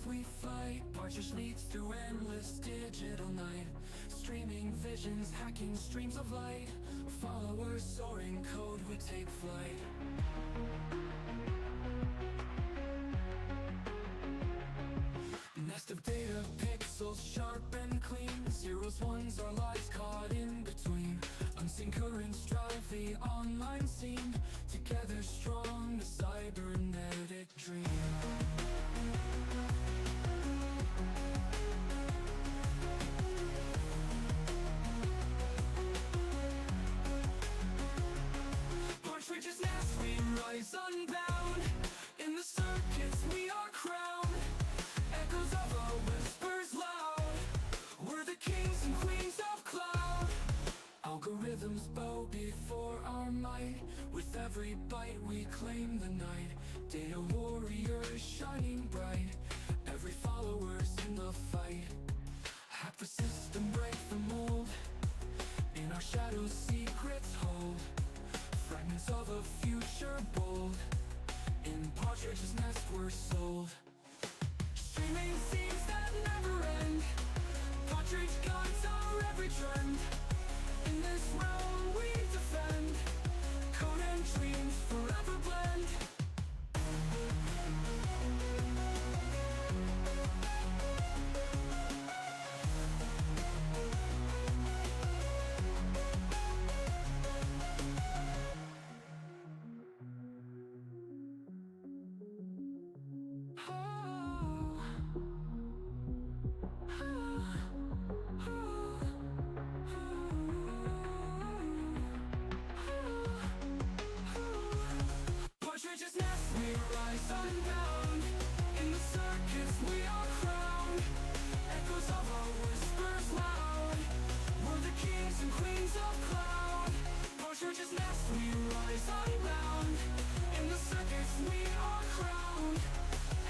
thrive, we fight. Partridge leads through endless digital night. Streaming visions, hacking streams of light. Followers soaring, code would take flight. Nest of data, pixels sharp and clean. Zeros, ones, our lives caught in between. Unseen currents drive the online scene. Together strong, the cybernetic dream. Partridge's nest, we rise unbound. In the circuits we are crowned. Echoes of our whispers loud. We're the kings and queens of cloud. Algorithms bow before our might. With every bite we claim the night. Data warriors shining bright. Every follower's in the fight. Hack the system, break the mold. In our shadows secrets hold. Fragments of a future bold. In Partridge's nest we're sold. Streaming scenes that never end. Partridge guides our every trend. In this realm we defend. Code and dreams forever blend. Partridge's nest, we rise unbound. In the circuits we are crowned. Echoes of our whispers loud. We're the kings and queens of cloud. Partridge's nest, we rise unbound. In the circuits we are crowned.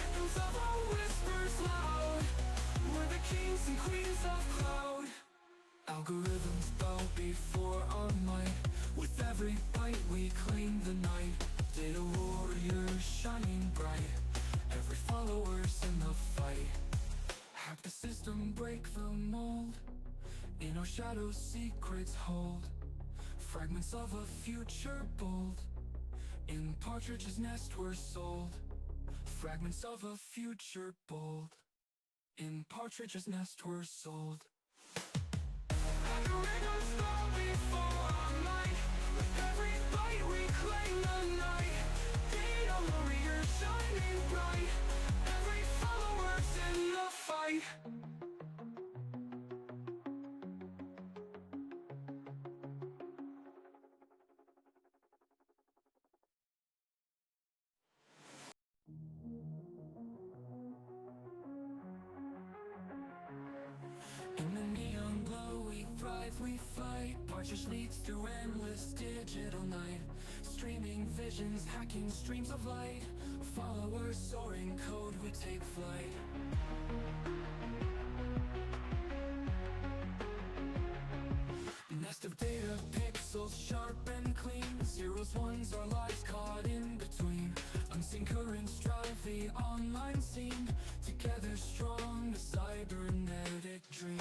Echoes of our whispers loud. We're the kings and queens of cloud. Algorithms bow before our might. With every bite we claim the night. Data warriors shining bright. Every follower's in the fight. Hack the system, break the mold. In our shadows secrets hold. Fragments of a future bold. In Partridge's nest we're sold. Fragments of a future bold. In Partridge's nest we're sold. Algorithms bow before our might. With every bite we claim the night. Data warriors shining bright. Every follower's in the fight. In the neon glow we thrive, we fight. Partridge leads through endless digital night. Streaming visions, hacking streams of light. Followers soaring, code would take flight. Nest of data, pixels sharp and clean. Zeros, ones, our lives caught in between. Unseen currents drive the online scene. Together strong, the cybernetic dream.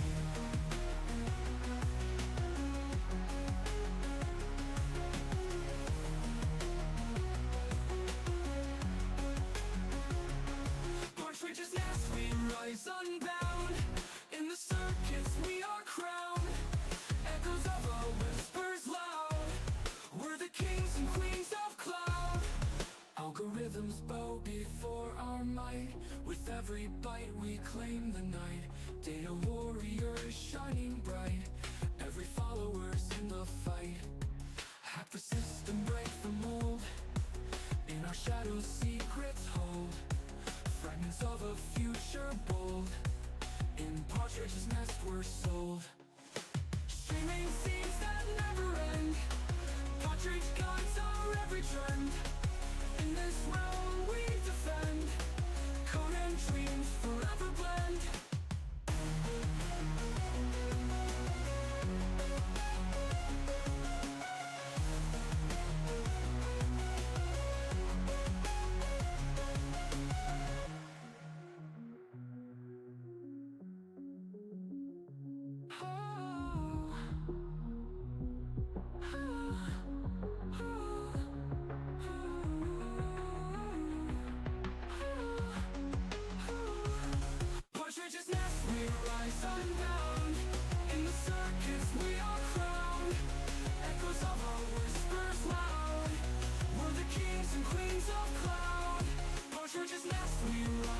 Partridge's nest, we rise unbound. In the circuits we are crowned. Echoes of our whispers loud. We're the kings and queens of cloud. Algorithms bow before our might. With every bite we claim the night. Data warriors shining bright. Every follower's in the fight. Hack the system, break the mold. In our shadows secrets hold. Fragments of a future bold. In Partridge's nest we're sold. Streaming scenes that never end. Partridge guides our every trend. In this realm we defend. Code and dreams forever blend.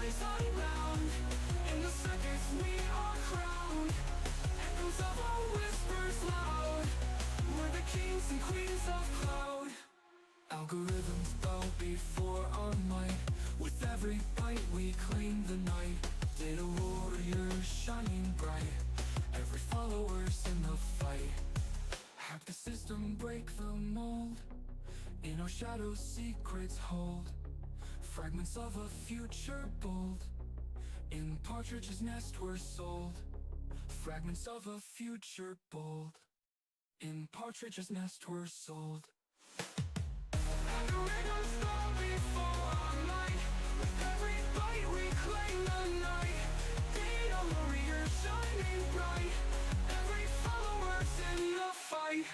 rise unbound. In the circus we are crowned. Echoes of our whispers loud. We're the kings and queens of cloud. Algorithms bow before our might. With every bite we claim the night. Data warriors shining bright. Every follower's in the fight. Hack the system, break the mold. In our shadows secrets hold. Fragments of a future bold. In Partridge's nest we're sold. Fragments of a future bold. In Partridge's nest we're sold. Algorithms bow before our might. With every bite we claim the night. Data warriors shining bright. Every follower's in the fight.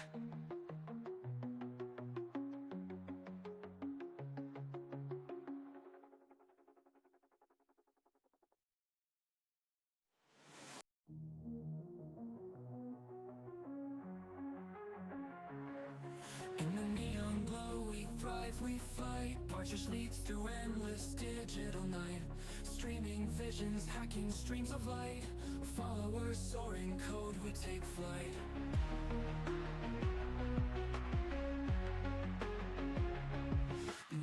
In the neon glow we thrive, we fight. Partridge leads through endless digital night. Streaming visions, hacking streams of light. Followers soaring code, we take flight.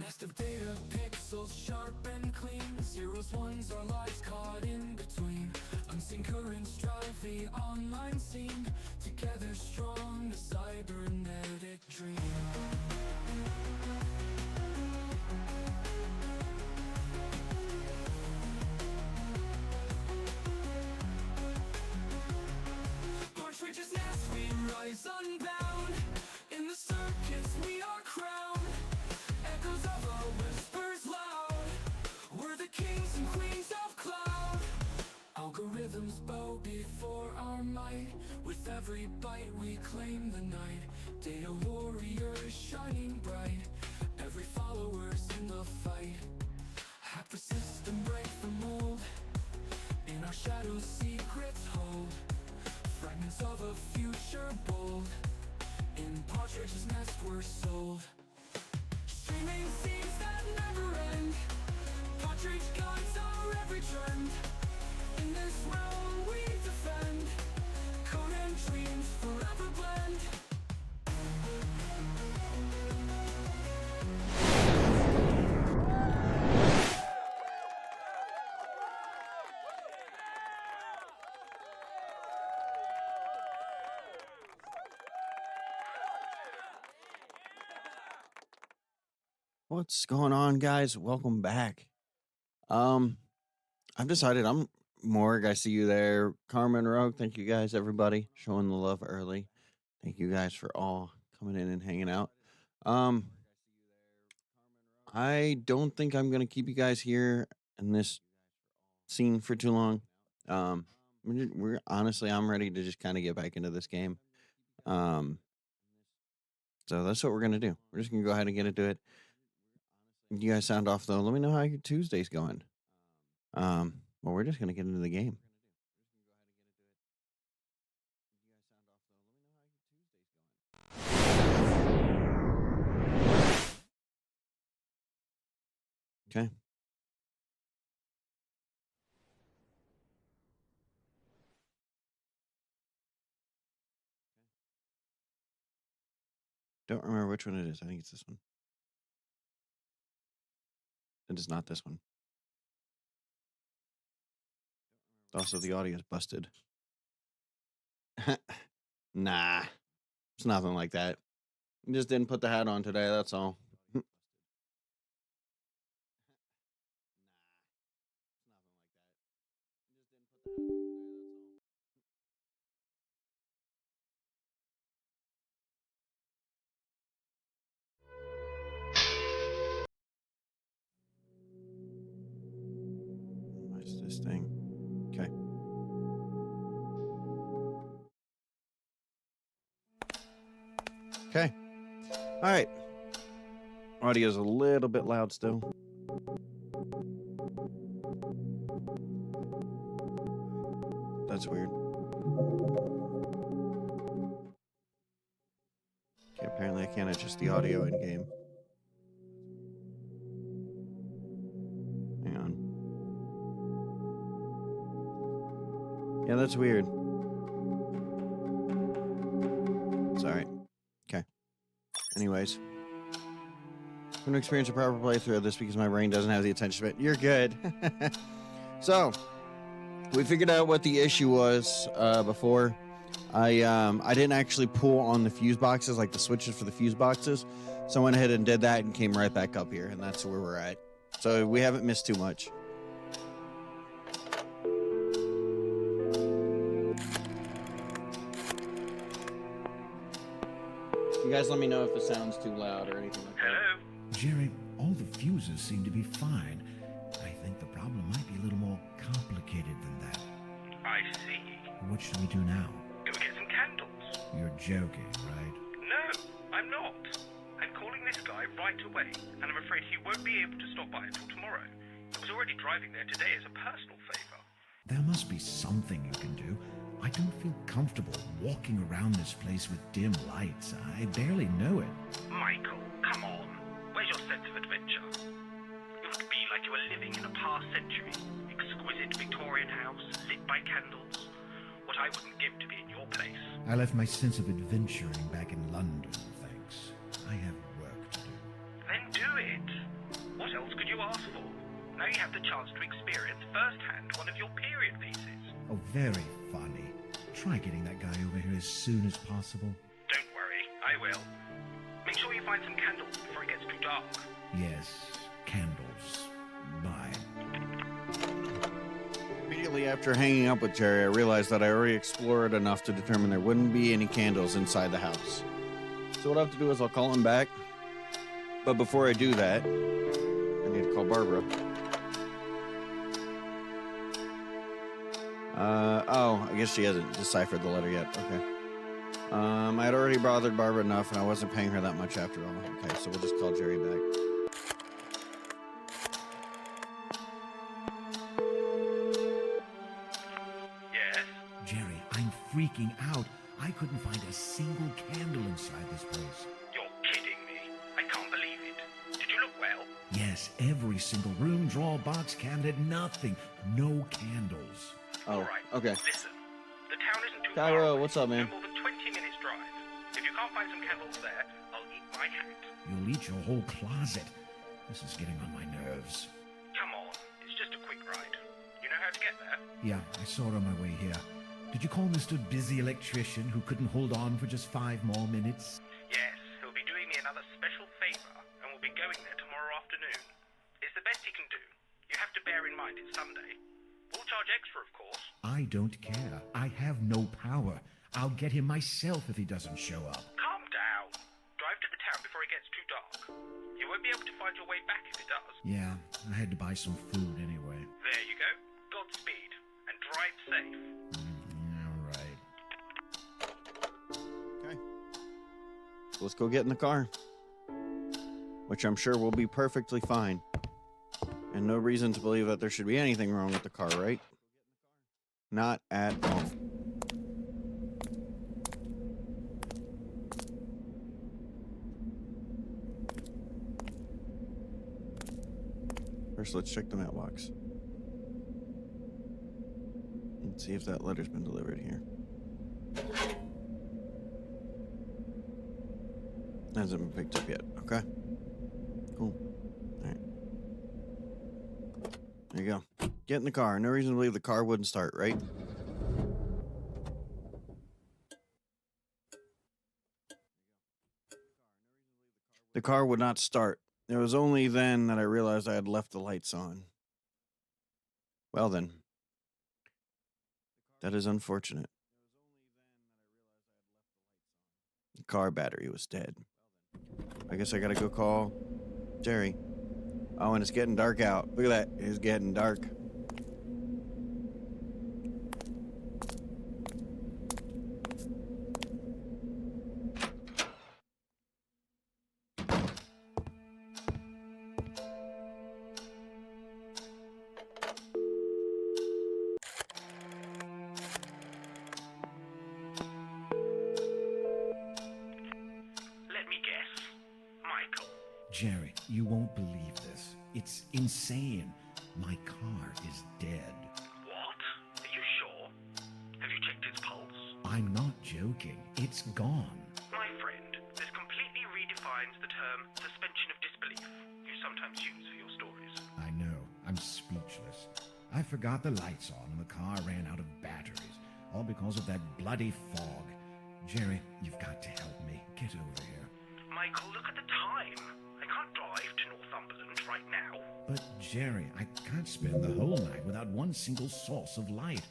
Nest of data, pixels sharp and clean. Zeros, ones, our lives caught in between. Unseen currents drive the online scene. Together strong, the cybernetic dream. Partridge's nest we rise unbound. In the circus we are crowned. Echoes of our whispers loud. We're the kings and queens of cloud. Algorithms bow before our might. With every bite we claim the night. Data warriors shining bright. Every follower's in the fight. Hack the system, break the mold. In our shadows secrets hold. Fragments of a future bold. In Partridge's nest we're sold. Streaming scenes that never end. Partridge guides our every trend. In this realm we defend. Code and dreams forever blend. What's going on, guys? Welcome back. I've decided I'm Morg. I see you there. Carmen Rogue, thank you guys, everybody, showing the love early. Thank you guys for all coming in and hanging out. Um, I don't think I'm gonna keep you guys here in this scene for too long. Um, we're honestly, I'm ready to just kind of get back into this game. Um, so that's what we're gonna do. We're just gonna go ahead and get into it. You guys sound off though. Let me know how your Tuesday's going. Well, we're just gonna get into the game. Okay. Don't remember which one it is. I think it's this one. It is not this one. Also, the audio is busted. Nah, it's nothing like that. You just didn't put the hat on today. That's all. What's this thing? Okay. Okay. All right. Audio's a little bit loud still. That's weird. Okay, apparently I can't adjust the audio in game. Hang on. Yeah, that's weird. It's alright. Okay. Anyways. I'm going to experience a proper playthrough of this because my brain doesn't have the attention span. You're good. So, we figured out what the issue was before. I didn't actually pull on the fuse boxes, like the switches for the fuse boxes. So I went ahead and did that and came right back up here. And that's where we're at. So we haven't missed too much. You guys let me know if it sounds too loud or anything like that. Hello? Jerry, all the fuses seem to be fine. I think the problem might be a little more complicated than that. I see. What should we do now? Go get some candles. You're joking, right? No, I'm not. I'm calling this guy right away, and I'm afraid he won't be able to stop by until tomorrow. He was already driving there today as a personal favor. There must be something you can do. I don't feel comfortable walking around this place with dim lights. I barely know it. Michael, come on. Where's your sense of adventure? It would be like you were living in a past century. Exquisite Victorian house, lit by candles. What I wouldn't give to be in your place. I left my sense of adventuring back in London, thanks. I have work to do. Then do it. What else could you ask for? Now you have the chance to experience firsthand one of your period pieces. Oh, very funny. Try getting that guy over here as soon as possible. Don't worry, I will. Make sure you find some candles before it gets too dark. Yes, candles. Bye. Immediately after hanging up with Jerry, I realized that I already explored enough to determine there wouldn't be any candles inside the house. So what I have to do is I'll call him back. But before I do that, I need to call Barbara. Oh, I guess she hasn't deciphered the letter yet. Okay. I had already bothered Barbara enough, and I wasn't paying her that much after all. Okay, so we'll just call Jerry back. Yes? Jerry, I'm freaking out. I couldn't find a single candle inside this place. You're kidding me. I can't believe it. Did you look well? Yes, every single room, drawer, box, cabinet, nothing. No candles. Oh, Alright, okay. listen. The town isn't too Cairo, far away. what's up, man? No more than 20 minutes drive. If you can't find some candles there, I'll eat my hat. You'll eat your whole closet. This is getting on my nerves. Come on, it's just a quick ride. You know how to get there? Yeah, I saw it on my way here. Did you call Mr. Busy Electrician who couldn't hold on for just 5 more minutes? Yes, he'll be doing me another special favor, and we'll be going there tomorrow afternoon. It's the best he can do. You have to bear in mind it's Sunday. We'll charge extra, of course. I don't care. I have no power. I'll get him myself if he doesn't show up. Calm down. Drive to the town before it gets too dark. You won't be able to find your way back if it does. Yeah, I had to buy some food anyway. There you go. Godspeed. And drive safe. All right. Okay. So let's go get in the car. Which I'm sure will be perfectly fine. And no reason to believe that there should be anything wrong with the car, right? Not at all. First, let's check the mailbox. Let's see if that letter's been delivered here. Hasn't been picked up yet. Okay. Cool. All right. There you go. Get in the car. No reason to believe the car wouldn't start, right? The car would not start. It was only then that I realized I had left the lights on. Well then. That is unfortunate. The car battery was dead. I guess I gotta go call Jerry. Oh, and it's getting dark out. Look at that. It's getting dark. Let me guess. Michael. Jerry, you won't believe this. It's insane. My car is dead. What? Are you sure? I'm not joking. It's gone. My friend, this completely redefines the term suspension of disbelief you sometimes use for your stories. I know. I'm speechless. I forgot the lights on and the car ran out of batteries, all because of that bloody fog. Jerry, you've got to help me. Get over here. Michael, look at the time. I can't drive to Northumberland right now. But Jerry, I can't spend the whole night without one single source of light.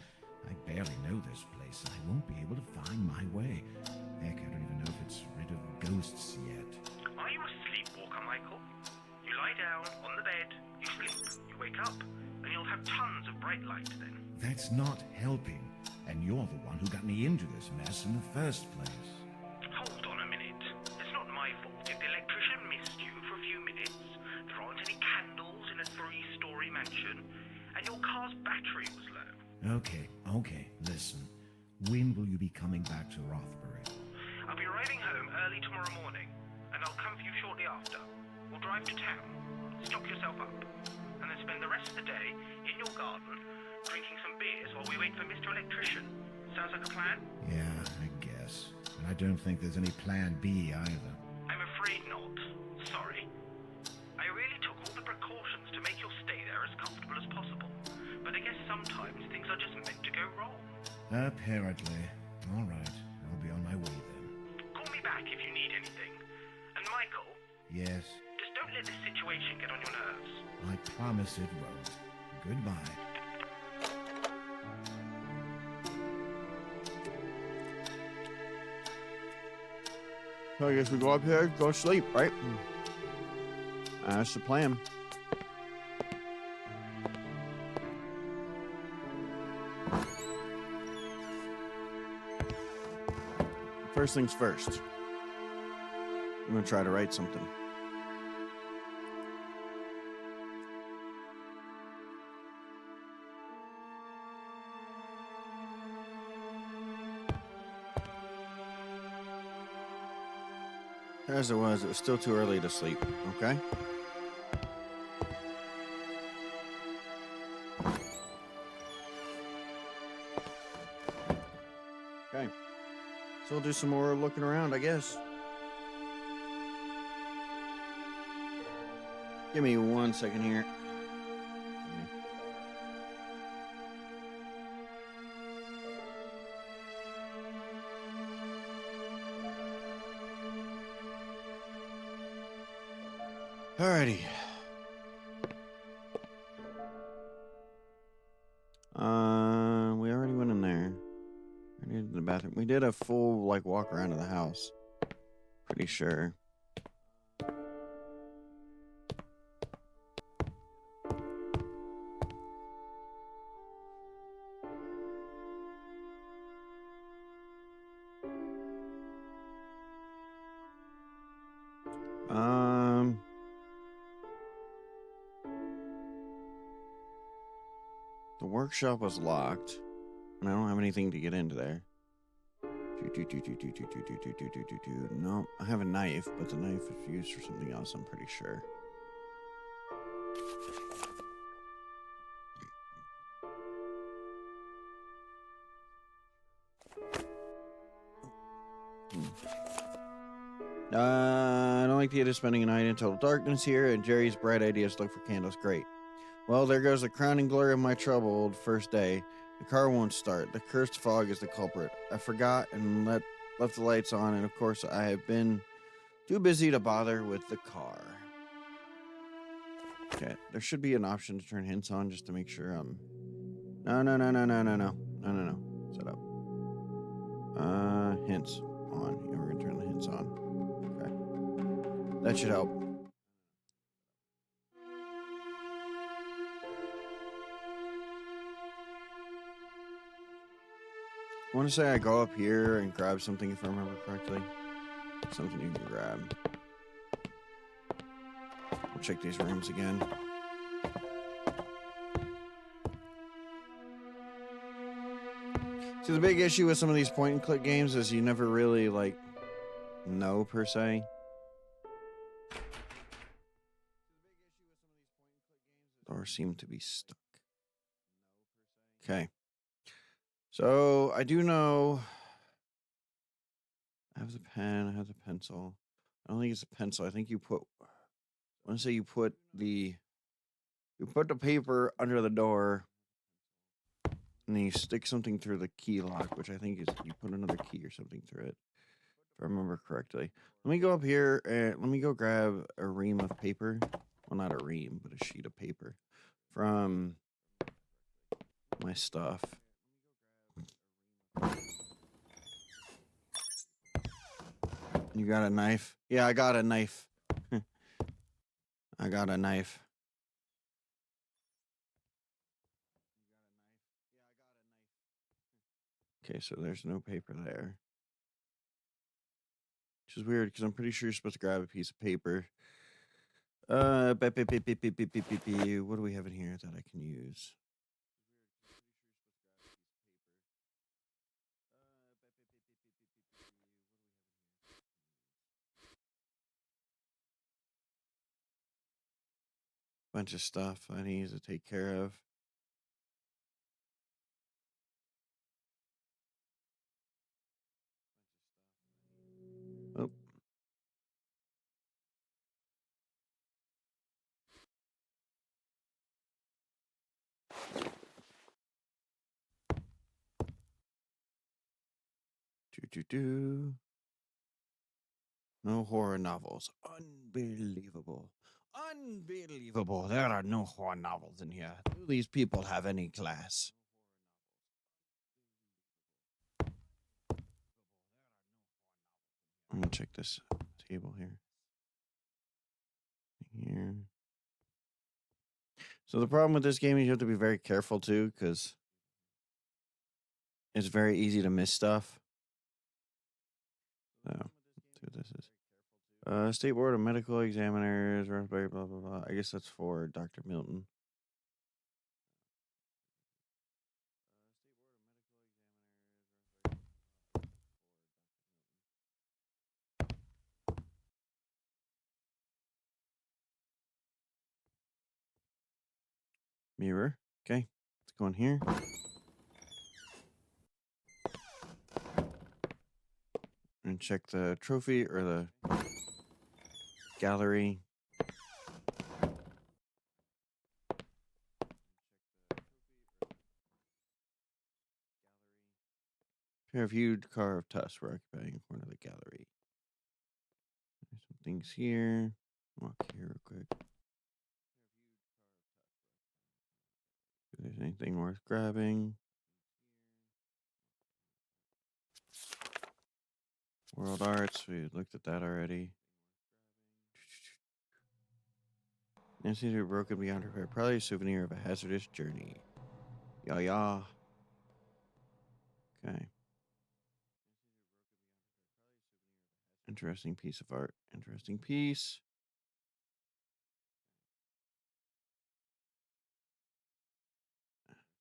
I barely know this place, and I won't be able to find my way. Heck, I don't even know if it's rid of ghosts yet. Are you a sleepwalker, Michael? You lie down on the bed, you sleep, you wake up, and you'll have tons of bright light then. That's not helping, and you're the one who got me into this mess in the first place. Hold on a minute. It's not my fault if the electrician missed you for a few minutes. There aren't any candles in a 3-story mansion, and your car's battery was low. Okay, listen. When will you be coming back to Rothbury? I'll be arriving home early tomorrow morning, and I'll come for you shortly after. We'll drive to town, stock yourself up, and then spend the rest of the day in your garden drinking some beers while we wait for Mr. Electrician. Sounds like a plan? Yeah, I guess. And I don't think there's any plan B either. I'm afraid not. Sorry. I really took all the precautions to make your stay there as comfortable as possible, but I guess sometimes things are just meant to go wrong. Apparently. All right, I'll be on my way then. Call me back if you need anything. And Michael, Yes, just don't let this situation get on your nerves. I promise it won't. Goodbye. So I guess we go up here, go to sleep, right? That's the plan. First things first. I'm gonna try to write something. As it was still too early to sleep, okay? Okay. So we'll do some more looking around, I guess. Give me 1 second here. Alrighty. We already went in there. We did the bathroom. We did a full walk around of the house. Pretty sure. The workshop was locked, and I don't have anything to get into there. No, I have a knife, but the knife is used for something else, I'm pretty sure. I don't like the idea of spending a night in total darkness here, and Jerry's bright ideas to look for candles. Great. Well, there goes the crowning glory of my troubled first day. The car won't start. The cursed fog is the culprit. I forgot and left the lights on, and of course I have been too busy to bother with the car. Okay, there should be an option to turn hints on just to make sure I'm... No. Set up. Hints on. Yeah, we're gonna turn the hints on. Okay. That should help. I want to say I go up here and grab something if I remember correctly. Something you can grab. We'll check these rooms again. See, the big issue with some of these point and click games is you never really know per se. Doors seem to be stuck. Okay. So I do know have the pen. I have the pencil. I don't think it's a pencil. I think you put. I want to say you put the paper under the door, and then you stick something through the key lock, which I think is you put another key or something through it, if I remember correctly. Let me go up here and let me go grab a ream of paper. Well, not a ream, but a sheet of paper from my stuff. You got a knife? Yeah, I got a knife. I got a knife. Okay, so there's no paper there. Which is weird because I'm pretty sure you're supposed to grab a piece of paper. What do we have in here that I can use? Bunch of stuff I need to take care of. Oh. No horror novels. Unbelievable. Unbelievable. There are no horror novels in here. Do these people have any class? I'm gonna check this table here. Here. So the problem with this game is you have to be very careful too, because it's very easy to miss stuff. So, let's see what this is. State Board of Medical Examiners, blah, blah, blah, blah. I guess that's for Dr. Milton. Mirror. Okay, let's go in here. And check the trophy or the gallery. Peer-reviewed car of Tusk. We're occupying a corner of the gallery. There's some things here. Walk here real quick. If there's anything worth grabbing. World Arts, we looked at that already. Nancy's are broken beyond repair. Probably a souvenir of a hazardous journey. Yeah. Okay. Interesting piece of art. Interesting piece.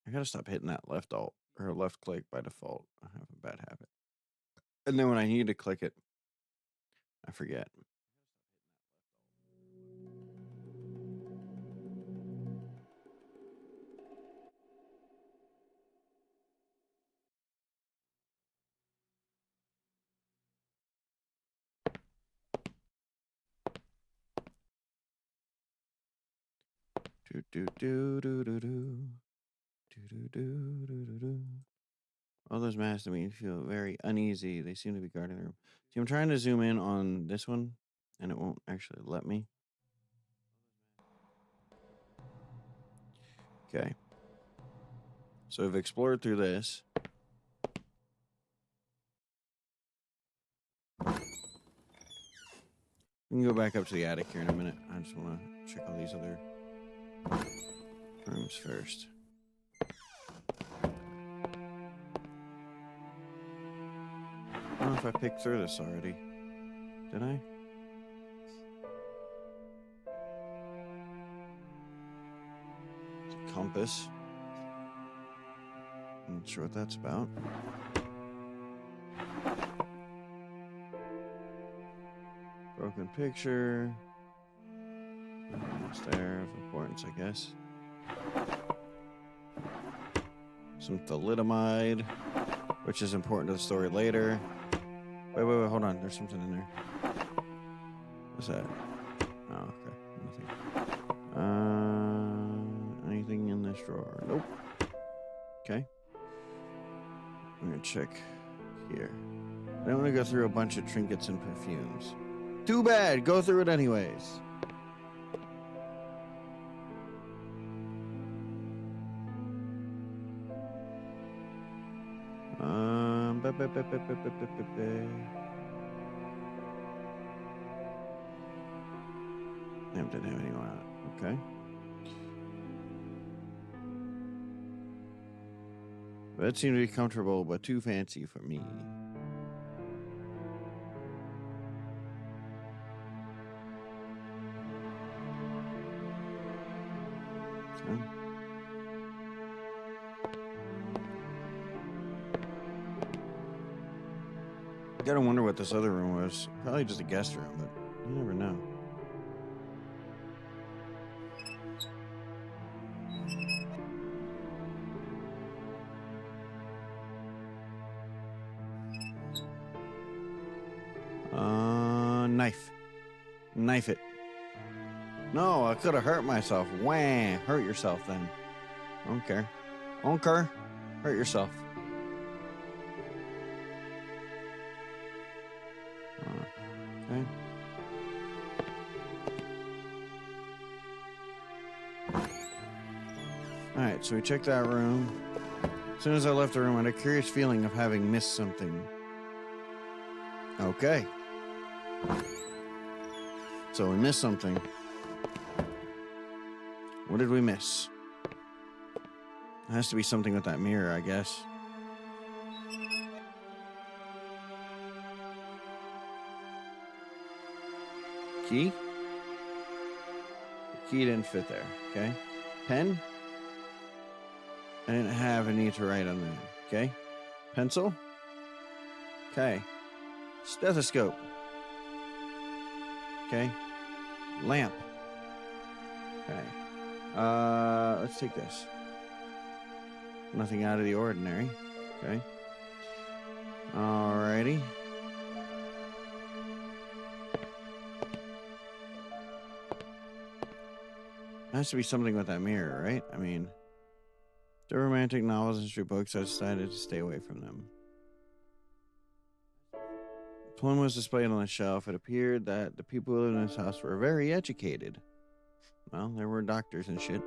I gotta stop hitting that left alt or left click by default. I have a bad habit. And then when I need to click it, I forget. All those masks that make me feel very uneasy. They seem to be guarding the room. See, I'm trying to zoom in on this one, and it won't actually let me. Okay. So we've explored through this. We can go back up to the attic here in a minute. I just want to check all these other rooms first. I don't know if I picked through this already. Did I? It's a compass. I'm not sure what that's about. Broken picture. It's there of importance, I guess. Some thalidomide, which is important to the story later. Wait, hold on. There's something in there. What's that? Oh, okay. Nothing. Anything in this drawer? Nope. Okay. I'm gonna check here. I don't want to go through a bunch of trinkets and perfumes. Too bad. Go through it anyways. Ba- ba- ba- ba- ba- ba- ba- ba- ba. Nope, didn't have anyone out. Okay. That seemed to be comfortable, but too fancy for me. Okay. Gotta wonder what this other room was. Probably just a guest room, but you never know. Knife. Knife it. No, I could have hurt myself. Wah! Hurt yourself then. I don't care. I don't care. Hurt yourself. Okay. Alright, so we checked that room. As soon as I left the room, I had a curious feeling of having missed something. Okay. So we missed something. What did we miss? It has to be something with that mirror, I guess. Key? The key didn't fit there. Okay. Pen? I didn't have any to write on there. Okay. Pencil? Okay. Stethoscope. Okay. Lamp. Okay. Let's take this. Nothing out of the ordinary. Okay. Alrighty. Has to be something with that mirror, right? I mean, the romantic novels and street books, I decided to stay away from them. The poem was displayed on the shelf. It appeared that the people who lived in this house were very educated. Well, there were doctors and shit.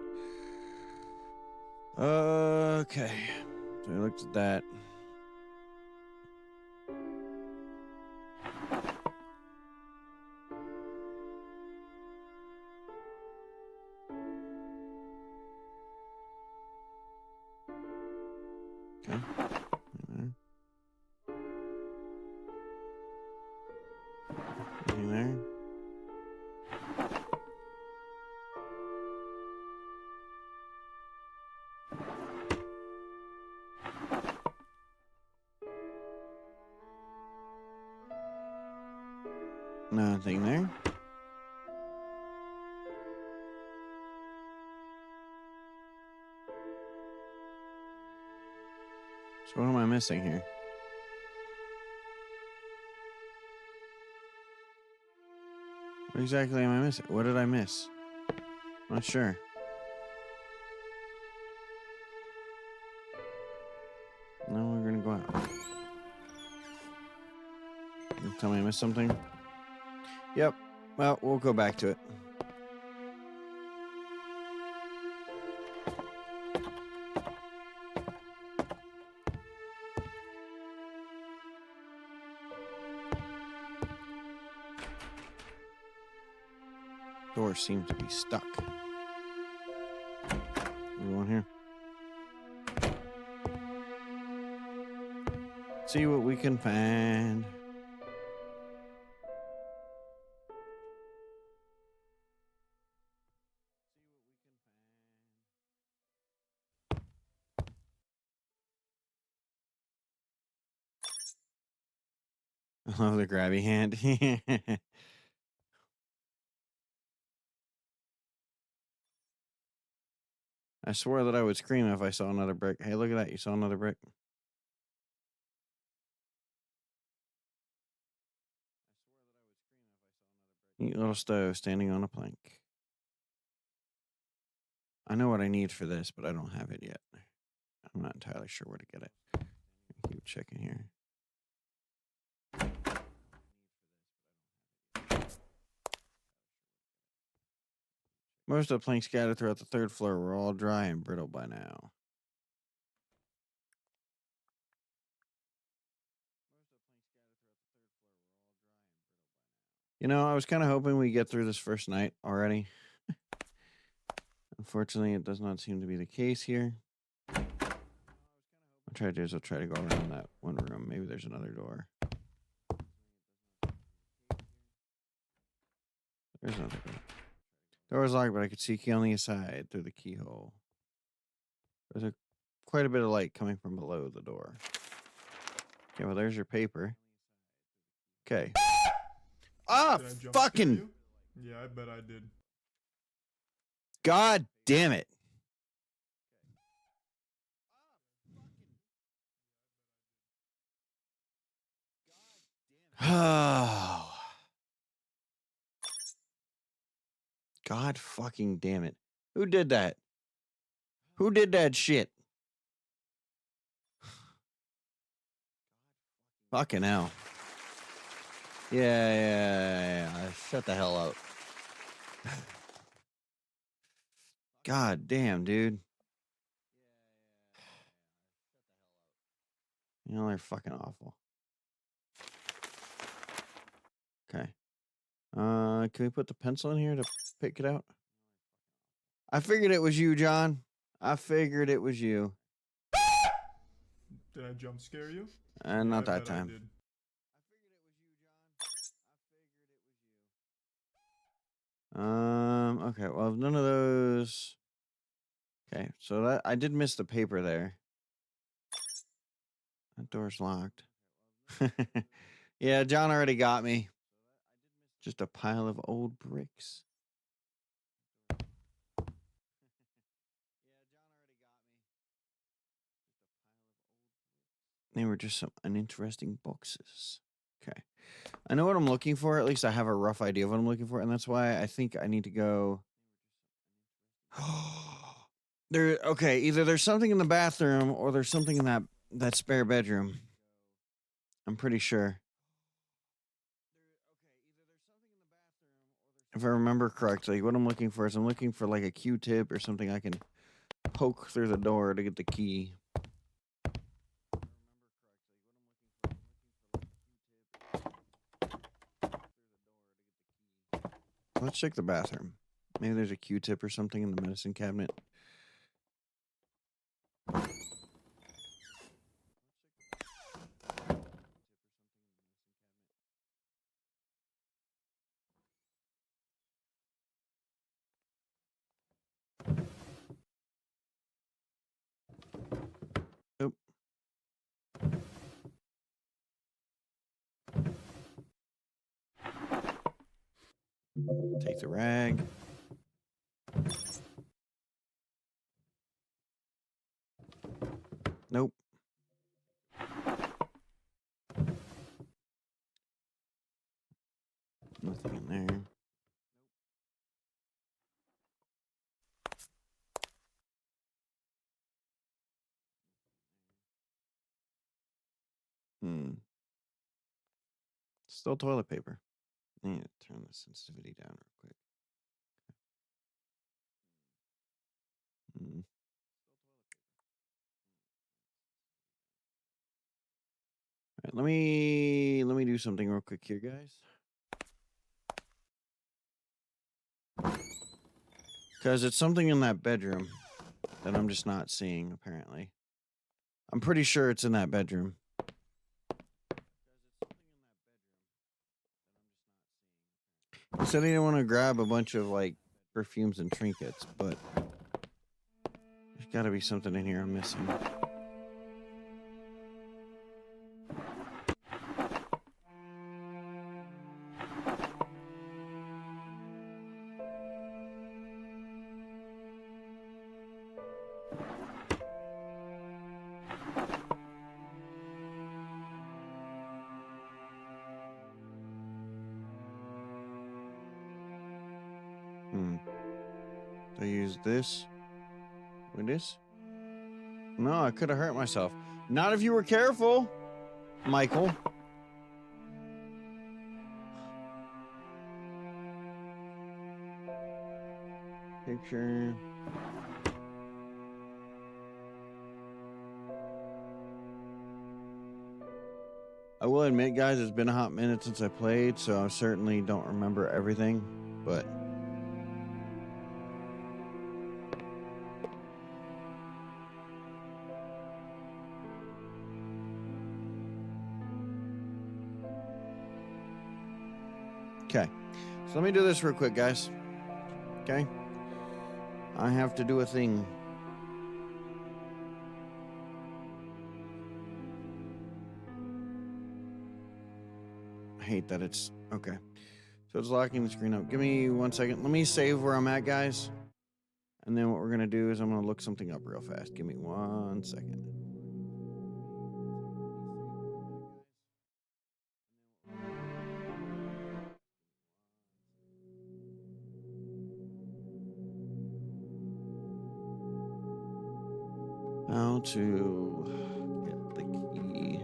Okay. So I looked at that. Okay. Anything there? Nothing there. So what am I missing here? What exactly am I missing? What did I miss? Not sure. No, we're gonna go out. You tell me I missed something? Yep. Well, we'll go back to it. Doors seem to be stuck. Everyone here? See what we can find. I love the grabby hand. I swore that I would scream if I saw another brick. Hey, look at that. You saw another brick. Neat little stove standing on a plank. I know what I need for this, but I don't have it yet. I'm not entirely sure where to get it. Keep checking here. Most of the planks scattered throughout the third floor were all dry and brittle by now. You know, I was kind of hoping we get through this first night already. Unfortunately, it does not seem to be the case here. I'll try to do is I'll try to go around that one room. Maybe there's another door. There's another door. Door was locked, but I could see key on the side through the keyhole. There's quite a bit of light coming from below the door. Okay, well, there's your paper. Okay. Ah, Did I jump scare fucking you? Yeah, I bet I did. God damn it. Oh. God fucking damn it. Who did that? Who did that shit? Fucking hell. Yeah. Shut the hell up. God damn, dude. You know, they're fucking awful. Okay. Can we put the pencil in here to pick it out? I figured it was you, John. I figured it was you. Did I jump scare you? Not I that bet I time. did. Okay, well, none of those. Okay, so that I did miss the paper there. That door's locked. Yeah, John already got me. Just a pile of old bricks. They were just some uninteresting boxes. Okay. I know what I'm looking for. At least I have a rough idea of what I'm looking for. And that's why I think I need to go. Okay, either there's something in the bathroom or there's something in that spare bedroom. I'm pretty sure. If I remember correctly, what I'm looking for is I'm looking for like a Q-tip or something I can poke through the door to get the key. Let's check the bathroom. Maybe there's a Q-tip or something in the medicine cabinet. Nope. Take the rag. Nope. Nothing in there. Still toilet paper. I need to turn the sensitivity down real quick. All right, let me do something real quick here, guys. Because it's something in that bedroom that I'm just not seeing, apparently. I'm pretty sure it's in that bedroom. He said he didn't want to grab a bunch of, like, perfumes and trinkets, but there's got to be something in here I'm missing. So I use this. With this? No, I could have hurt myself. Not if you were careful, Michael. Picture. I will admit, guys, it's been a hot minute since I played, so I certainly don't remember everything, but... Okay, so let me do this real quick, guys. Okay? I have to do a thing. I hate that it's... Okay. So it's locking the screen up. Give me 1 second. Let me save where I'm at, guys. And then what we're going to do is I'm going to look something up real fast. Give me 1 second. How to get the key.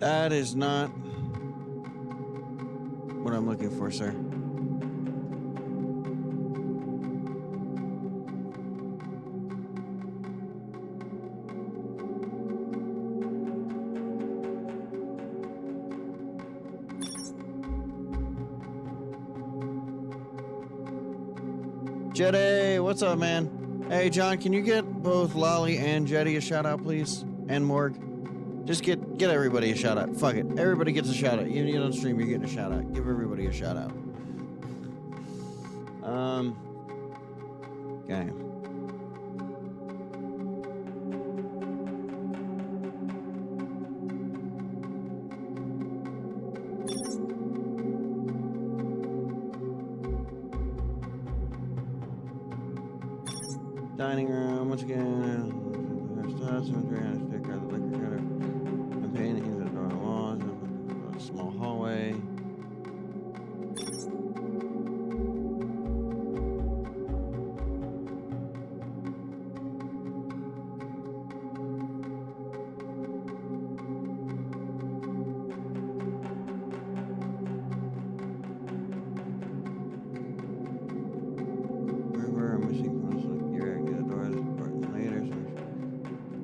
That is not what I'm looking for, sir. Jetty, what's up, man? Hey, John, can you get both Lolly and Jetty a shout out, please? And Morg? Just get everybody a shout out. Fuck it. Everybody gets a shout out. You don't stream, you're getting a shout out. Give everybody a shout out. Okay. Dining room, once again. Paintings, a door on the walls, a small hallway.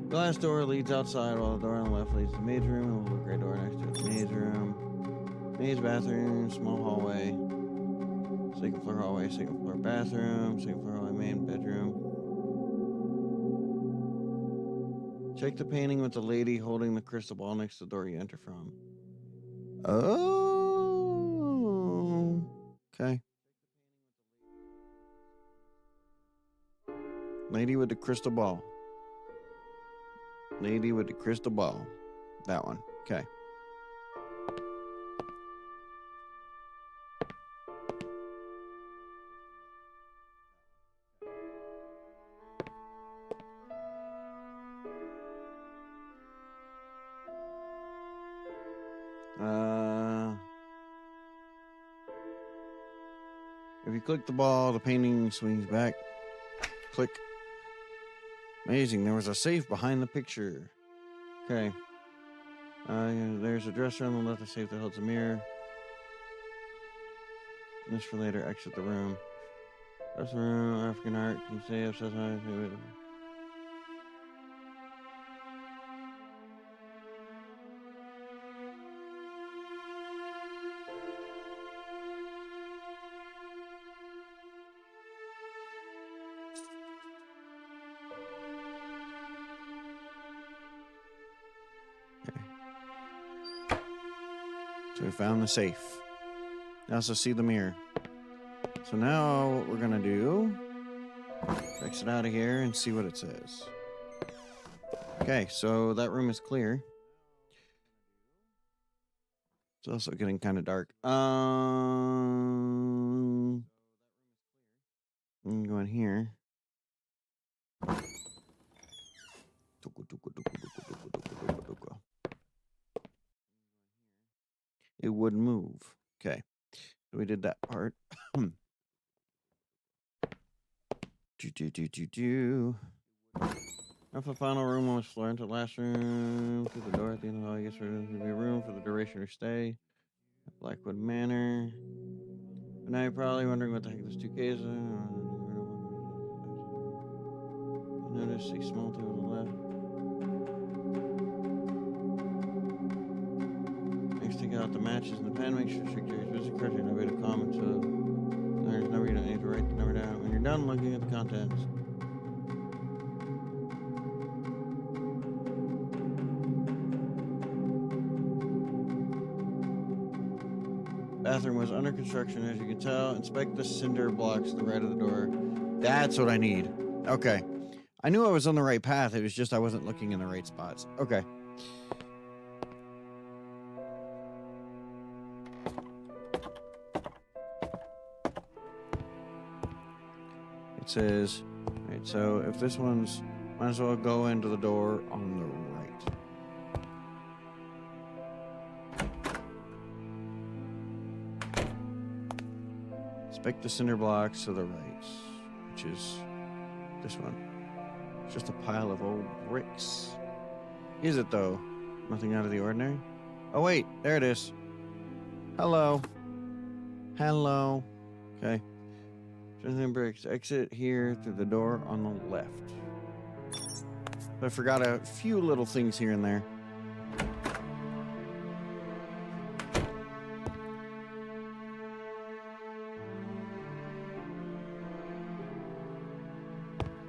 Glass door leads outside while the door on the left leads to the maid's room. A gray door next to it, the maid's room. Maid's bathroom, small hallway. Second floor hallway, second floor bathroom, second floor hallway, main bedroom. Check the painting with the lady holding the crystal ball next to the door you enter from. Oh, okay. Lady with the crystal ball. Lady with the crystal ball. That one. Okay. If you click the ball, the painting swings back. Click. Amazing. There was a safe behind the picture. Okay. There's a dresser on the left, a safe that holds a mirror. This for later. Exit the room. That's the room. African art. Can you say upside down? So we found the safe. I also see the mirror. So now what we're gonna do is exit out of here and see what it says. Okay, so that room is clear. It's also getting kind of dark. I'm gonna go in here. It would move. Okay. So we did that part. Off the final room on this floor into the last room. Through the door at the end of the hall. I guess there's going to be a room for the duration of your stay at Blackwood Manor. But now you're probably wondering what the heck this 2K is. Notice a small to the left. Next, take out the matches in the pen. Make sure secretary's visit card. Your number to comment. So there's number you don't need to write the number down. When you're done looking at the contents. Bathroom was under construction, as you can tell. Inspect the cinder blocks to the right of the door. That's what I need. Okay. I knew I was on the right path. It was just I wasn't looking in the right spots. Okay. It says, right, so if this one's, might as well go into the door on the right. Inspect the cinder blocks to the right, which is this one. It's just a pile of old bricks. Is it, though? Nothing out of the ordinary? Oh, wait. There it is. Hello. Hello. Okay. Strengthen bricks. Exit here through the door on the left. I forgot a few little things here and there.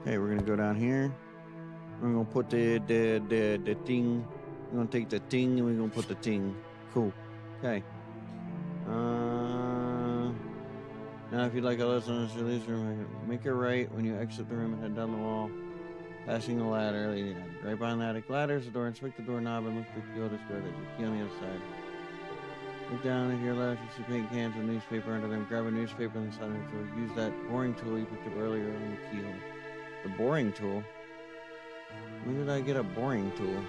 Okay, we're gonna go down here. We're gonna put the thing. We're gonna take the thing and we're gonna put the thing. Cool. Okay. Now, if you'd like a lesson on this release room, make a right when you exit the room and head down the wall, passing the ladder. Right behind the attic ladder is the door. Inspect the doorknob and look for the oldest door. There's a key on the other side. Look down at your left. You see paint cans with newspaper under them. Grab a newspaper on the side of the door. Use that boring tool you picked up earlier on the keyhole. The boring tool? When did I get a boring tool?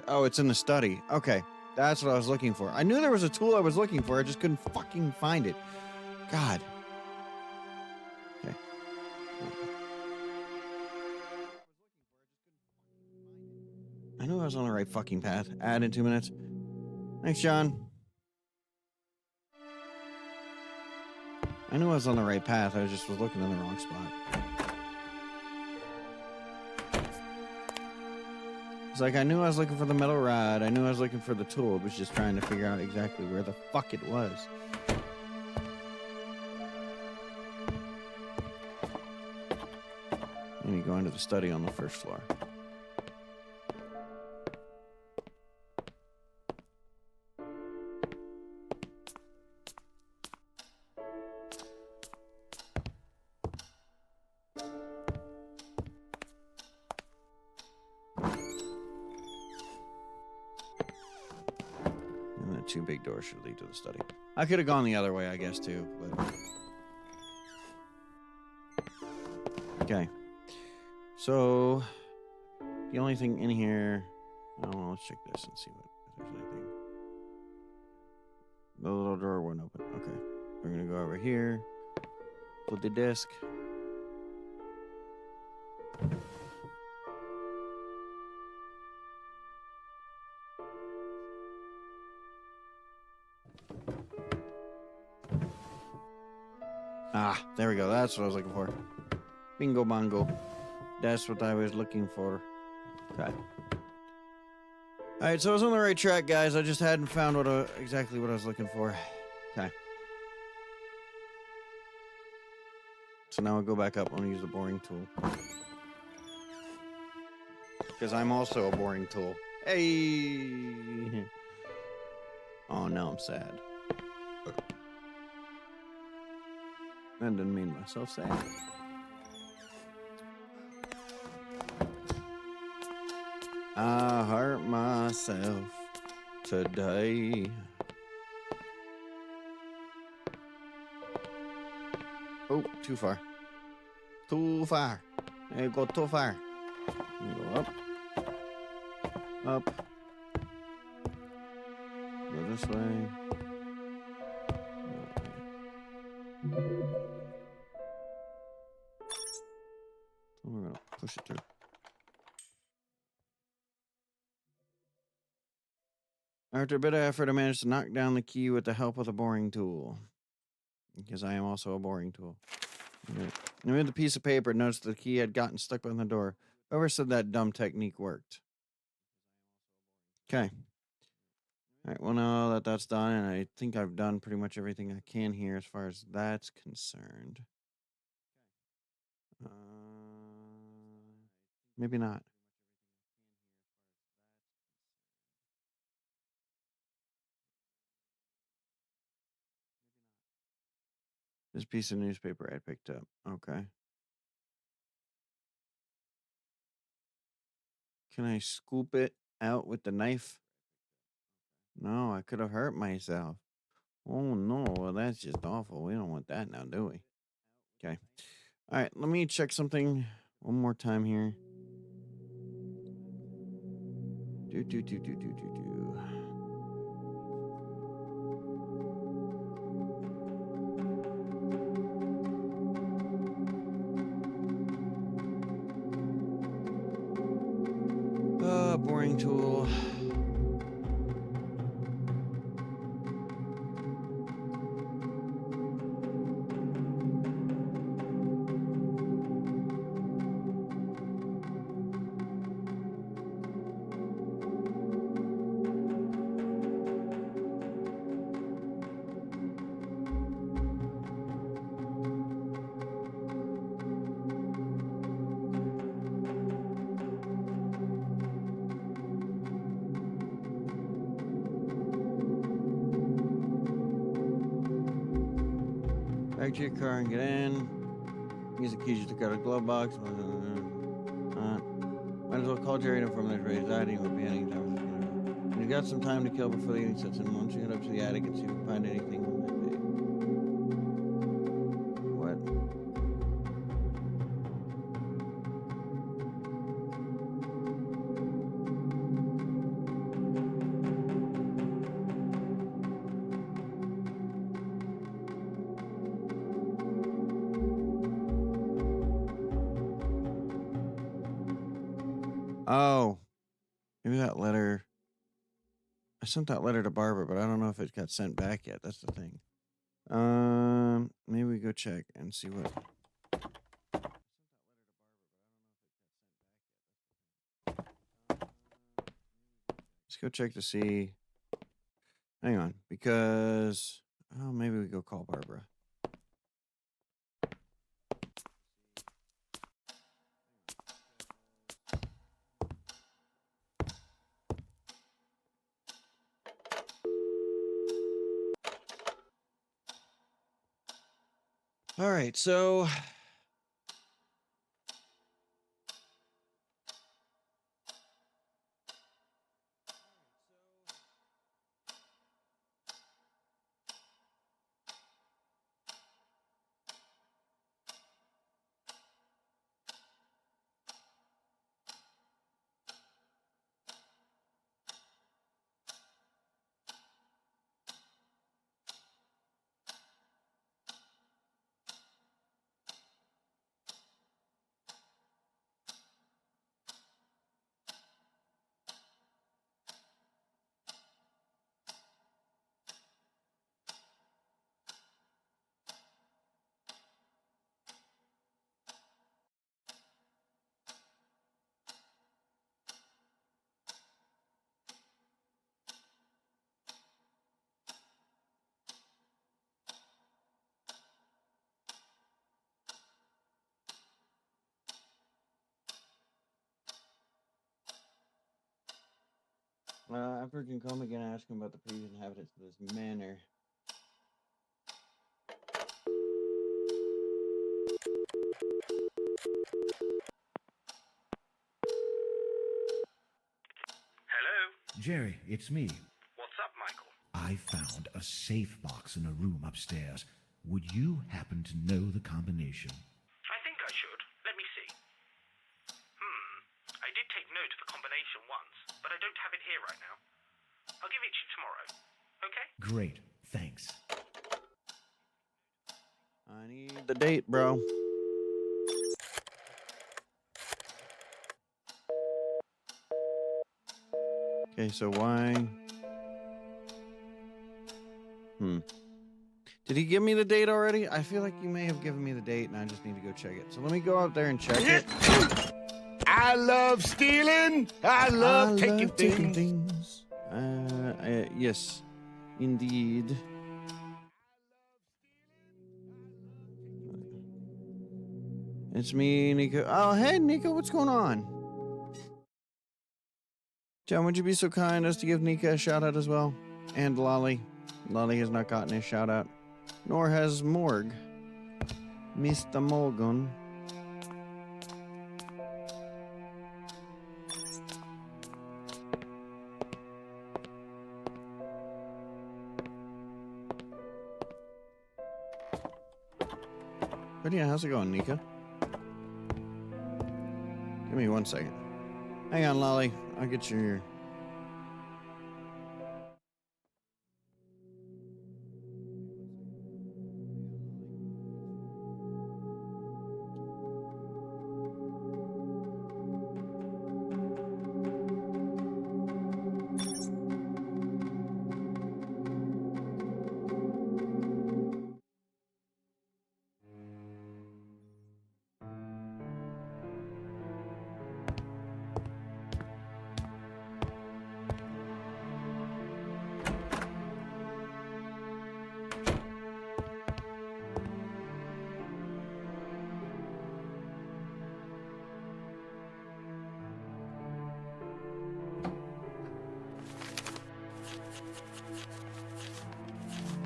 Oh, it's in the study. Okay. That's what I was looking for. I knew there was a tool I was looking for. I just couldn't fucking find it. God. Okay. I knew I was on the right fucking path. Add in 2 minutes. Thanks, John. I knew I was on the right path. I was looking in the wrong spot. It's like I knew I was looking for the metal rod. I knew I was looking for the tool. I was just trying to figure out exactly where the fuck it was. Let me go into the study on the first floor. And the two big doors should lead to the study. I could have gone the other way, I guess, too, but... Okay. So, the only thing in here... Oh, let's check this and see if there's anything. The little drawer won't open. Okay. We're going to go over here. Put the desk. Ah, there we go. That's what I was looking for. Bingo bongo. That's what I was looking for. Okay. Alright, so I was on the right track, guys. I just hadn't found exactly what I was looking for. Okay. So now I'll go back up. I'm going to use the boring tool. Because I'm also a boring tool. Hey! Oh, now I'm sad. That didn't mean myself sad. I hurt myself today. Oh, too far. Too far. You go too far. You go up. Up. Go this way. So we're gonna push it through. After a bit of effort, I managed to knock down the key with the help of the boring tool. Because I am also a boring tool. Right. I moved the piece of paper and noticed the key had gotten stuck on the door. Whoever said that dumb technique worked. Okay. All right, well, now that that's done, and I think I've done pretty much everything I can here as far as that's concerned. Maybe not. This piece of newspaper I picked up. Okay. Can I scoop it out with the knife? No, I could have hurt myself. Oh, no. Well, that's just awful. We don't want that now, do we? Okay. All right, let me check something one more time here. Do. Boring tool. Back to your car and get in. Use the keys you took out of the glove box. Might as well call Jerry to inform that his anxiety would be any time. You've got some time to kill before the evening sets in. Why don't you head up to the attic and see if you can find anything on that day? What? Oh, maybe that letter. I sent that letter to Barbara, but I don't know if it got sent back yet. That's the thing. Maybe we go check and see what. Let's go check to see. Hang on, because maybe we go call Barbara. All right, so after we can come again, ask him about the previous inhabitants of this manor. Jerry, it's me. What's up, Michael? I found a safe box in a room upstairs. Would you happen to know the combination? I think I should. Let me see. I did take note of a combination once, but I don't have it here right now. I'll give it to you tomorrow. Okay? Great, thanks. I need the date, bro. Okay, so why? Did he give me the date already? I feel like you may have given me the date and I just need to go check it. So let me go out there and check it. I love stealing. I love taking things. Yes, indeed. It's me, Nico. Oh, hey, Nico, what's going on? John, would you be so kind as to give Nika a shout out as well? And Lolly. Lolly has not gotten a shout out. Nor has Morg. Mr. Morgan. But yeah, how's it going, Nika? Give me 1 second. Hang on, Lolly. I'll get your...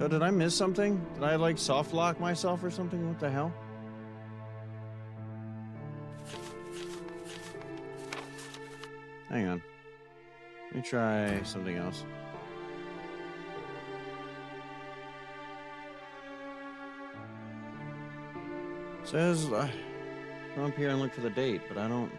Oh, did I miss something? Did I, like, soft lock myself or something? What the hell? Hang on. Let me try something else. It says, come up here and look for the date, but I don't...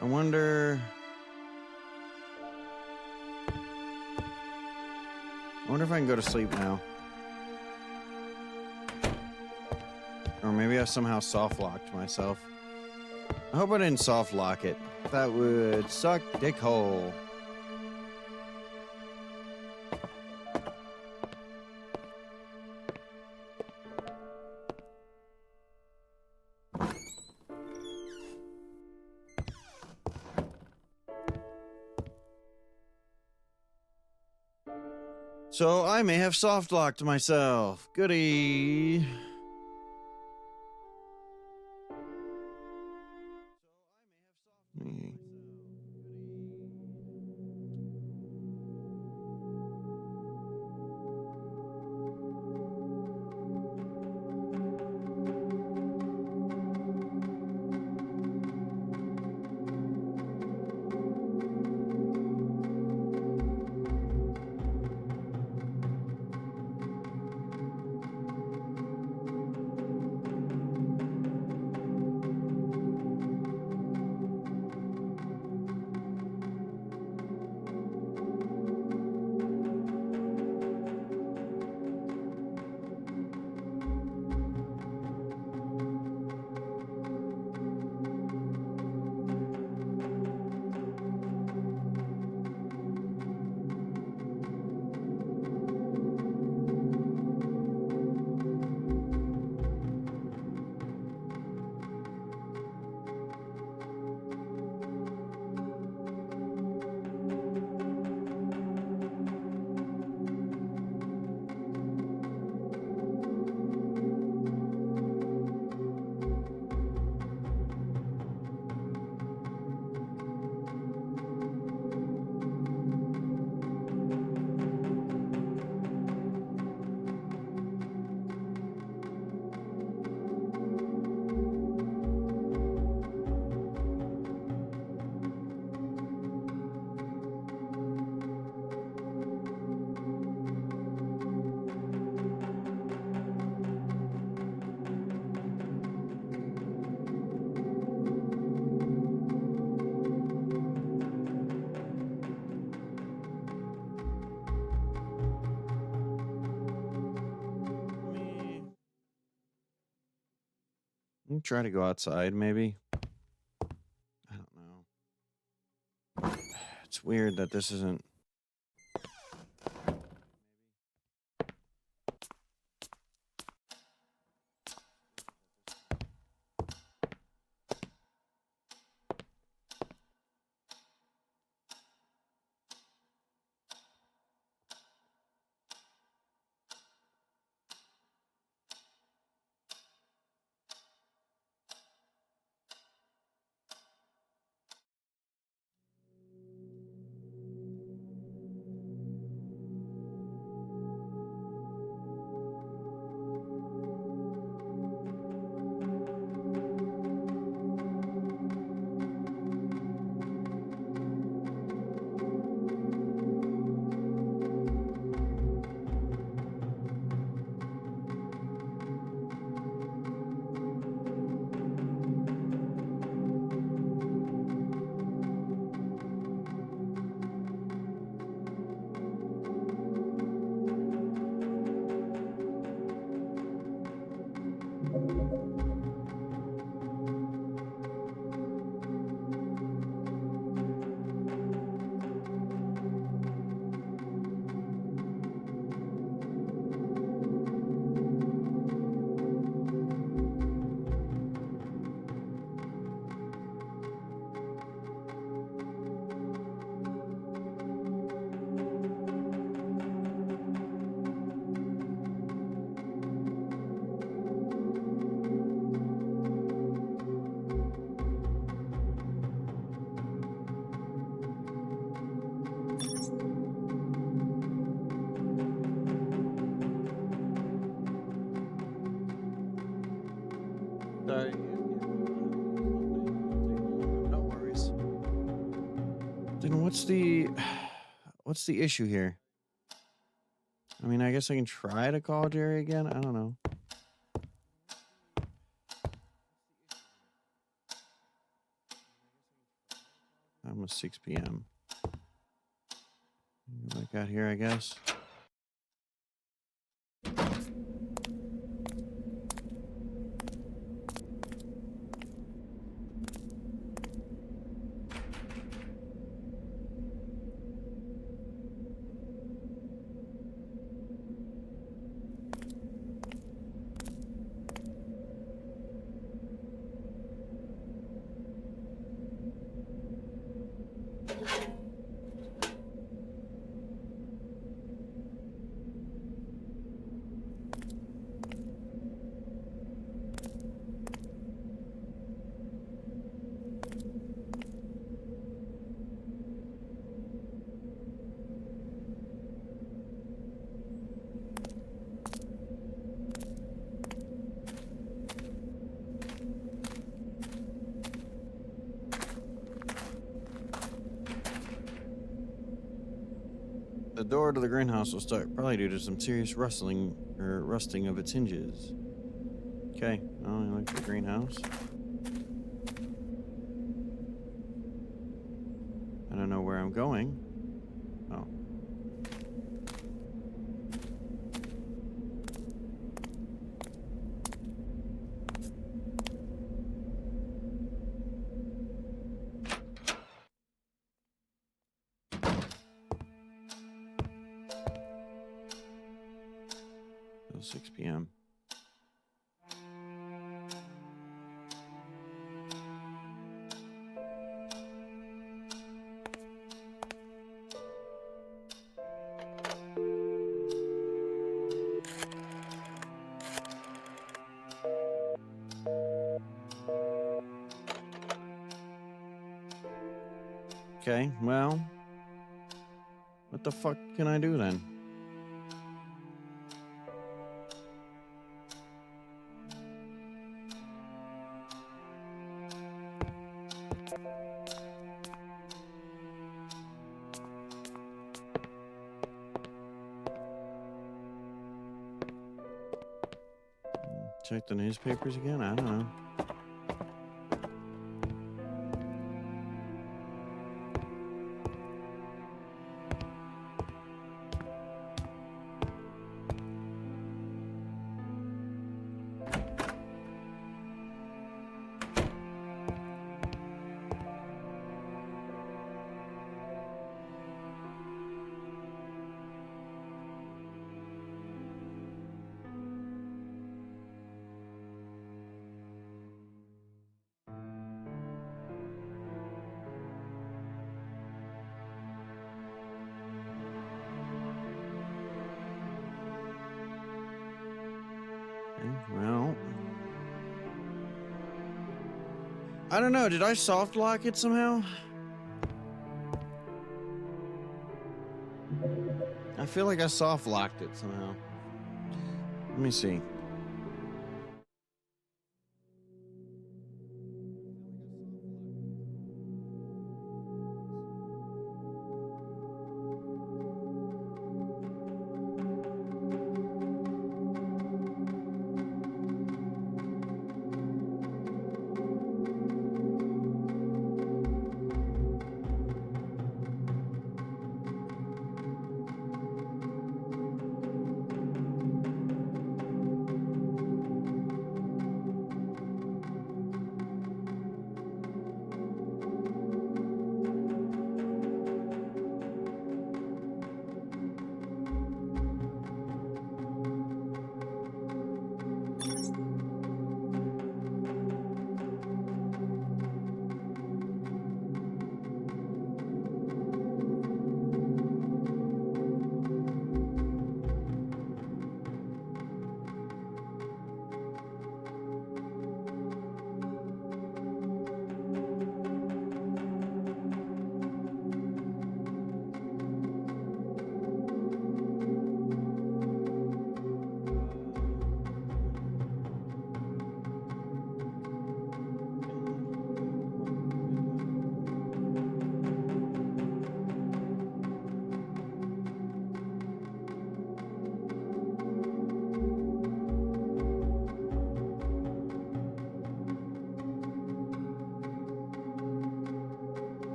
I wonder if I can go to sleep now. Or maybe I somehow soft locked myself. I hope I didn't soft lock it. That would suck dick hole. So I may have soft locked myself. Goody. can try to go outside, maybe. I don't know. It's weird that this isn't. Sorry. No worries. Then what's the issue here? I mean, I guess I can try to call Jerry again. I don't know. Almost 6 p.m. Go back out here, I guess. The door to the greenhouse will start, probably due to some serious rustling or rusting of its hinges. Okay, well, I like the greenhouse. I don't know where I'm going. Oh. Till 6 p.m. Okay, well, what the fuck can I do then? Check the newspapers again? I don't know. I don't know. Did I soft lock it somehow? I feel like I soft locked it somehow. Let me see.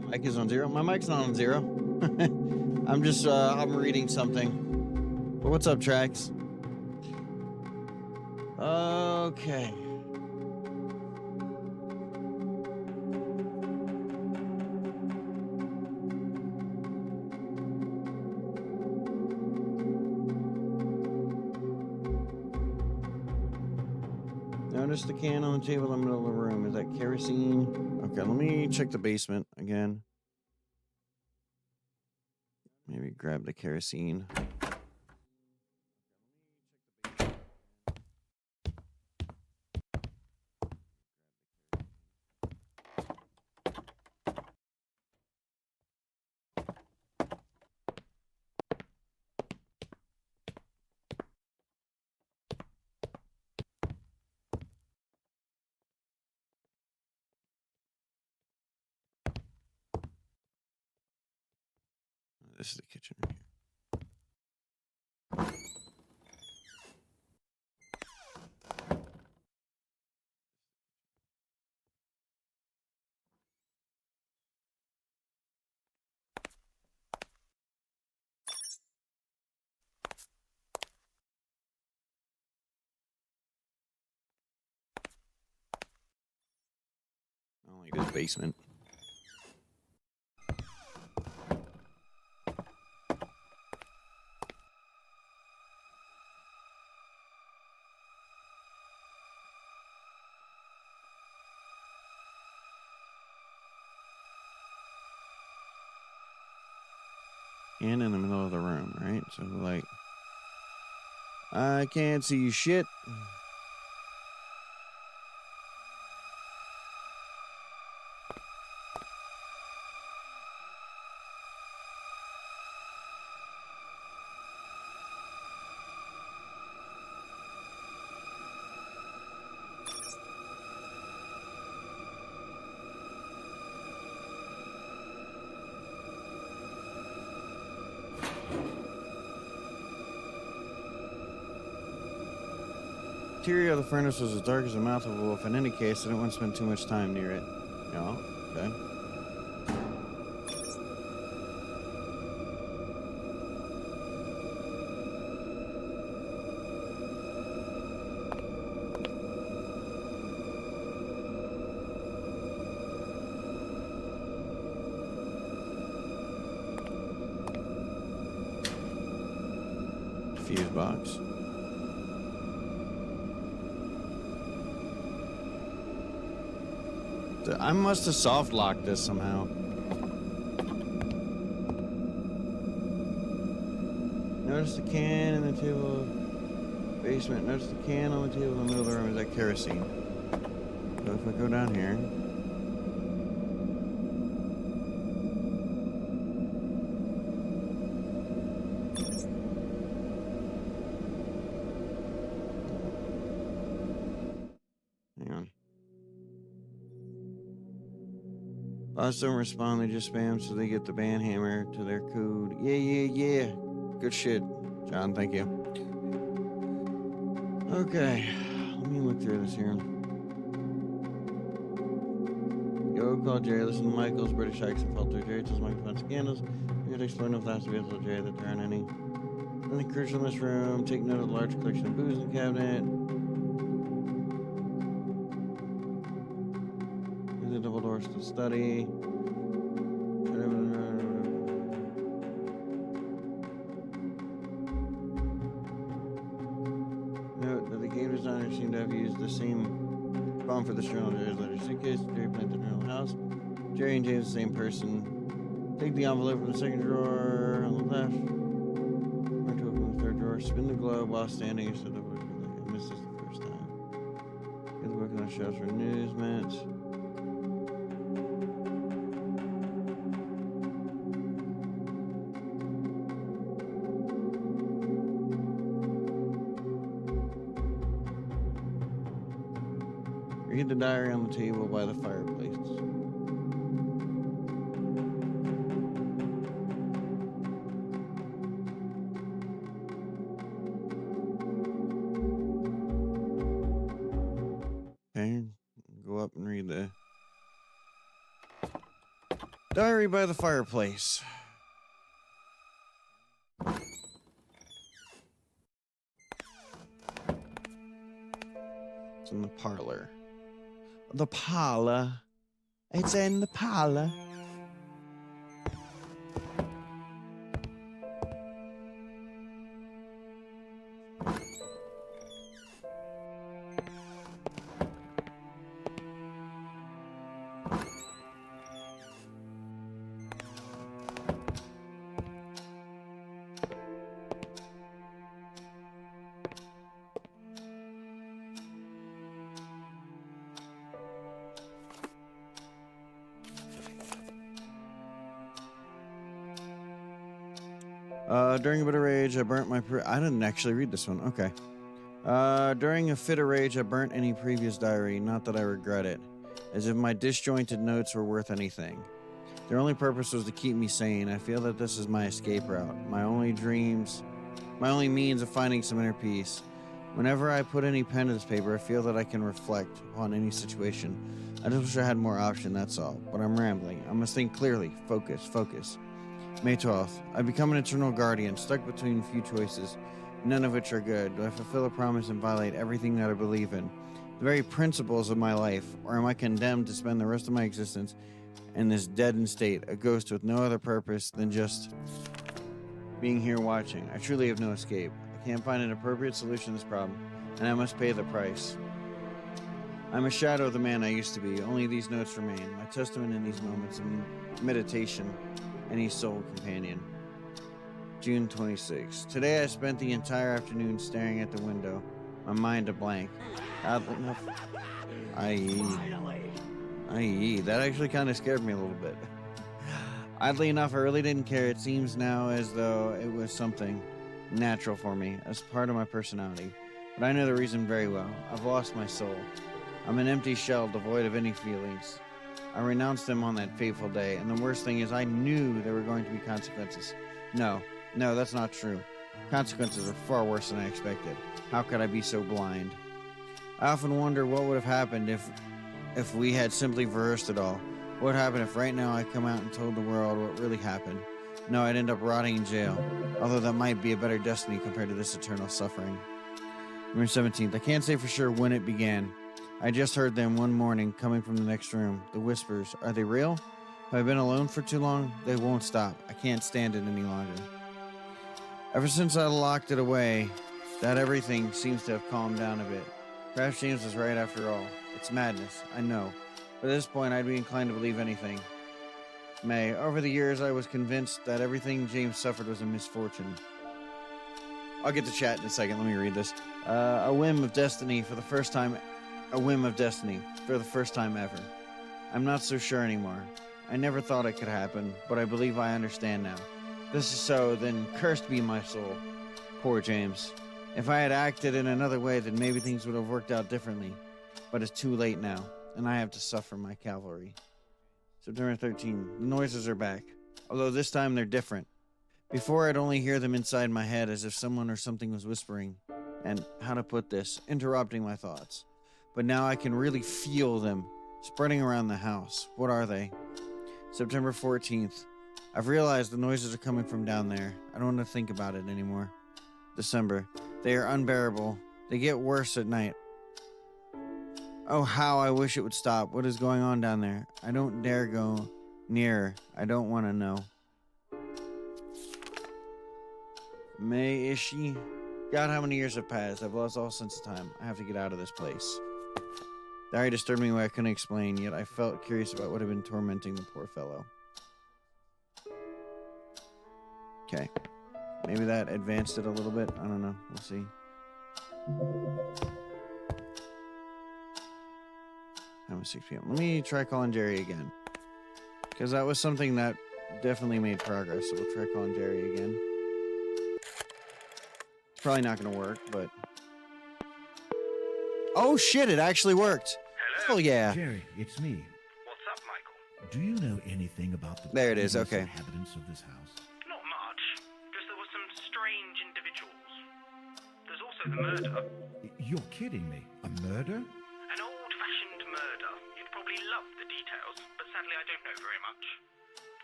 Mic is on zero. My mic's not on zero. I'm just I'm reading something. But what's up, Trax? Okay. Notice the can on the table in the middle of the room. Is that kerosene? Okay, let me check the basement again. Maybe grab the kerosene. This is the kitchen right here. I don't like this basement. And in the middle of the room, right? So like I can't see shit. Interior of the furnace was as dark as the mouth of a wolf. In any case, I didn't want to spend too much time near it. Yeah, okay. Fuse box. I must have soft locked this somehow. Notice the can in the table basement. Notice the can on the table in the middle of the room is that kerosene. So if I go down here. Hang on. Bots don't respond, they just spam so they get the band hammer to their code. Yeah. Good shit, John, thank you. Okay, let me look through this here. Yo, call Jerry, listen to Michael's British accent filter. Jerry tells Michael about scandals. We gotta explore enough laughs to be able to tell Jerry that there aren't any. Nothing crucial in this room. Take note of the large collection of booze in the cabinet. The double doors to the study. Note that the game designer seemed to have used the same font for the journal Jerry's letter suitcase. Jerry planted the journal house. Jerry and James the same person. Take the envelope from the second drawer on the left. Or to open the third drawer. Spin the globe while standing. You said the book. I missed this the first time. Get the book on the shelves for Newsmat. Read the diary on the table by the fireplace. Okay, go up and read the diary by the fireplace. It's in the parlor. The parlor. It's in the parlor. During a bit of rage, I burnt my... I didn't actually read this one. Okay. During a fit of rage, I burnt any previous diary. Not that I regret it. As if my disjointed notes were worth anything. Their only purpose was to keep me sane. I feel that this is my escape route. My only means of finding some inner peace. Whenever I put any pen to this paper, I feel that I can reflect on any situation. I just wish I had more option, that's all. But I'm rambling. I must think clearly. Focus. May 12th. I become an eternal guardian, stuck between a few choices, none of which are good. Do I fulfill a promise and violate everything that I believe in, the very principles of my life, or am I condemned to spend the rest of my existence in this deadened state, a ghost with no other purpose than just being here watching? I truly have no escape. I can't find an appropriate solution to this problem, and I must pay the price. I'm a shadow of the man I used to be. Only these notes remain, my testament in these moments of meditation. Any soul companion. June 26th. Today I spent the entire afternoon staring at the window, my mind a blank. Oddly enough, IE. That actually kind of scared me a little bit. Oddly enough, I really didn't care. It seems now as though it was something natural for me, as part of my personality. But I know the reason very well. I've lost my soul. I'm an empty shell devoid of any feelings. I renounced them on that fateful day, and the worst thing is I knew there were going to be consequences. No, that's not true. Consequences are far worse than I expected. How could I be so blind? I often wonder what would have happened if we had simply reversed it all. What would happen if right now I come out and told the world what really happened? No, I'd end up rotting in jail, although that might be a better destiny compared to this eternal suffering. November 17th. I can't say for sure when it began. I just heard them one morning coming from the next room. The whispers. Are they real? Have I been alone for too long? They won't stop. I can't stand it any longer. Ever since I locked it away, that everything seems to have calmed down a bit. Perhaps James was right after all. It's madness, I know. But at this point, I'd be inclined to believe anything. May. Over the years, I was convinced that everything James suffered was a misfortune. I'll get to chat in a second. Let me read this. A whim of destiny for the first time. A whim of destiny for the first time ever. I'm not so sure anymore. I never thought it could happen, but I believe I understand now. This is so, then cursed be my soul. Poor James. If I had acted in another way, then maybe things would have worked out differently. But it's too late now, and I have to suffer my cavalry. September 13. The noises are back, although this time they're different. Before, I'd only hear them inside my head as if someone or something was whispering, and, how to put this, interrupting my thoughts. But now I can really feel them spreading around the house. What are they? September 14th. I've realized the noises are coming from down there. I don't want to think about it anymore. December. They are unbearable. They get worse at night. Oh, how I wish it would stop. What is going on down there? I don't dare go nearer. I don't want to know. May Ishii. God, how many years have passed? I've lost all sense of time. I have to get out of this place. Diary disturbed me in a way I couldn't explain, yet I felt curious about what had been tormenting the poor fellow. Okay. Maybe that advanced it a little bit. I don't know. We'll see. That was 6 p.m. Let me try calling Jerry again. Because that was something that definitely made progress. So we'll try calling Jerry again. It's probably not going to work, but... Oh shit, it actually worked. Hello? Oh yeah. Jerry, it's me. What's up, Michael? Do you know anything about the There it is, previous okay. inhabitants of this house? Not much. Just there were some strange individuals. There's also the murder. You're kidding me. A murder? An old-fashioned murder. You'd probably love the details, but sadly I don't know very much.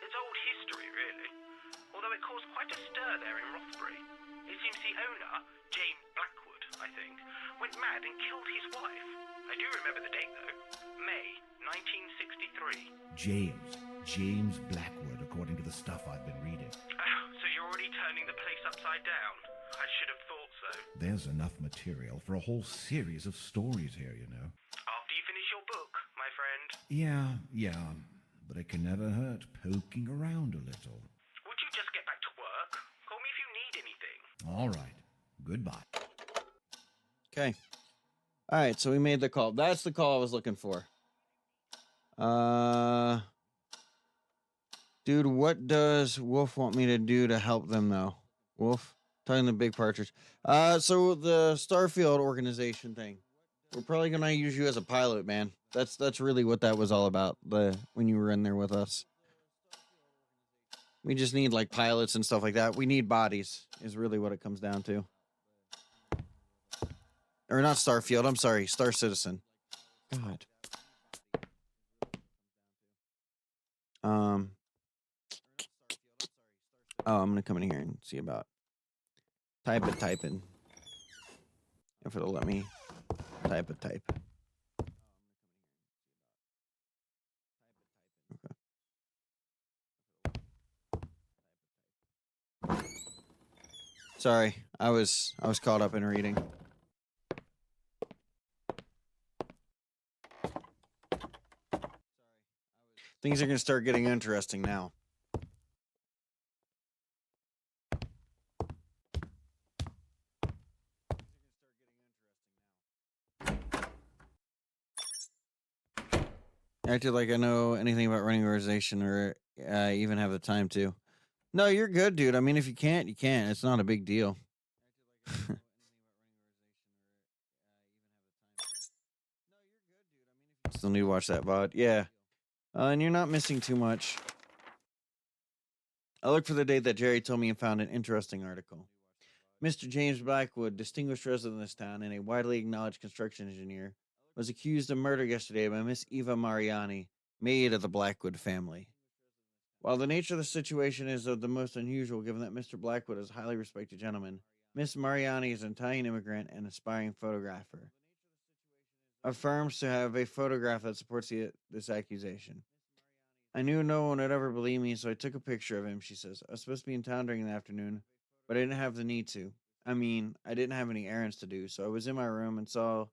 It's old history, really. Although it caused quite a stir there in Rothbury. It seems the owner, James Blackwood, I think, went mad and killed his wife. I do remember the date, though. May 1963. James Blackwood, according to the stuff I've been reading. Oh, so you're already turning the place upside down? I should have thought so. There's enough material for a whole series of stories here, you know. After you finish your book, my friend. Yeah, but it can never hurt poking around a little. Would you just get back to work? Call me if you need anything. All right. Goodbye. Okay. All right, so we made the call. That's the call I was looking for. Dude, what does Wolf want me to do to help them, though? Wolf? Talking to Big Partridge. So the Starfield organization thing. We're probably going to use you as a pilot, man. That's really what that was all about, when you were in there with us. We just need, like, pilots and stuff like that. We need bodies, is really what it comes down to. Or not Starfield, I'm sorry, Star Citizen. God. Oh, I'm gonna come in here and see about typing. If it'll let me type. Okay. Sorry, I was caught up in reading. Things are going to start getting interesting now. Acted like I know anything about running an organization or even have the time to. No, you're good, dude. I mean, if you can't, you can't. It's not a big deal. Still need to watch that VOD. Yeah. And you're not missing too much. I looked for the date that Jerry told me and found an interesting article. Mr. James Blackwood, distinguished resident of this town and a widely acknowledged construction engineer, was accused of murder yesterday by Miss Eva Mariani, maid of the Blackwood family. While the nature of the situation is of the most unusual, given that Mr. Blackwood is a highly respected gentleman, Miss Mariani is an Italian immigrant and aspiring photographer. Affirms to have a photograph that supports this accusation. I knew no one would ever believe me, so I took a picture of him, she says. I was supposed to be in town during the afternoon, but I didn't have the need to. I mean, I didn't have any errands to do, so I was in my room and saw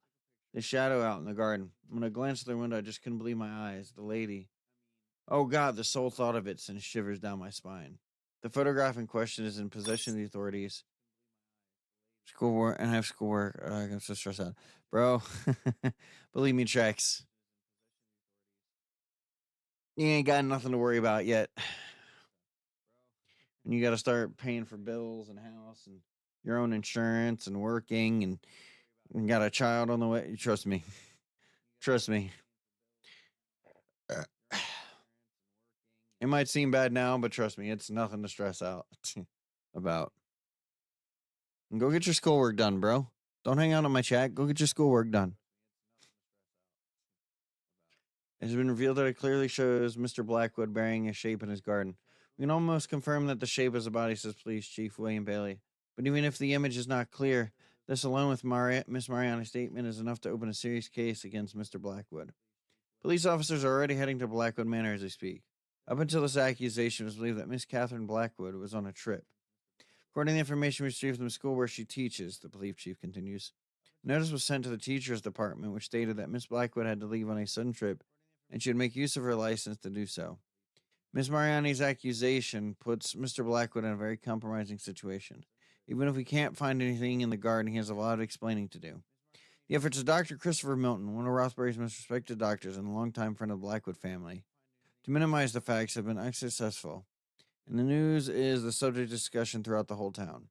the shadow out in the garden. When I glanced through the window, I just couldn't believe my eyes. The lady. Oh, God, the sole thought of it sends shivers down my spine. The photograph in question is in possession of the authorities. Schoolwork, and I have schoolwork. I'm so stressed out. Bro, believe me, Trex. You ain't got nothing to worry about yet. And you got to start paying for bills and house and your own insurance and working and got a child on the way. Trust me. Trust me. It might seem bad now, but trust me, it's nothing to stress out about. And go get your schoolwork done, bro. Don't hang out on my chat. Go get your schoolwork done. It has been revealed that it clearly shows Mr. Blackwood burying a shape in his garden. We can almost confirm that the shape is a body, says Police Chief William Bailey. But even if the image is not clear, this alone with Miss Mariani's statement is enough to open a serious case against Mr. Blackwood. Police officers are already heading to Blackwood Manor as we speak. Up until this accusation, it was believed that Miss Catherine Blackwood was on a trip. According to the information we received from the school where she teaches, the police chief continues, notice was sent to the teacher's department, which stated that Miss Blackwood had to leave on a sudden trip and should make use of her license to do so. Miss Mariani's accusation puts Mr. Blackwood in a very compromising situation. Even if we can't find anything in the garden, he has a lot of explaining to do. The efforts of Dr. Christopher Milton, one of Rothbury's most respected doctors and a longtime friend of the Blackwood family, to minimize the facts have been unsuccessful, and the news is the subject of discussion throughout the whole town.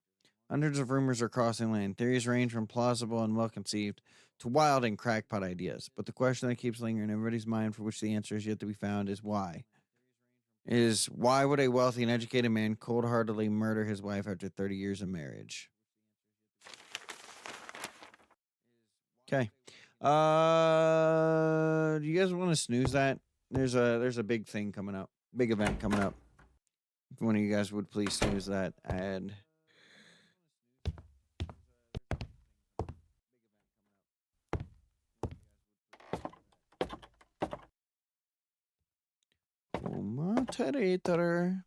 Hundreds of rumors are crossing land. Theories range from plausible and well-conceived to wild and crackpot ideas. But the question that keeps lingering in everybody's mind, for which the answer is yet to be found, is why? Why would a wealthy and educated man cold-heartedly murder his wife after 30 years of marriage? Okay. Do you guys want to snooze that? There's a big thing coming up. Big event coming up. If one of you guys would please snooze that ad. Oh, moderator.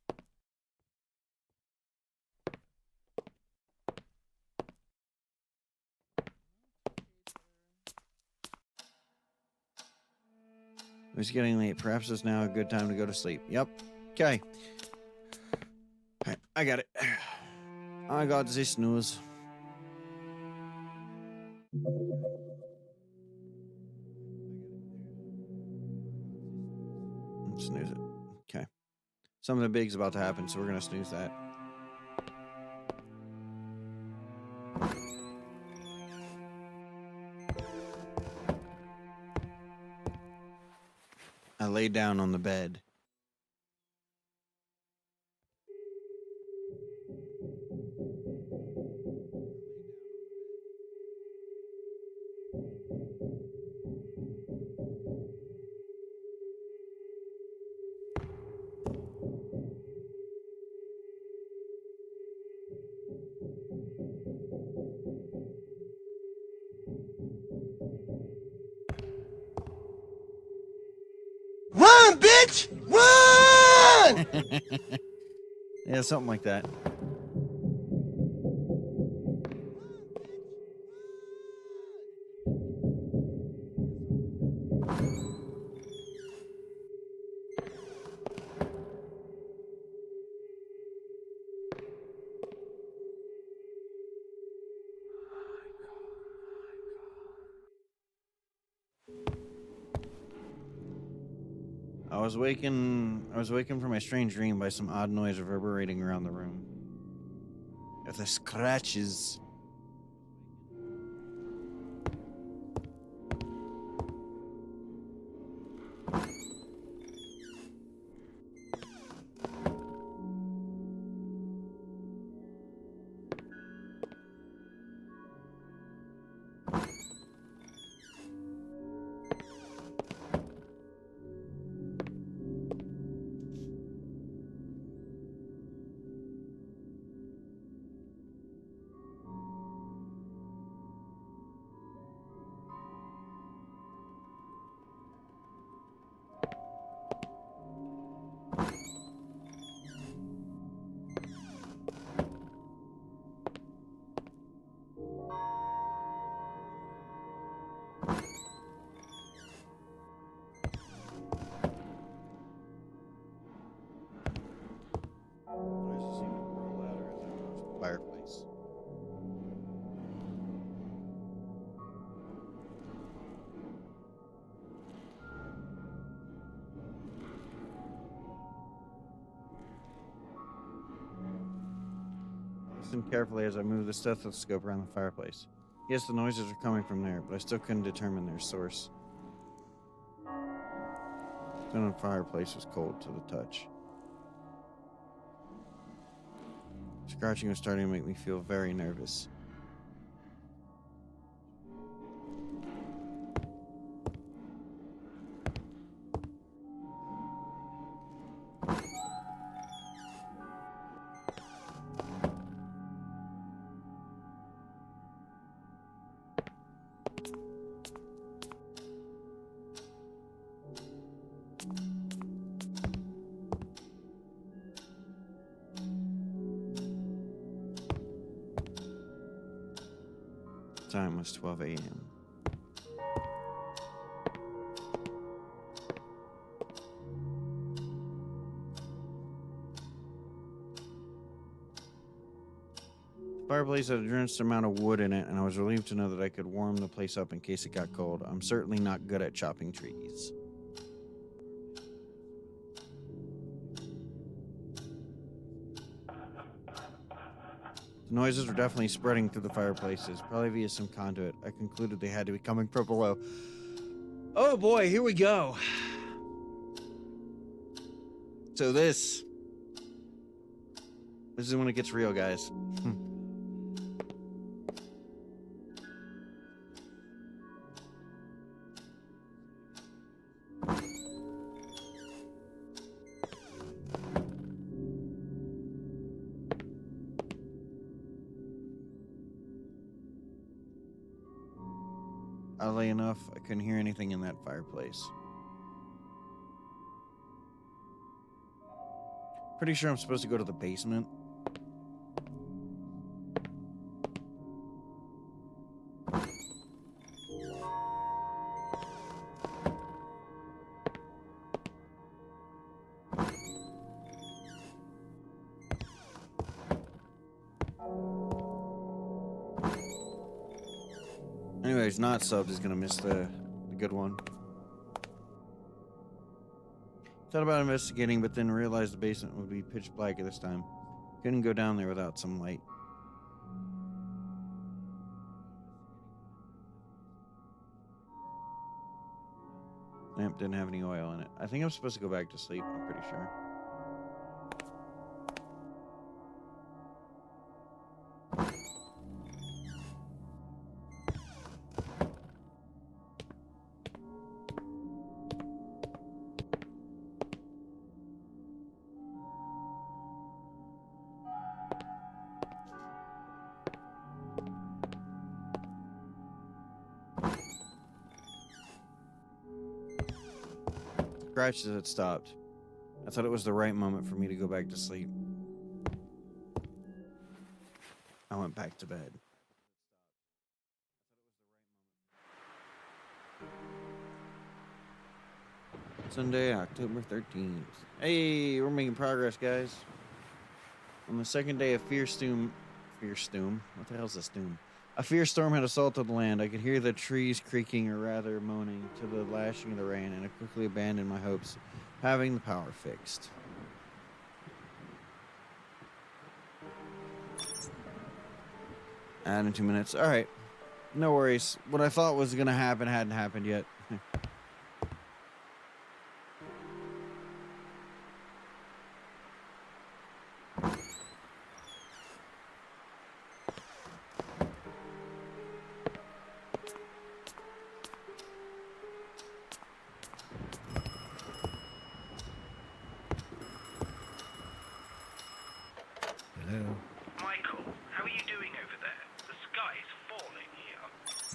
It's getting late. Perhaps it's now a good time to go to sleep. Yep. Okay. I got it. I got this snooze. Snooze it. Okay. Something big's about to happen, so we're going to snooze that. I laid down on the bed. Run, bitch! Run! Yeah, something like that. was wakened from my strange dream by some odd noise reverberating around the room. The scratches. Noises seem to grow louder as I approach the fireplace. Listen carefully as I move the stethoscope around the fireplace. Yes, the noises are coming from there, but I still couldn't determine their source. The stone fireplace was cold to the touch. Scratching was starting to make me feel very nervous. Time was 12 a.m. The fireplace had a drenched amount of wood in it, and I was relieved to know that I could warm the place up in case it got cold. I'm certainly not good at chopping trees. The noises were definitely spreading through the fireplaces, probably via some conduit. I concluded they had to be coming from below. Oh boy, here we go. So this is when it gets real, guys. Oddly enough, I couldn't hear anything in that fireplace. Pretty sure I'm supposed to go to the basement. Anyways, not subbed is gonna miss the good one. Thought about investigating, but then realized the basement would be pitch black at this time. Couldn't go down there without some light. Lamp didn't have any oil in it. I think I'm supposed to go back to sleep, I'm pretty sure. Scratches had stopped. I thought it was the right moment for me to go back to sleep. I went back to bed. Sunday, October 13th. Hey, we're making progress, guys. On the second day of Fear Storm. What the hell's a storm? A fierce storm had assaulted the land. I could hear the trees creaking, or rather moaning, to the lashing of the rain, and I quickly abandoned my hopes having the power fixed. Add in 2 minutes. All right. No worries. What I thought was going to happen hadn't happened yet. Hello? Michael, how are you doing over there? The sky's falling here.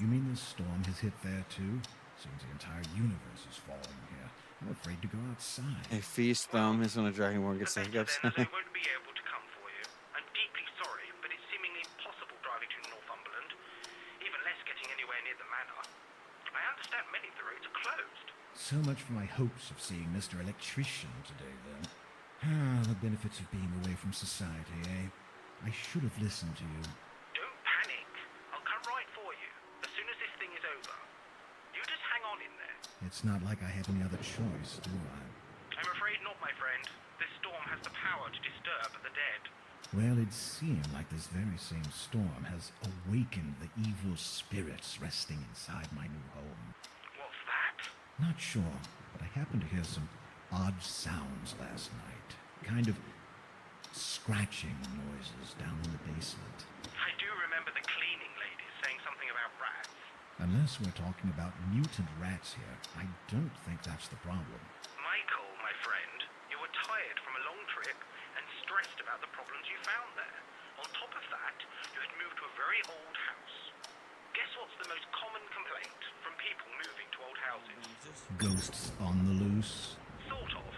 You mean this storm has hit there too? Seems the entire universe is falling here. I'm afraid to go outside. A feast thumb is when a dragonborn The gets better hiccups. then, as I won't be able to come for you. I'm deeply sorry, but it's seemingly impossible driving to Northumberland. Even less getting anywhere near the manor. I understand many of the roads are closed. So much for my hopes of seeing Mr. Electrician today, then. Ah, the benefits of being away from society, eh? I should have listened to you. Don't panic. I'll come right for you as soon as this thing is over. You just hang on in there. It's not like I have any other choice, do I? I'm afraid not, my friend. This storm has the power to disturb the dead. Well, it seemed like this very same storm has awakened the evil spirits resting inside my new home. What's that? Not sure, but I happened to hear some odd sounds last night. Kind of scratching noises down in the basement. I do remember the cleaning ladies saying something about rats. Unless we're talking about mutant rats here, I don't think that's the problem. Michael, my friend, you were tired from a long trip and stressed about the problems you found there. On top of that, you had moved to a very old house. Guess what's the most common complaint from people moving to old houses? Ghosts on the loose? Sort of.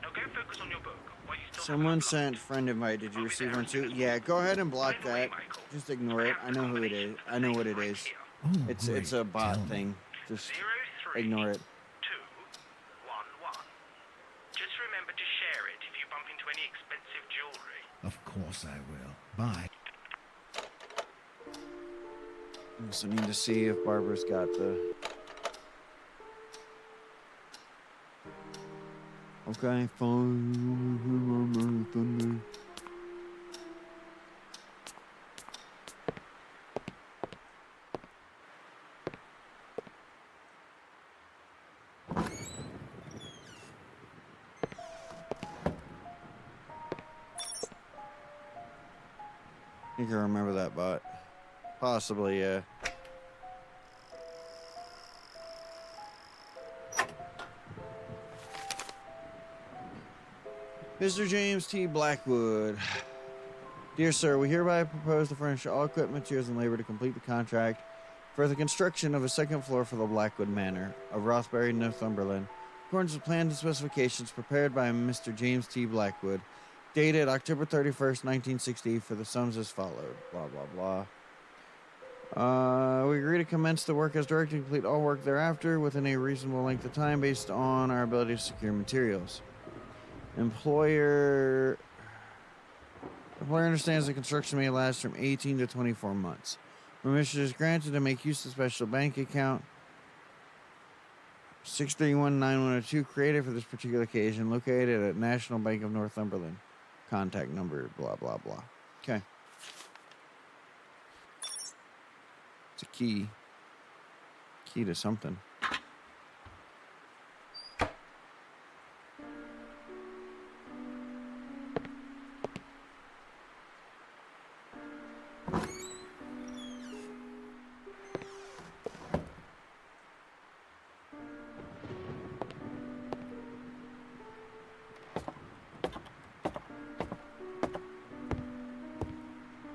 Now go focus on your book while you still Someone have enough sent friend invite. Did you receive one too? Yeah, go ahead and block that. Just ignore it. I know who it is. I know what it is. Oh, It's great. a bot Tell me. thing. Just 03 ignore it. 211. Just remember to share it if you bump into any expensive jewelry. Of course I will. Bye. I also need to see if Barbara's got the. Okay, fine. Thunder. You can remember that bot. Possibly, yeah. Mr. James T. Blackwood. Dear sir, we hereby propose to furnish all equipment, materials, and labor to complete the contract for the construction of a second floor for the Blackwood Manor of Rothbury, Northumberland, in accordance with plans and specifications prepared by Mr. James T. Blackwood, dated October 31st, 1960, for the sums as followed. Blah, blah, blah. We agree to commence the work as directed and complete all work thereafter within a reasonable length of time based on our ability to secure materials. Employer understands the construction may last from 18 to 24 months. Permission is granted to make use of special bank account 6319102 created for this particular occasion, located at National Bank of Northumberland. Contact number, blah, blah, blah. Okay. It's a key. Key to something.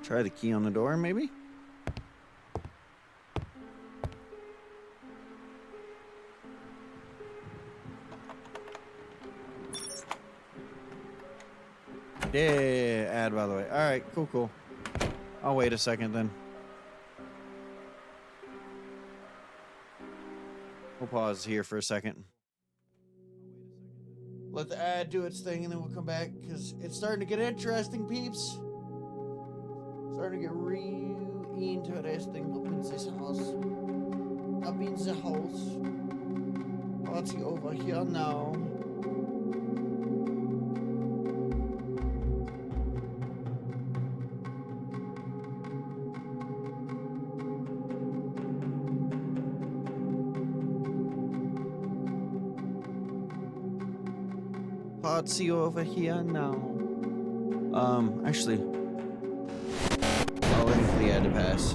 Try the key on the door, maybe? Yeah, add, by the way. All right, cool. I'll wait a second then. We'll pause here for a second. Let the ad do its thing and then we'll come back because it's starting to get interesting, peeps. Starting to get real interesting up in this house. Up in the house. Party over here now. about see you over here now. Actually, while waiting for the ad to pass.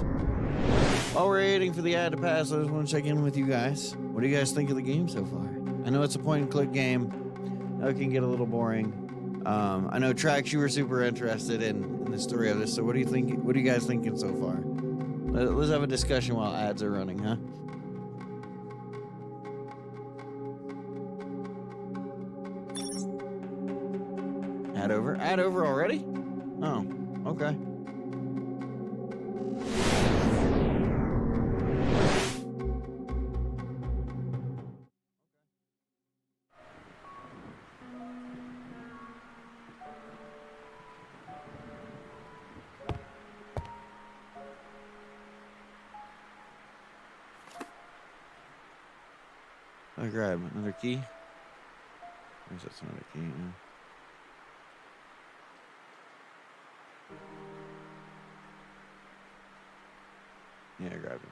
While we're waiting for the ad to pass, I just want to check in with you guys. What do you guys think of the game so far? I know it's a point-and-click game. I know it can get a little boring. I know Trax, you were super interested in the story of this. So what do you think? What are you guys thinking so far? Let's have a discussion while ads are running, huh? Ad over already? Oh, okay. I'll grab another key. Where's that another key? Yeah, grab another key.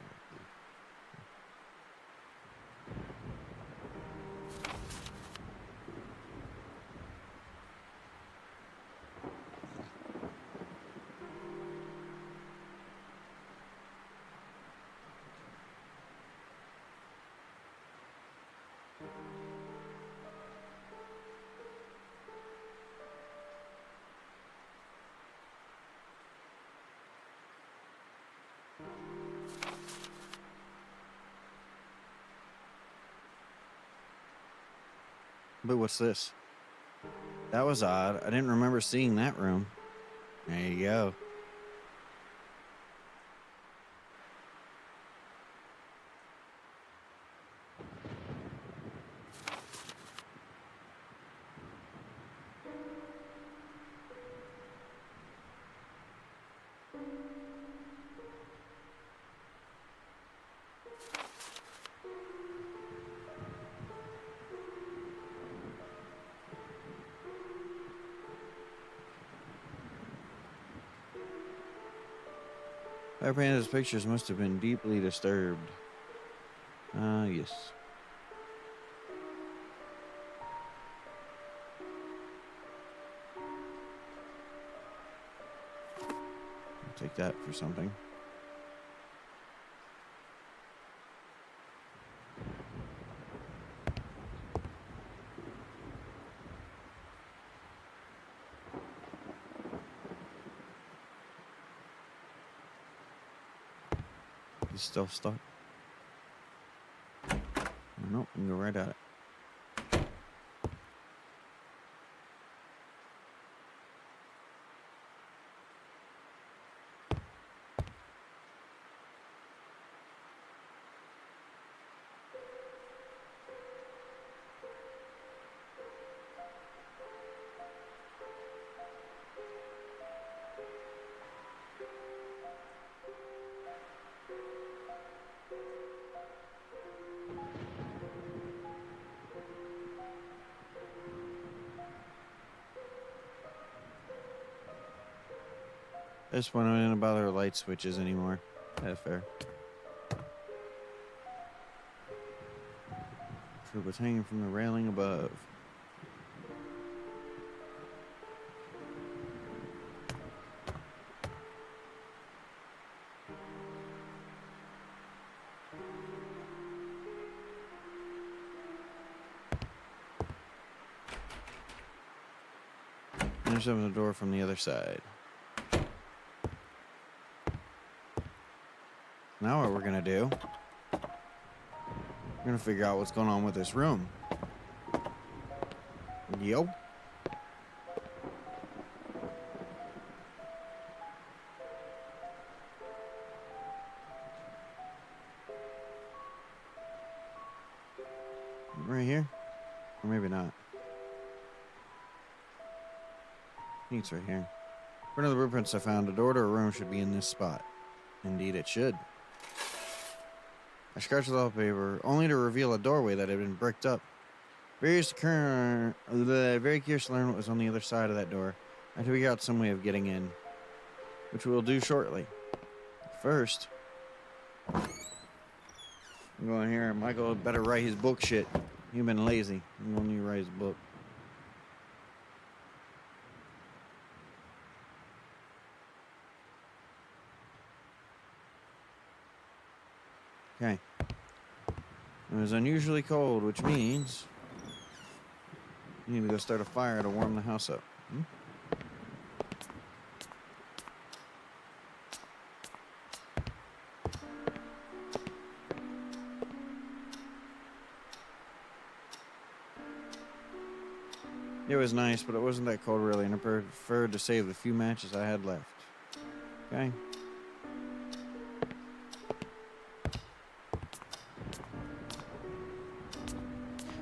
But what's this? That was odd. I didn't remember seeing that room. There you go. Fire Panda's pictures must have been deeply disturbed. Yes. I'll take that for something. He's still stuck. Oh, nope, we can go right at it. This one I didn't bother with light switches anymore. That's fair. Troop was hanging from the railing above. There's open the door from the other side. Now what we're gonna do, we're gonna figure out what's going on with this room. Yo. Right here? Or maybe not. I think it's right here. According to the blueprints I found, a door to a room should be in this spot. Indeed it should. I scratched the paper, only to reveal a doorway that had been bricked up. Very curious to learn what was on the other side of that door. I had to figure out some way of getting in, which we'll do shortly. First, I'm going here. Michael better write his book shit. You've been lazy. You won't need to write his book. Okay. It was unusually cold, which means you need to go start a fire to warm the house up. Hmm? It was nice, but it wasn't that cold really, and I preferred to save the few matches I had left. Okay.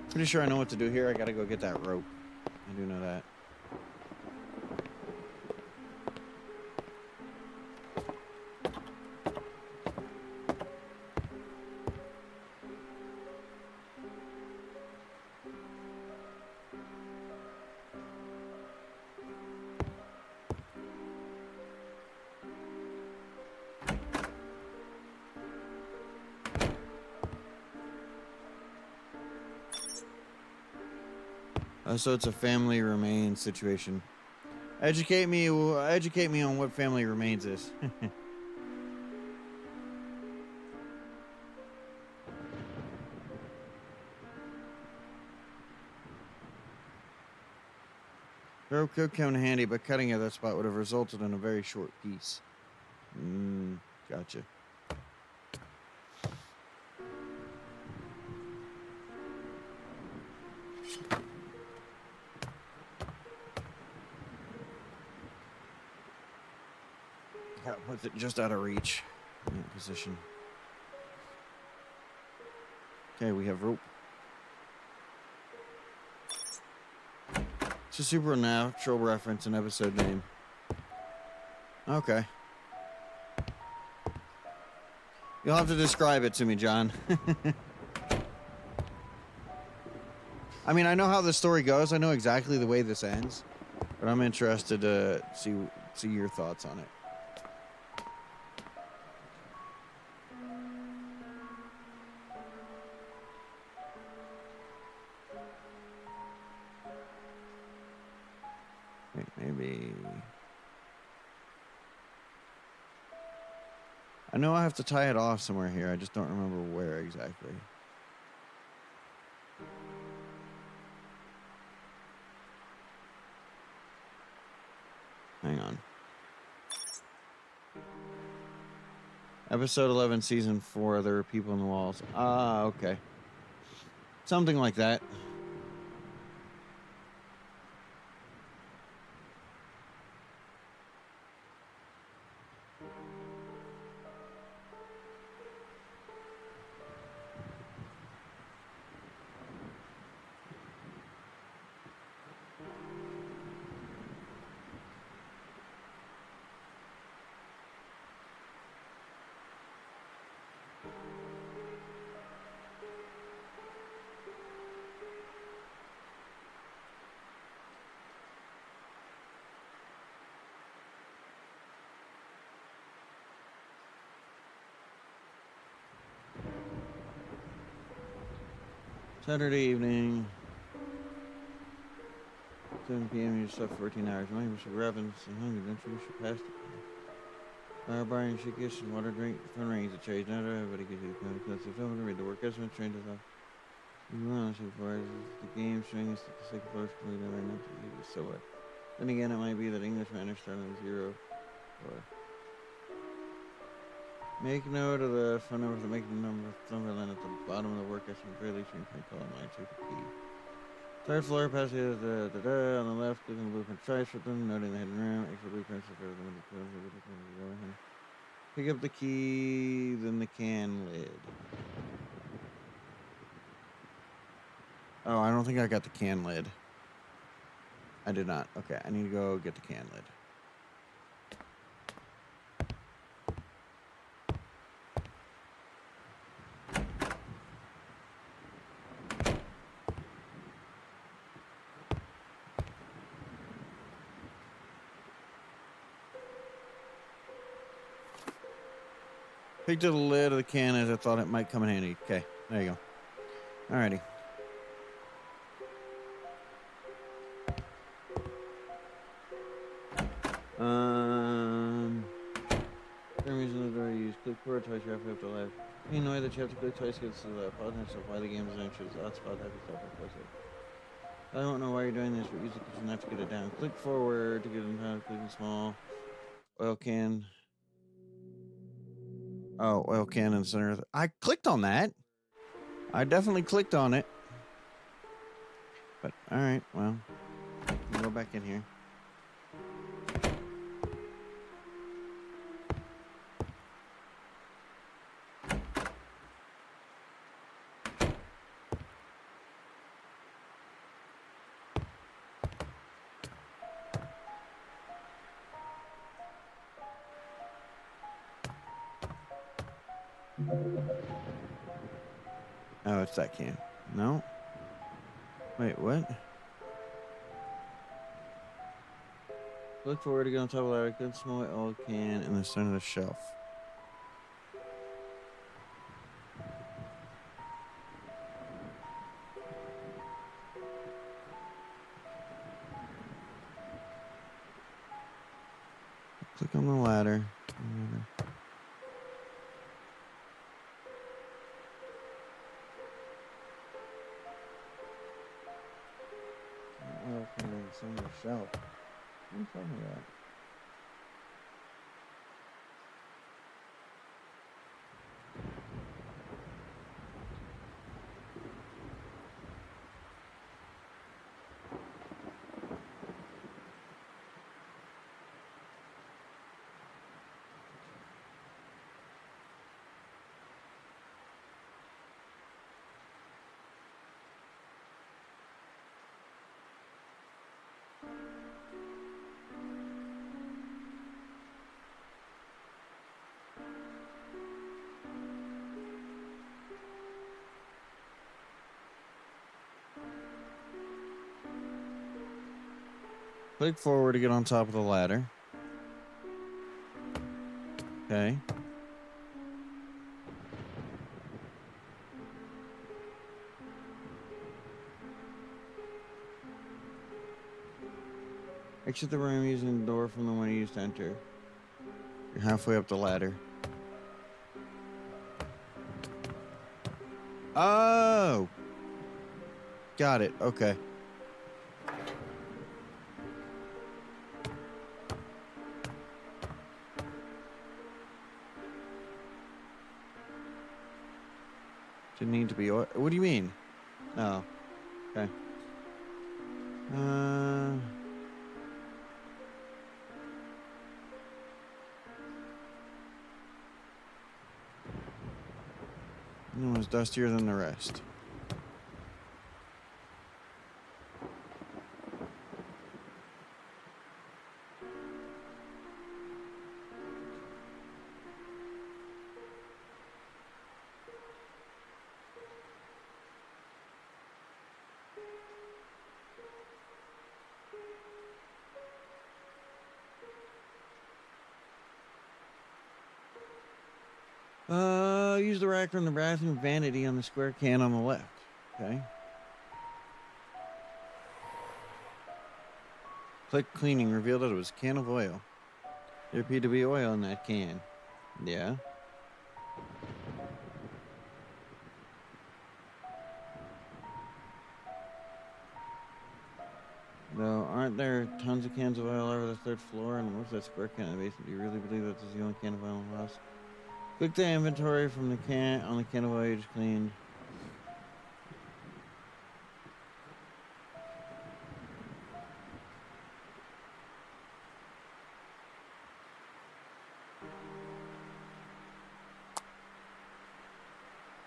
Pretty sure I know what to do here. I gotta go get that rope. I do know that. So it's a family remains situation. Educate me on what family remains is. Rope could come in handy, but cutting at that spot would have resulted in a very short piece. Gotcha. Got with it just out of reach. In that position. Okay, we have rope. It's a supernatural reference and episode name. Okay. You'll have to describe it to me, John. I mean, I know how the story goes. I know exactly the way this ends, but I'm interested to see your thoughts on it. Wait, maybe. I know I have to tie it off somewhere here. I just don't remember where exactly. Hang on. Episode 11, Season 4, There Are People in the Walls. Ah, okay. Something like that. Saturday evening, 7 p.m. You slept 14 hours. My name is Evans and hungry. Don't you wish you passed it? Fire bar and chickish and water drink. Phone rings. It changed. Not everybody gets you. Because if someone read the work estimate, trained us off. You want to for the game string is the second floor is completely right now. So what? Then again, it might be that English manners start with 0 or. Make note of the phone number to make the number of Cumberland at the bottom of the work estimate. Very least you can call it 9 key. Third floor, pass here, on the left, click on the blueprint twice with them, noting the hidden room, extra blueprints for the pick up the key, then the can lid. Oh, I don't think I got the can lid. I did not. Okay, I need to go get the can lid. Picked up the lid of the can as I thought it might come in handy. Okay, there you go. Alrighty. For some reason the door I use click forward twice, you have to live. You know that you have to click twice gets to the podcast of why the game is anxious. That's about that stuff, of course. I don't know why you're doing this, but use the kitchen knife to get it down. Click forward to get it down, clicking small. Oil can. Oh, oil can in the center. I clicked on that. I definitely clicked on it. But, alright, well. Go back in here. Oh, it's that can. No. Wait, what? Look forward to get on top of the ladder. Good small oil can in the center of the shelf. Click on the ladder. Oil can in the center of the shelf. What are you talking about? Click forward to get on top of the ladder. Okay. Exit the room using the door from the one you used to enter. You're halfway up the ladder. Oh! Got it. Okay. Didn't need to be oil. What do you mean? Oh. Okay. One was dustier than the rest. Use the rack from the bathroom vanity on the square can on the left. Okay. Click cleaning. Revealed that it was a can of oil. There appeared to be oil in that can. Yeah. Though, aren't there tons of cans of oil over the third floor? And what's that square can in the basement? Do you really believe that this is the only can of oil in the house? Click the inventory from the can on the can of oil you just cleaned.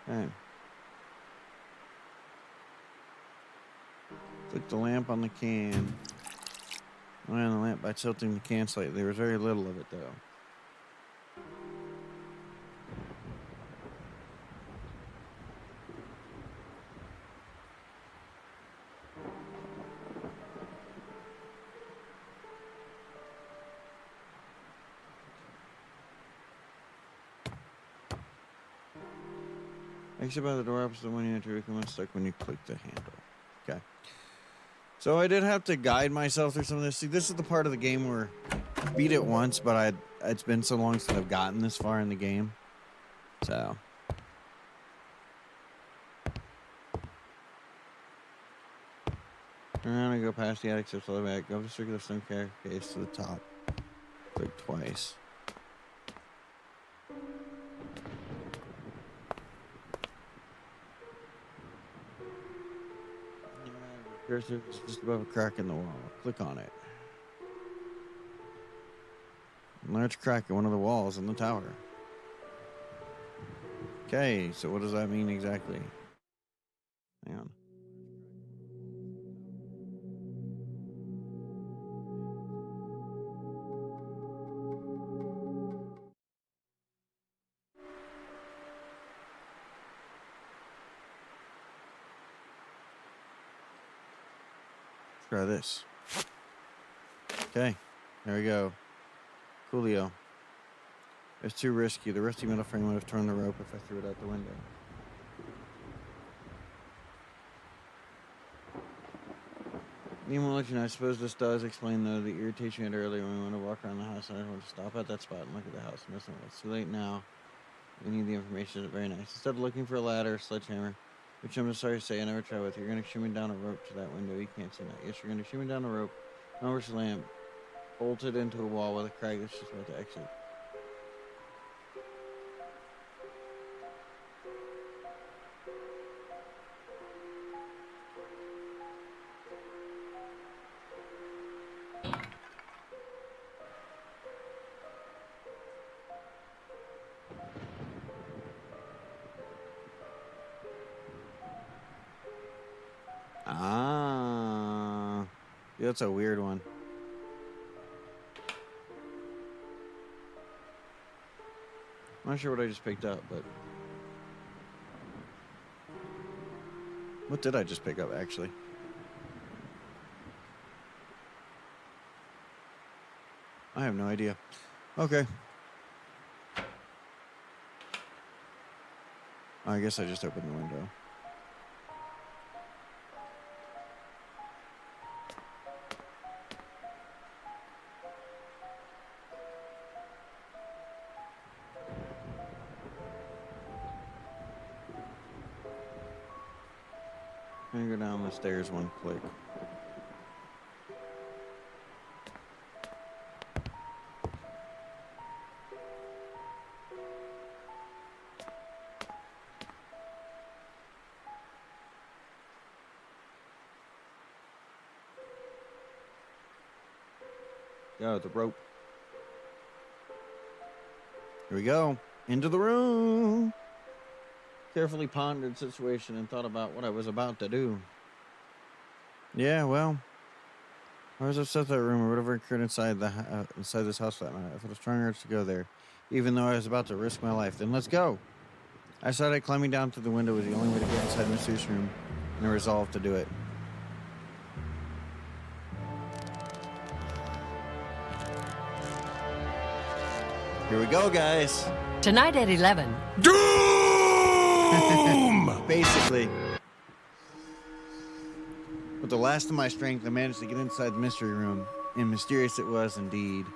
Okay. Click the lamp on the can. Line the lamp by tilting the can slightly. There was very little of it though. Exit by the door opposite the one you enter. Become unstuck when you click the handle. Okay. So I did have to guide myself through some of this. See, this is the part of the game where I beat it once, but it's been so long since I've gotten this far in the game So. I'm gonna go past the attic steps all the way back. Go up the circular stone staircase to the top. Click twice. Cursor is just above a crack in the wall. Click on it. A large crack in one of the walls in the tower. Okay, so what does that mean exactly? Hang on. Try this. Okay, there we go. Coolio. It's too risky. The rusty metal frame would have torn the rope if I threw it out the window. Nemo will let you know. I suppose this does explain, though, the irritation we had earlier when we went to walk around the house. I want to stop at that spot and look at the house. Listen, it's too late now. We need the information. It's very nice. Instead of looking for a ladder or sledgehammer, which I'm sorry to say I never tried with, you're going to shimmy down a rope to that window. You can't see that. Yes, you're going to shimmy down a rope, over the lamp, bolted into a wall with a crack that's just about to exit. Ah, yeah, that's a weird one. I'm not sure what I just picked up, but what did I just pick up, actually? I have no idea. Okay. I guess I just opened the window. I'm gonna go down the stairs one click. Go, the rope. Here we go. Into the room. Carefully pondered the situation and thought about what I was about to do. Yeah, well, I was upset that room or whatever occurred inside this house that night. I felt a strong urge to go there, even though I was about to risk my life. Then let's go. I decided climbing down through the window was the only way to get inside Miss Sue's room, and I resolved to do it. Here we go, guys. Tonight at 11. Basically, with the last of my strength, I managed to get inside the mystery room, and mysterious it was indeed.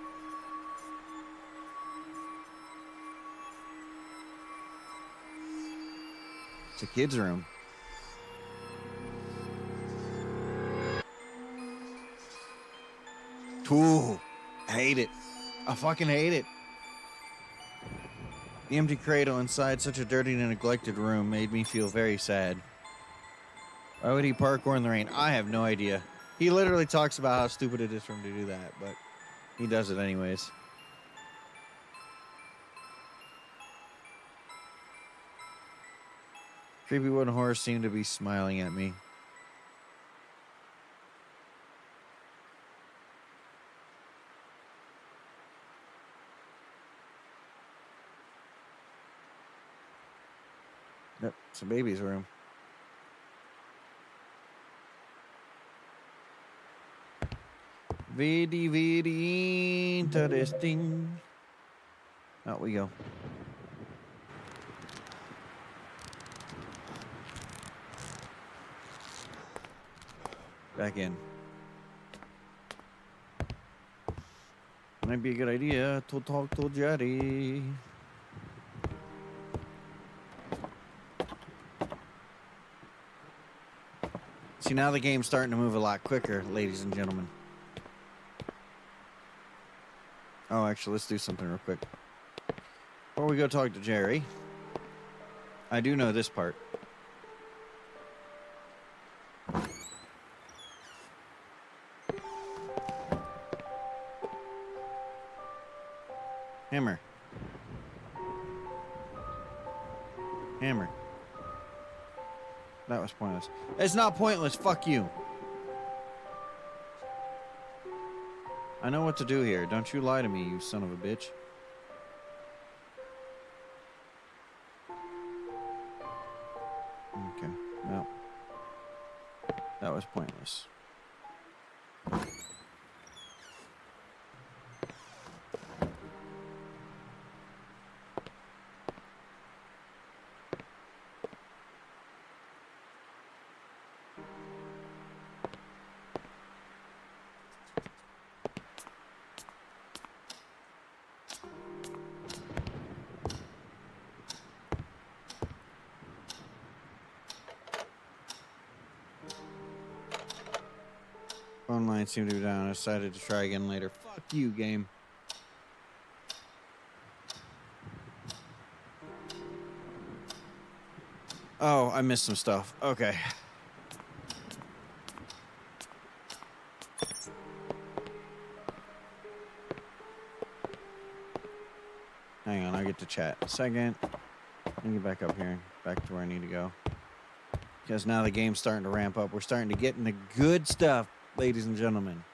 It's a kid's room. Ooh, I hate it. I fucking hate it. The empty cradle inside such a dirty and neglected room made me feel very sad. Why would he parkour in the rain? I have no idea. He literally talks about how stupid it is for him to do that, but he does it anyways. Creepy wooden horse seemed to be smiling at me. Yep, it's a baby's room. Very interesting. Out we go. Back in. Might be a good idea to talk to Jerry. See, now the game's starting to move a lot quicker, ladies and gentlemen. Oh, actually, let's do something real quick. Before we go talk to Jerry, I do know this part. Hammer. Hammer. That was pointless. It's not pointless. Fuck you. I know what to do here. Don't you lie to me, you son of a bitch. Okay. Well. That was pointless. Phone lines seem to be down. I decided to try again later. Fuck you, game. Oh, I missed some stuff. Okay. Hang on, I'll get to chat in a second. Let me get back up here. Back to where I need to go. Because now the game's starting to ramp up. We're starting to get into good stuff, ladies and gentlemen.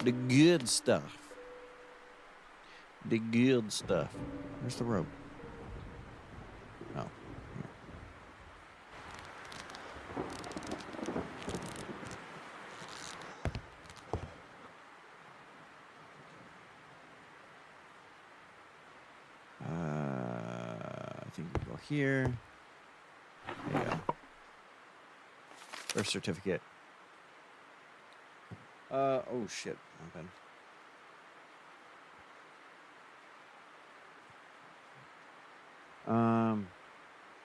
The good stuff. The good stuff. Where's the rope? Oh. Here. I think we go here. There you go. Birth certificate. Oh shit.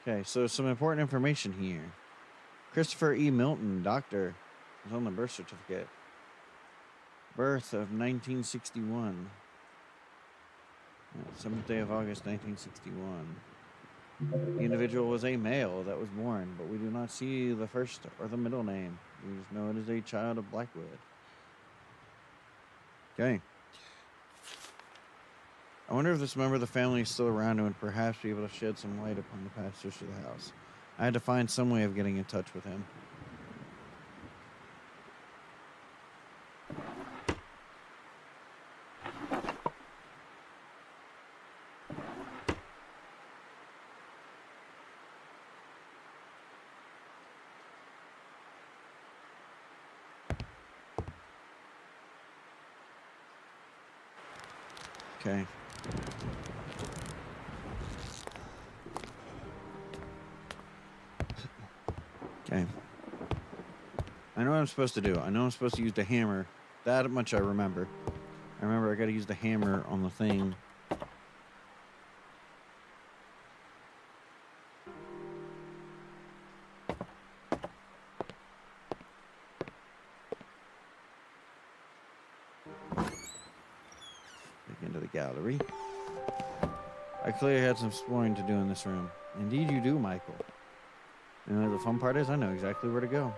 Okay, so some important information here. Christopher E. Milton, doctor, is on the birth certificate. Birth of 1961. 7th day of August, 1961. The individual was a male that was born, but we do not see the first or the middle name. We just know it is a child of Blackwood. Okay. I wonder if this member of the family is still around and would perhaps be able to shed some light upon the past history of the house. I had to find some way of getting in touch with him. Okay. Okay. I know what I'm supposed to do. I know I'm supposed to use the hammer. That much I remember. I remember I gotta use the hammer on the thing. Back into the gallery. I clearly had some exploring to do in this room. Indeed you do, Michael. You know, the fun part is I know exactly where to go.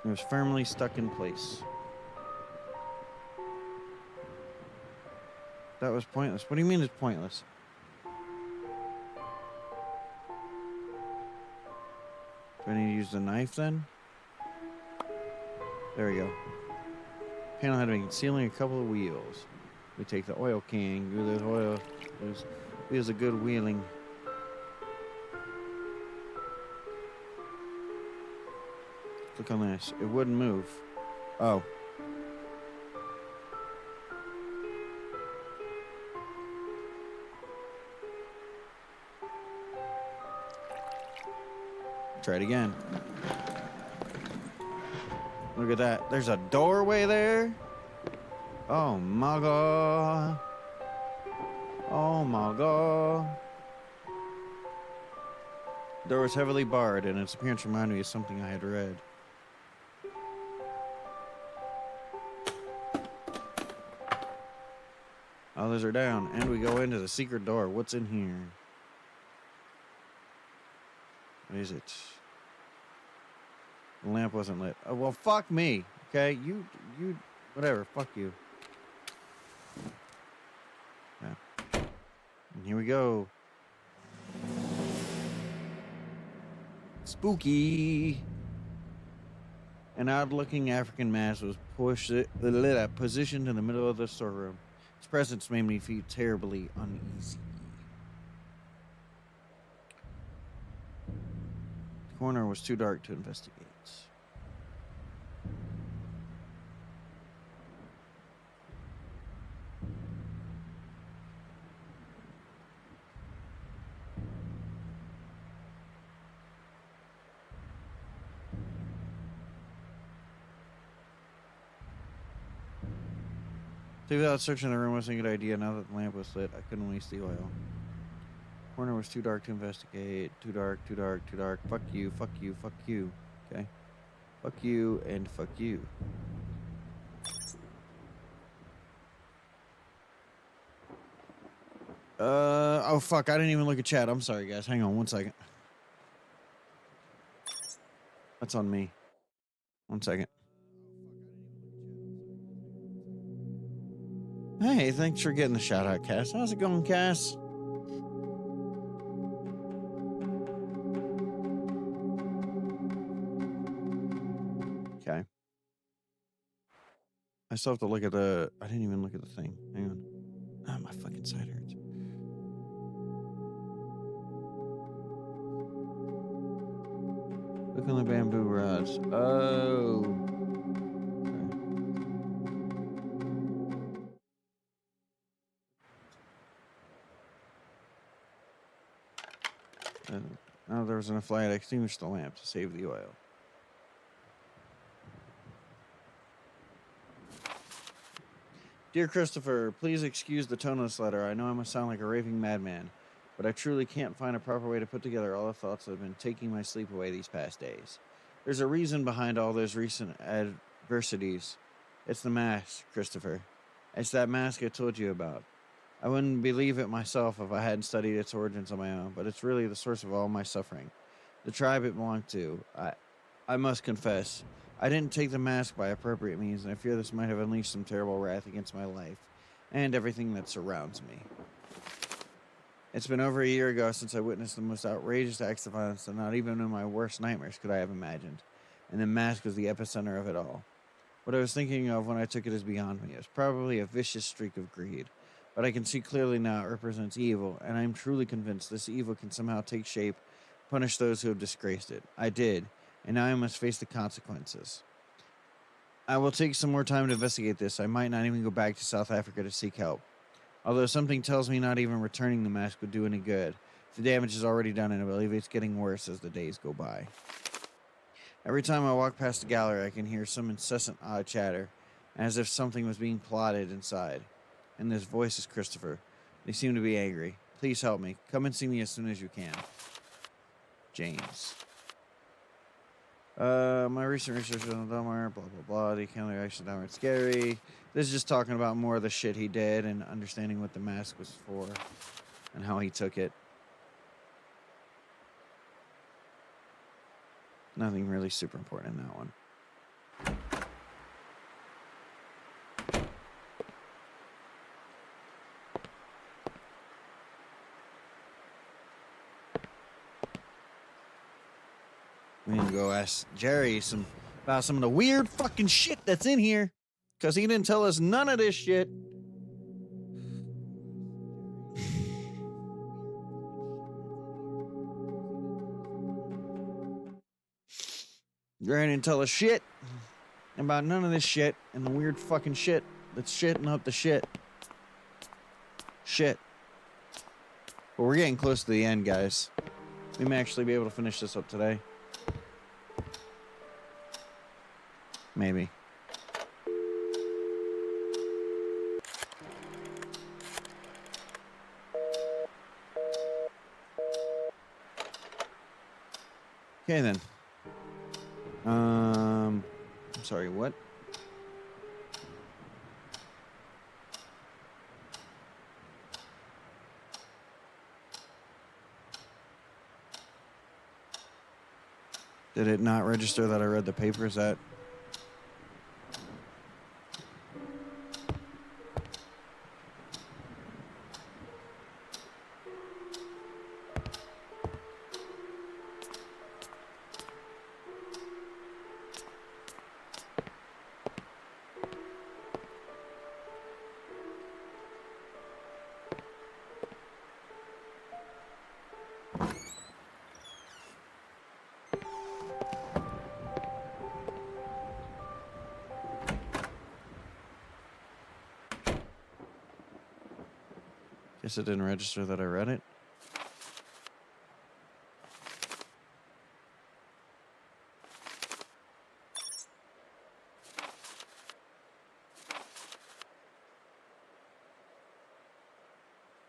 It was firmly stuck in place. That was pointless. What do you mean it's pointless? Do I need to use the knife then? There we go. Panel had been concealing a couple of wheels. We take the oil can, give those oil. There's a good wheeling. Click on this. It wouldn't move. Oh. Try it again. Look at that. There's a doorway there. Oh my god. Oh my god. door was heavily barred, and its appearance reminded me of something I had read. Others are down, and we go into the secret door. What's in here? What is it? The lamp wasn't lit. Oh, well, fuck me. Okay, you, whatever. Fuck you. Yeah. And here we go. Spooky. An odd-looking African mask was positioned in the middle of the storeroom. Its presence made me feel terribly uneasy. The corner was too dark to investigate. Without searching the room wasn't a good idea. Now that the lamp was lit, I couldn't waste the oil. Corner was too dark to investigate. Too dark, too dark, too dark. Fuck you, fuck you, fuck you. Okay? Fuck you and fuck you. Oh fuck, I didn't even look at chat. I'm sorry, guys. Hang on one second. That's on me. 1 second. Hey, thanks for getting the shout out, Cass. How's it going, Cass? Okay. I still have to look at the... I didn't even look at the thing. Hang on. Ah, my fucking side hurts. Look on the bamboo rods. Oh. Now there was enough light, I extinguished the lamp to save the oil. Dear Christopher, please excuse the tone of this letter. I know I must sound like a raving madman, but I truly can't find a proper way to put together all the thoughts that have been taking my sleep away these past days. There's a reason behind all those recent adversities. It's the mask, Christopher. It's that mask I told you about. I wouldn't believe it myself if I hadn't studied its origins on my own, but it's really the source of all my suffering. The tribe it belonged to. I must confess, I didn't take the mask by appropriate means, and I fear this might have unleashed some terrible wrath against my life and everything that surrounds me. It's been over a year ago since I witnessed the most outrageous acts of violence that not even in my worst nightmares could I have imagined, and the mask was the epicenter of it all. What I was thinking of when I took it is beyond me. It was probably a vicious streak of greed. But I can see clearly now it represents evil, and I am truly convinced this evil can somehow take shape, punish those who have disgraced it. I did, and now I must face the consequences. I will take some more time to investigate this. I might not even go back to South Africa to seek help. Although something tells me not even returning the mask would do any good. The damage is already done, and I believe it's getting worse as the days go by. Every time I walk past the gallery, I can hear some incessant odd chatter, as if something was being plotted inside. And this voice is Christopher. They seem to be angry. Please help me. Come and see me as soon as you can. James. My recent research on Delmar, blah, blah, blah. The account of action Delmar, it's scary. This is just talking about more of the shit he did and understanding what the mask was for and how he took it. Nothing really super important in that one. We need to go ask Jerry about some of the weird fucking shit that's in here. Because he didn't tell us none of this shit. Jerry didn't tell us shit about none of this shit and the weird fucking shit that's shitting up the shit. Shit. But we're getting close to the end, guys. We may actually be able to finish this up today. Maybe. Okay then. I'm sorry, what? Did it not register that I read the paper? Is that? Guess it didn't register that I read it.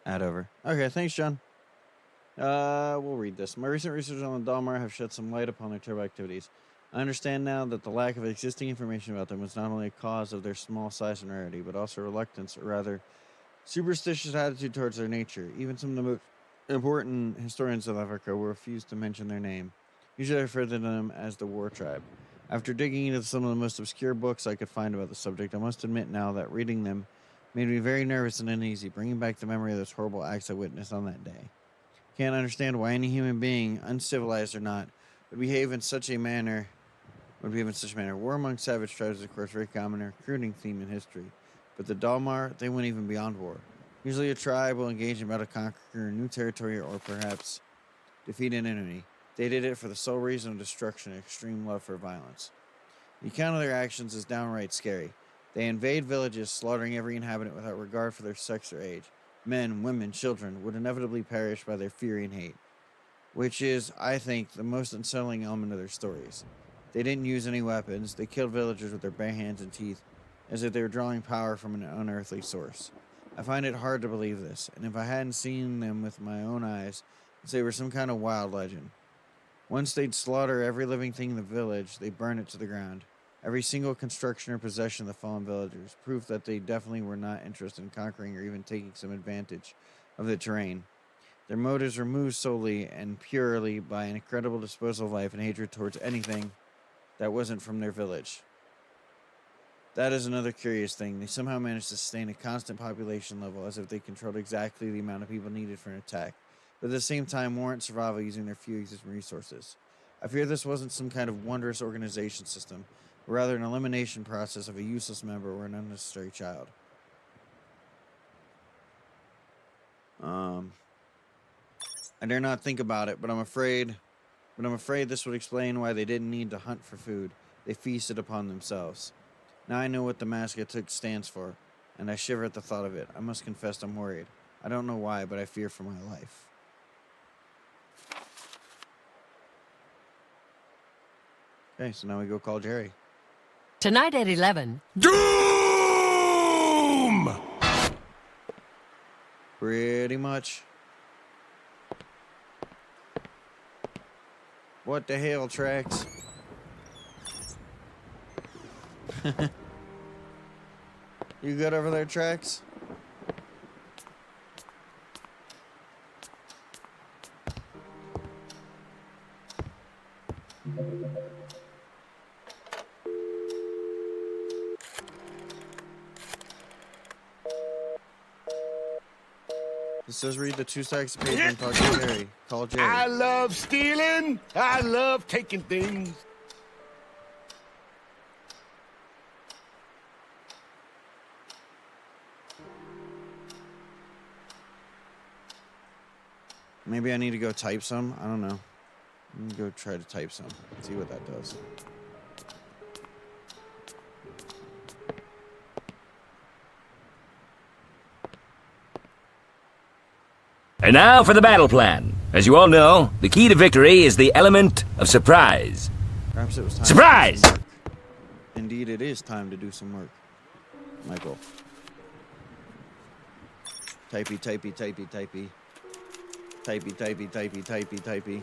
Add over. Okay, thanks, John. We'll read this. My recent research on the Dalmar have shed some light upon their turbo activities. I understand now that the lack of existing information about them was not only a cause of their small size and rarity, but also reluctance, or rather, superstitious attitude towards their nature. Even some of the most important historians of Africa will refuse to mention their name. Usually I refer to them as the War Tribe. After digging into some of the most obscure books I could find about the subject, I must admit now that reading them made me very nervous and uneasy, bringing back the memory of those horrible acts I witnessed on that day. Can't understand why any human being, uncivilized or not, would behave in such a manner. War among savage tribes is, of course, very common and recruiting theme in history. But the Dalmar, they went even beyond war. Usually a tribe will engage in battle to conquer a new territory or perhaps defeat an enemy. They did it for the sole reason of destruction and extreme love for violence. The account of their actions is downright scary. They invade villages, slaughtering every inhabitant without regard for their sex or age. Men, women, children would inevitably perish by their fury and hate, which is, I think, the most unsettling element of their stories. They didn't use any weapons. They killed villagers with their bare hands and teeth, as if they were drawing power from an unearthly source. I find it hard to believe this, and if I hadn't seen them with my own eyes, I'd say they were some kind of wild legend. Once they'd slaughter every living thing in the village, they'd burn it to the ground. Every single construction or possession of the fallen villagers, proof that they definitely were not interested in conquering or even taking some advantage of the terrain. Their motives were moved solely and purely by an incredible disposal of life and hatred towards anything that wasn't from their village. That is another curious thing. They somehow managed to sustain a constant population level as if they controlled exactly the amount of people needed for an attack, but at the same time warrant survival using their few existing resources. I fear this wasn't some kind of wondrous organization system, but rather an elimination process of a useless member or an unnecessary child. I dare not think about it, but I'm afraid this would explain why they didn't need to hunt for food. They feasted upon themselves. Now I know what the mask I took stands for, and I shiver at the thought of it. I must confess I'm worried. I don't know why, but I fear for my life. Okay, so now we go call Jerry. Tonight at 11. Doom! Pretty much. What the hell, Trax? You good over there, Trax? It says read the 2 stacks of paper and talk to Jerry. Call Jerry. I love stealing. I love taking things. Maybe I need to go type some. I don't know. Let me go try to type some. See what that does. And now for the battle plan. As you all know, the key to victory is the element of surprise. Perhaps it was time. Surprise! To do some work. Indeed, it is time to do some work. Michael. Typey, typey, typey, typey. Typey, typey, typey, typey, typey.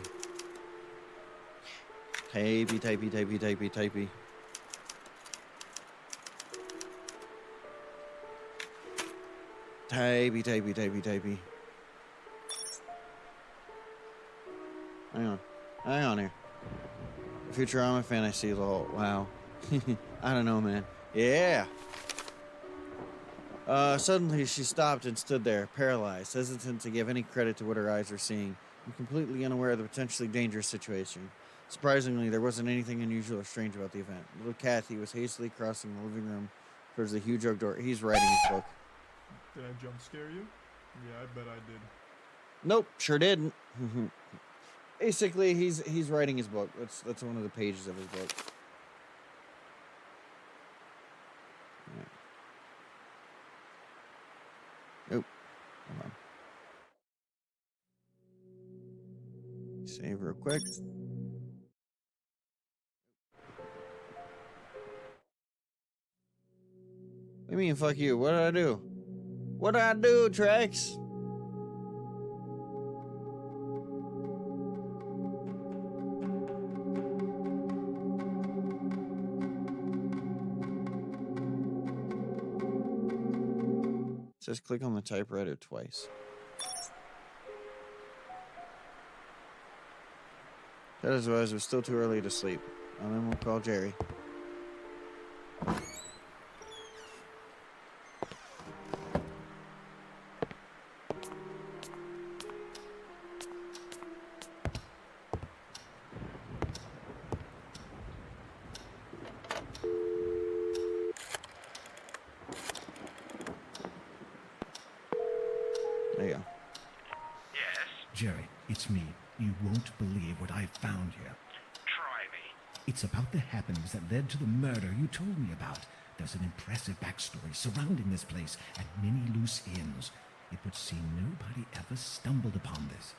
Typey, typey, typey, typey, typey. Typey, typey, typey, typey. Hang on here. Futurama fan, I see the whole. Wow. I don't know, man. Yeah. Suddenly she stopped and stood there, paralyzed, hesitant to give any credit to what her eyes were seeing, and completely unaware of the potentially dangerous situation. Surprisingly, there wasn't anything unusual or strange about the event. Little Kathy was hastily crossing the living room towards the huge oak door. He's writing his book. Did I jump scare you? Yeah, I bet I did. Nope, sure didn't. Basically, he's writing his book. That's one of the pages of his book. Yeah. Nope. Hold on. Save real quick. What do you mean, fuck you? What did I do? What did I do, Trex? It says click on the typewriter twice. That is why it was still too early to sleep. And then we'll call Jerry. There you go. Yes? Jerry, it's me. You won't believe what I found here. Try me. It's about the happenings that led to the murder you told me about. There's an impressive backstory surrounding this place and many loose ends. It would seem nobody ever stumbled upon this.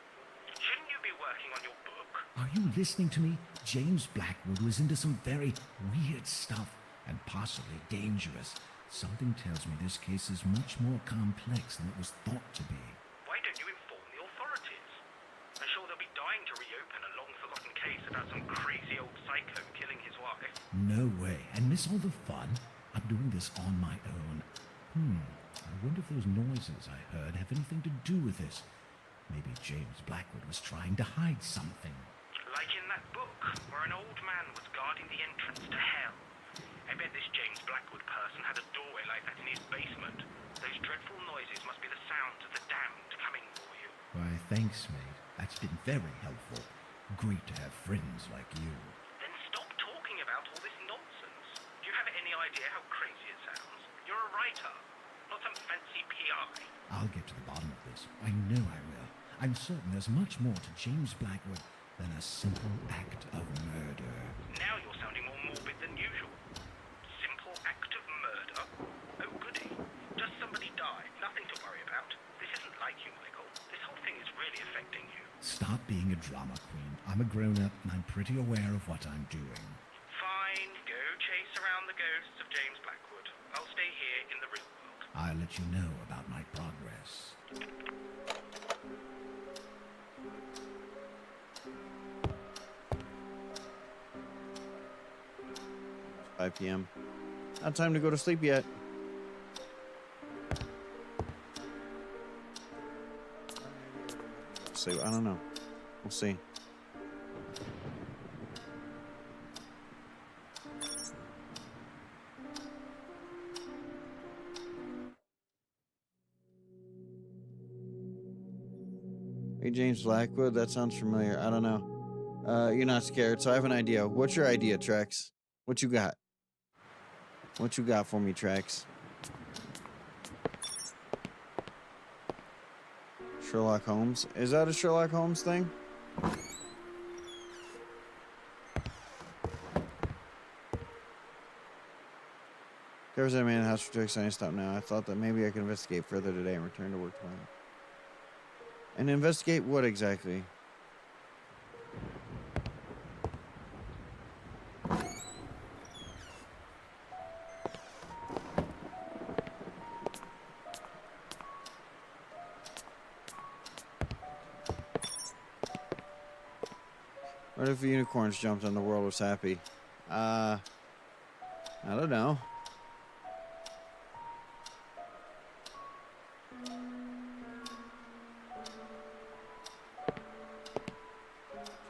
Shouldn't you be working on your book? Are you listening to me? James Blackwood was into some very weird stuff and possibly dangerous. Something tells me this case is much more complex than it was thought to be. Why don't you inform the authorities? I'm sure they'll be dying to reopen a long-forgotten case about some crazy old psycho killing his wife. No way. And miss all the fun? I'm doing this on my own. I wonder if those noises I heard have anything to do with this. Maybe James Blackwood was trying to hide something. Like in that book, where an old man was guarding the entrance to hell. I bet this James Blackwood person had a doorway like that in his basement. Those dreadful noises must be the sounds of the damned coming for you. Why, thanks, mate. That's been very helpful. Great to have friends like you. Then stop talking about all this nonsense. Do you have any idea how crazy it sounds? You're a writer, not some fancy PI. I'll get to the bottom of this. I know I will. I'm certain there's much more to James Blackwood than a simple act of murder. Now you're sounding more morbid than usual. Simple act of murder? Oh goody. Just somebody died. Nothing to worry about. This isn't like you, Michael. This whole thing is really affecting you. Stop being a drama queen. I'm a grown-up and I'm pretty aware of what I'm doing. Fine, go chase around the ghosts of James Blackwood. I'll stay here in the real world. I'll let you know about my progress. 5 p.m. Not time to go to sleep yet. So I don't know. We'll see. Hey, James Blackwood, that sounds familiar. I don't know. You're not scared, so I have an idea. What's your idea, Trex? What you got? What you got for me, Trex? Sherlock Holmes? Is that a Sherlock Holmes thing? Covers that man in the house for Trex. I need to stop now. I thought that maybe I could investigate further today and return to work tomorrow. And investigate what exactly? What if unicorns jumped and the world was happy? I don't know.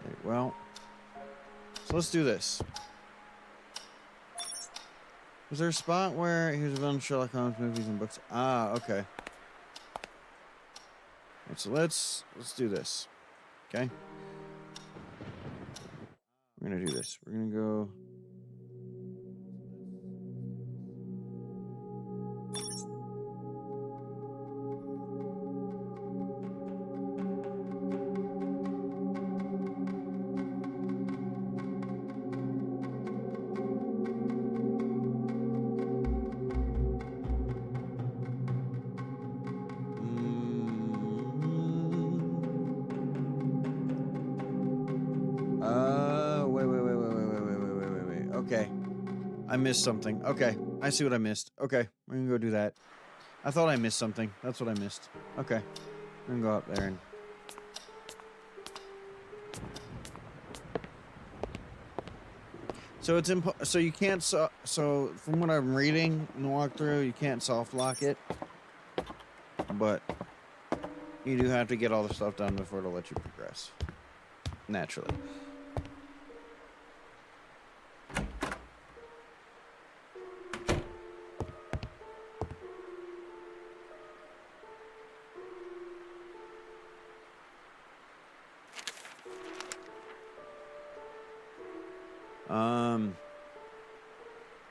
Okay, well, so let's do this. Was there a spot where he was a villain in Sherlock Holmes movies and books? Ah, okay. Alright, so let's do this. Okay. We're gonna do this. We're gonna go. Wait. Okay. I missed something. Okay. I see what I missed. Okay. We're gonna go do that. I thought I missed something. That's what I missed. Okay. We're gonna go up there and. So it's so you can't so from what I'm reading in the walkthrough, you can't soft lock it. But you do have to get all the stuff done before it'll let you progress. Naturally.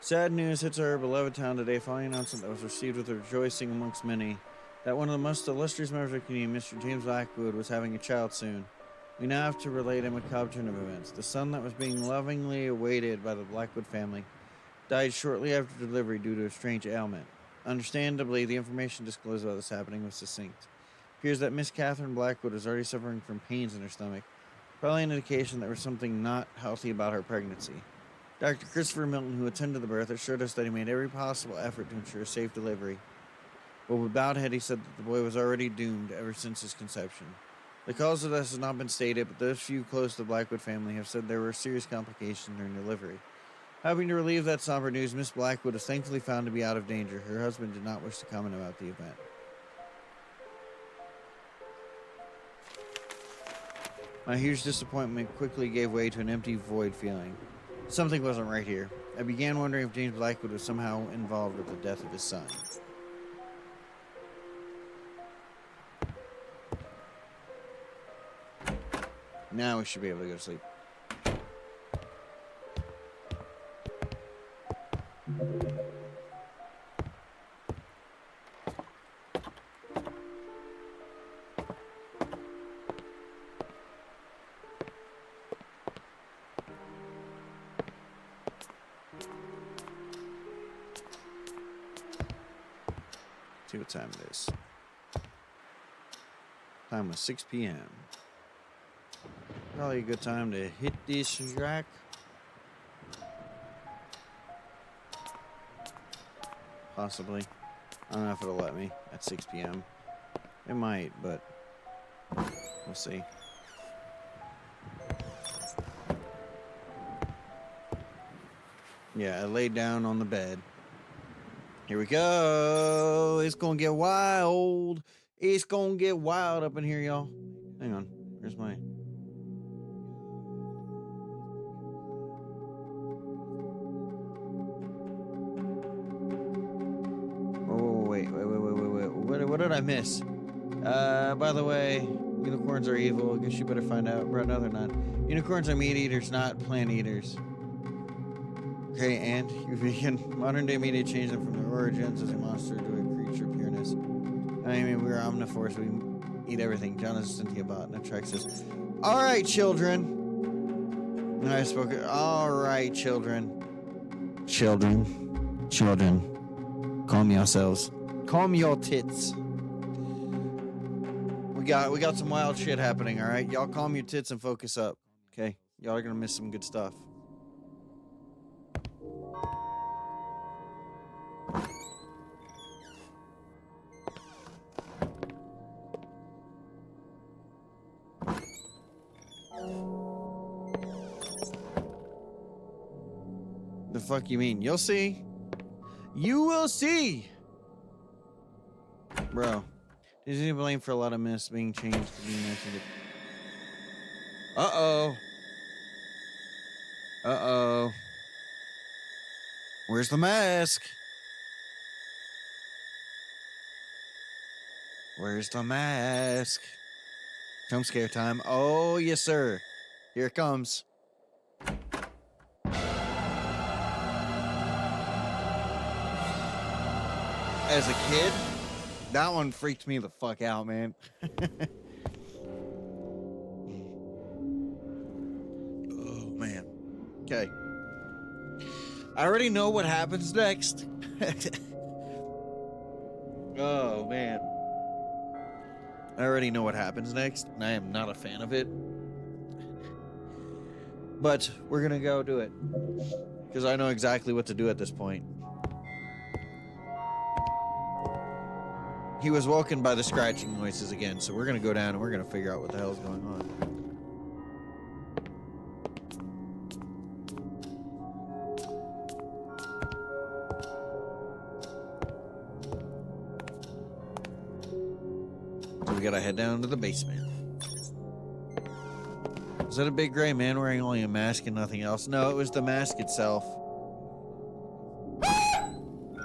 Sad news hits our beloved town today following an announcement that was received with rejoicing amongst many. That one of the most illustrious members of the community, Mr. James Blackwood, was having a child soon. We now have to relate a macabre turn of events. The son that was being lovingly awaited by the Blackwood family died shortly after delivery due to a strange ailment. Understandably, the information disclosed about this happening was succinct. It appears that Miss Catherine Blackwood is already suffering from pains in her stomach, probably an indication that there was something not healthy about her pregnancy. Dr. Christopher Milton, who attended the birth, assured us that he made every possible effort to ensure a safe delivery. But with bowed head, he said that the boy was already doomed ever since his conception. The cause of this has not been stated, but those few close to the Blackwood family have said there were serious complications during delivery. Helping to relieve that somber news, Miss Blackwood was thankfully found to be out of danger. Her husband did not wish to comment about the event. My huge disappointment quickly gave way to an empty void feeling. Something wasn't right here. I began wondering if James Blackwood was somehow involved with the death of his son. Now we should be able to go to sleep. See what time it is. Time was 6 p.m. Probably a good time to hit this rack. Possibly. I don't know if it'll let me at 6 p.m. It might, but we'll see. Yeah, I laid down on the bed. Here we go. It's gonna get wild. It's gonna get wild up in here, y'all. Hang on. Where's my... Oh, wait. What did I miss? By the way, unicorns are evil. I guess you better find out. Bro, no, they're not. Unicorns are meat eaters, not plant eaters. Okay, and you're vegan. Modern day media changed them from their origins as a monster to a creature of pureness. I mean, we're omnivores. We eat everything. John is a sentient bot, and that tracks us. All right, children. I spoke. All right, children. Children. Calm yourselves. Calm your tits. We got some wild shit happening. All right, y'all, calm your tits and focus up. Okay, y'all are gonna miss some good stuff. The fuck you mean? You'll see. You will see. Bro, is he blamed for a lot of myths being changed to being mentioned? Uh-oh. Uh-oh. Where's the mask? Where's the mask? Jump scare time. Oh, yes, sir. Here it comes. As a kid, that one freaked me the fuck out, man. Oh, man. Okay. I already know what happens next. Oh, man. I already know what happens next, and I am not a fan of it. But we're gonna go do it. Because I know exactly what to do at this point. He was woken by the scratching noises again, so we're gonna go down and we're gonna figure out what the hell's going on. So we gotta head down to the basement. Was that a big gray man wearing only a mask and nothing else? No, it was the mask itself.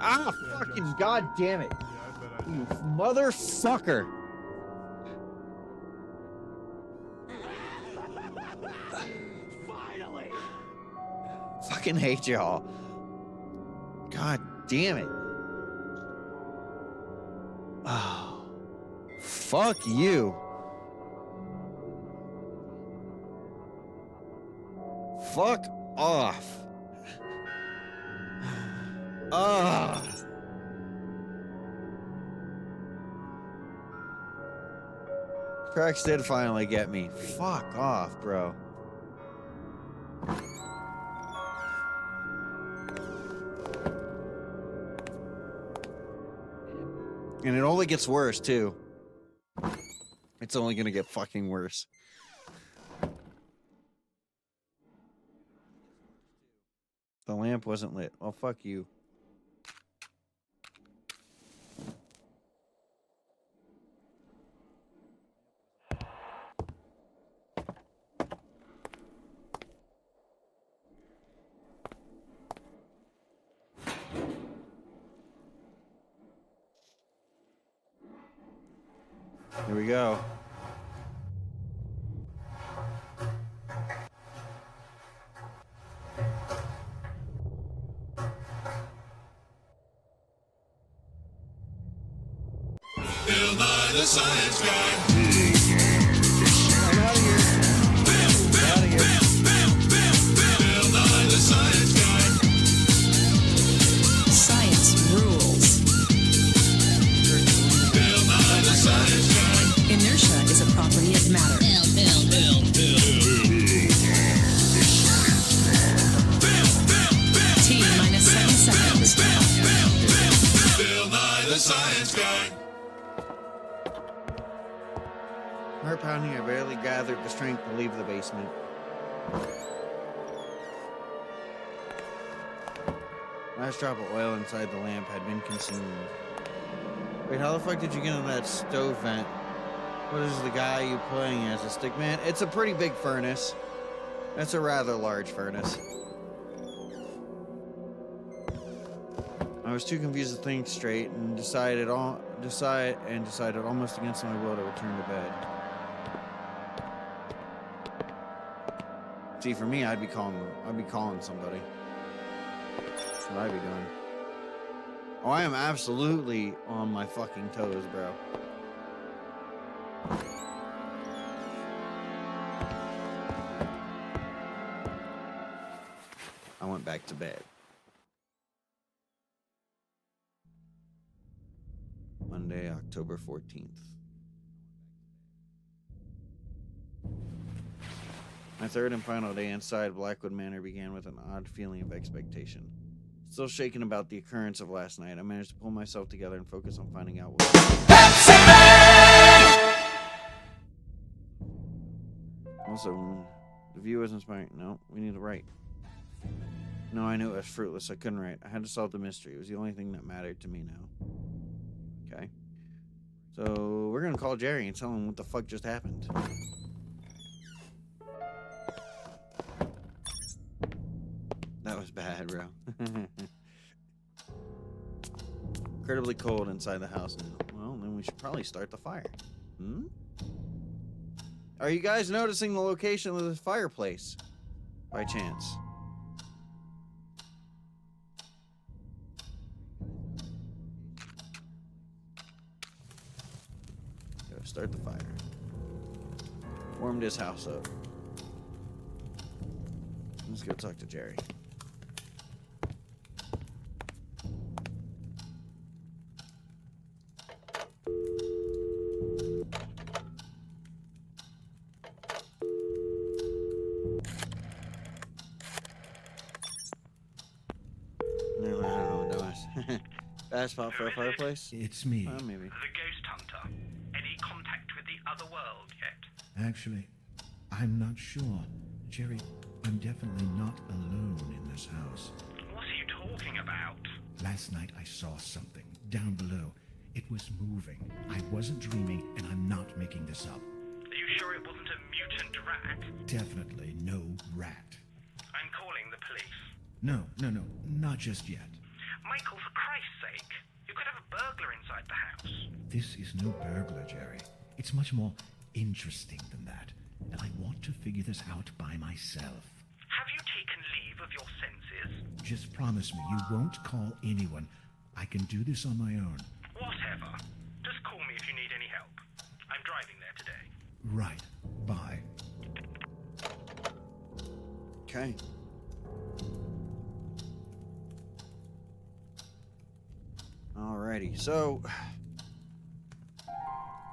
Ah, fucking god damn it. Yeah, I bet I You did. motherfucker. Finally! Fucking hate y'all. God damn it. Oh. Fuck you. Fuck off. Ah. Cracks did finally get me. Fuck off, bro. And it only gets worse, too. It's only gonna get fucking worse. The lamp wasn't lit. Well, fuck you. Here we go. Bill Nye the Science Guy. I'm out of here. Out of here. Bill Nye the Science Guy. Science rules. Bill Nye the Science Guy. Inertia is a property of matter. T minus 7 seconds. Bill Nye the Science Guy. Heart pounding, I barely gathered the strength to leave the basement. Last drop of oil inside the lamp had been consumed. Wait, how the fuck did you get in that stove vent? What is the guy you playing as, a stickman? It's a pretty big furnace. That's a rather large furnace. I was too confused to think straight and decided almost against my will to return to bed. See, for me, I'd be calling somebody. That's what I'd be doing. Oh, I am absolutely on my fucking toes, bro. I went back to bed. Monday, October 14th. My third and final day inside Blackwood Manor began with an odd feeling of expectation. Still shaken about the occurrence of last night, I managed to pull myself together and focus on finding out what. Also, the view was inspiring. No, we need to write. No, I knew it was fruitless. I couldn't write. I had to solve the mystery. It was the only thing that mattered to me now. Okay. So we're gonna call Jerry and tell him what the fuck just happened. That was bad, bro. Incredibly cold inside the house now. Well, then we should probably start the fire. Hmm? Are you guys noticing the location of the fireplace? By chance? Go start the fire. Warmed his house up. Let's go talk to Jerry. Bad spot for a fireplace? It's me. Maybe. The ghost hunter. Any contact with the other world yet? Actually, I'm not sure. Jerry, I'm definitely not alone in this house. What are you talking about? Last night I saw something down below. It was moving. I wasn't dreaming, and I'm not making this up. Are you sure it wasn't a mutant rat? Definitely no rat. I'm calling the police. No, not just yet. Michael, for Christ's sake, you could have a burglar inside the house. This is no burglar, Jerry. It's much more interesting than that, and I want to figure this out by myself. Have you taken leave of your senses? Just promise me you won't call anyone. I can do this on my own. Whatever. Just call me if you need any help. I'm driving there today. Right. Bye. Okay. Alrighty, so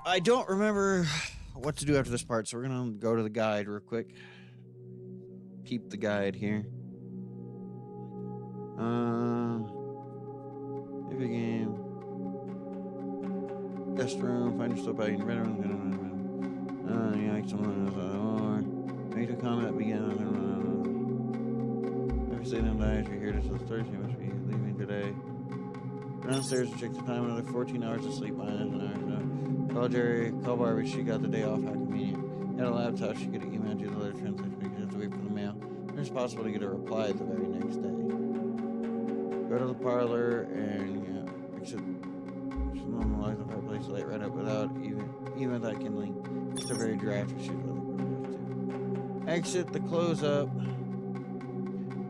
I don't remember what to do after this part, so we're gonna go to the guide real quick. Keep the guide here. Maybe game. Guest room, find your stuff out in your bedroom. Yeah, someone make the combat begin. If you say no dies, you're here to tell the stories. You must be leaving today. Downstairs and check the time. Another 14 hours of sleep. Call Jerry. Call Barbie. She got the day off. How convenient. Had a laptop. She could have emailed you the letter translation because you have to wait for the mail. It's possible to get a reply the very next day. Go to the parlor and exit. She's normally the fireplace light right up without even without kindling. It's a very drafty. She's really exit the close up.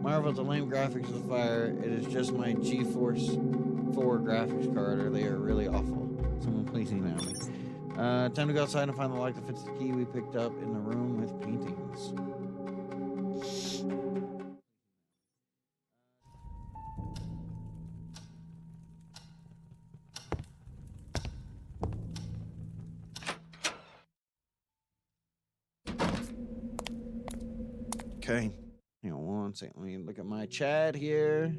Marvel at the lame graphics of the fire. It is just my GeForce 4 graphics card, or they are really awful. Someone please email me. Time to go outside and find the lock that fits the key we picked up in the room with paintings. Okay. Hang on one second. Let me look at my chat here.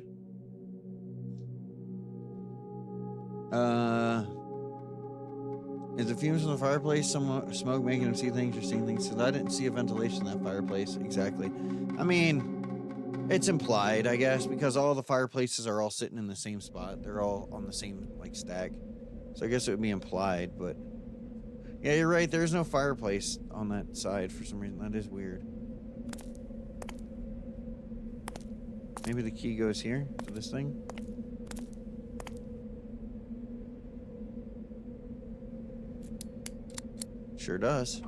Is the fumes from the fireplace some smoke making him see things or seeing things? Because I didn't see a ventilation in that fireplace exactly. I mean, it's implied, I guess, because all the fireplaces are all sitting in the same spot. They're all on the same like stack. So I guess it would be implied, but yeah, you're right. There's no fireplace on that side for some reason. That is weird. Maybe the key goes here to this thing. Sure does.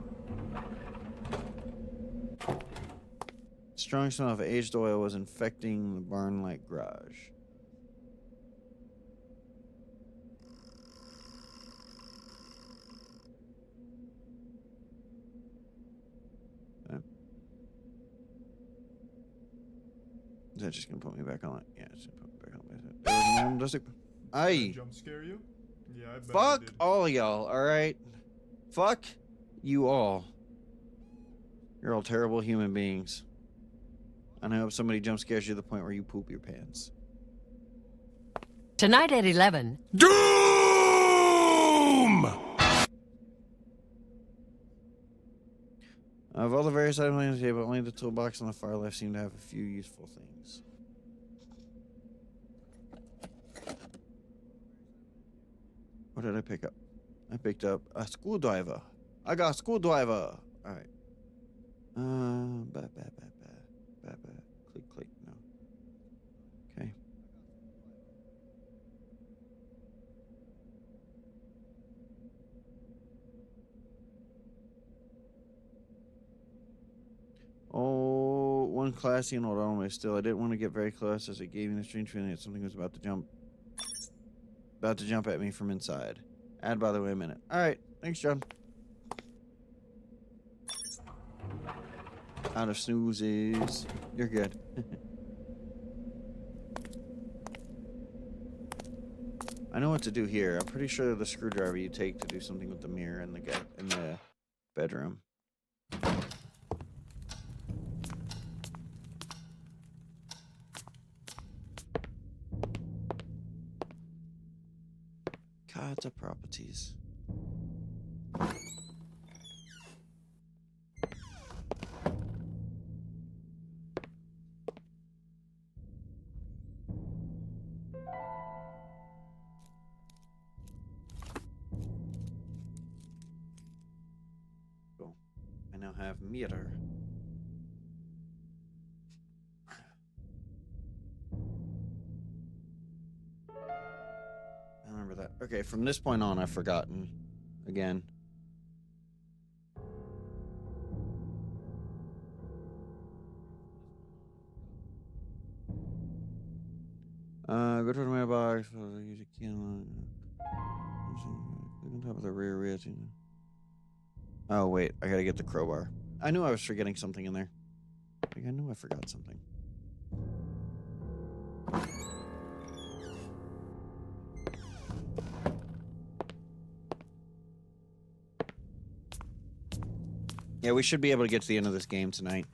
Strong smell of aged oil was infecting the barn-like garage. Okay. Is that just gonna put me back on it? Yeah, it's gonna put me back on it. Does it? Aye. Jump scare you? Yeah, I bet Fuck it did. all y'all, alright? Fuck you all. You're all terrible human beings. And I hope somebody jump scares you to the point where you poop your pants. Tonight at 11. Doom! Of all the various items on the table, only the toolbox on the far left seem to have a few useful things. What did I pick up? I picked up a screwdriver. I got a screwdriver. All right. Click, click. No. Okay. Oh, one classy and old only. Still, I didn't want to get very close as it gave me the strange feeling that something was about to jump at me from inside. Add, by the way, a minute. All right. Thanks, John. Out of snoozes. You're good. I know what to do here. I'm pretty sure the screwdriver you take to do something with the mirror in the bedroom. Cards of properties. Cool. I now have mirror. I remember that. Okay, from this point on, I've forgotten again. Go to the mailbox. Use a key on. Click on top of the rear wheel. Oh wait, I gotta get the crowbar. I knew I was forgetting something in there. Like I knew I forgot something. Yeah, we should be able to get to the end of this game tonight.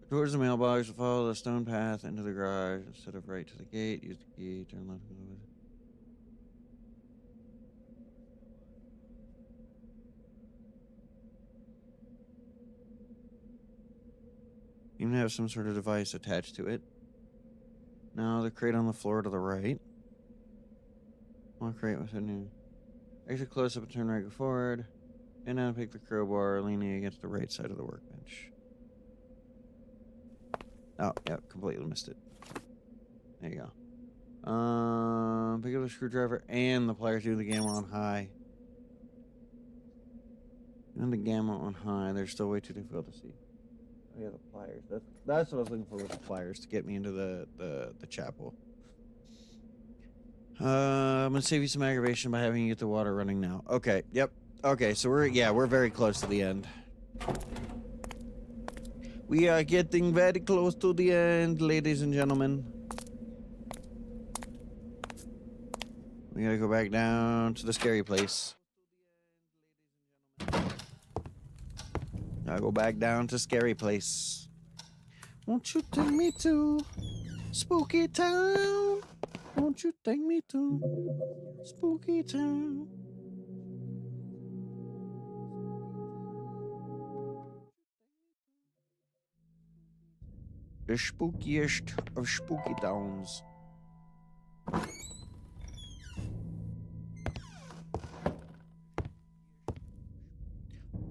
Towards the mailbox, follow the stone path into the garage instead of right to the gate. Use the key, turn left. Even have some sort of device attached to it. Now the crate on the floor to the right. One crate with a new. Exit close up and turn right, go forward. And now pick the crowbar, leaning against the right side of the workbench. Oh, yeah, completely missed it. There you go. Pick up the screwdriver and the pliers. Do the gamma on high. And the gamma on high. They're still way too difficult to see. Oh yeah, the pliers. That's what I was looking for with the pliers to get me into the chapel. I'm gonna save you some aggravation by having you get the water running now. Okay. Yep. Okay. So we're very close to the end. We are getting very close to the end, ladies and gentlemen. We gotta go back down to the scary place. Gotta go back down to scary place. Won't you take me to Spooky Town? Won't you take me to Spooky Town? The spookiest of spooky towns.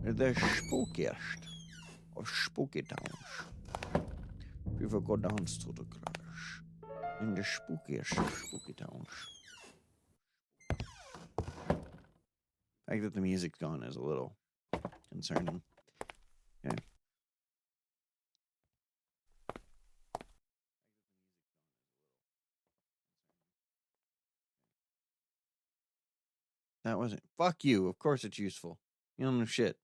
The spookiest of spooky towns. People go down to the garage. In the spookiest of spooky towns. The fact that the music's gone is a little concerning. Okay. That wasn't. Fuck you. Of course it's useful. You don't know shit.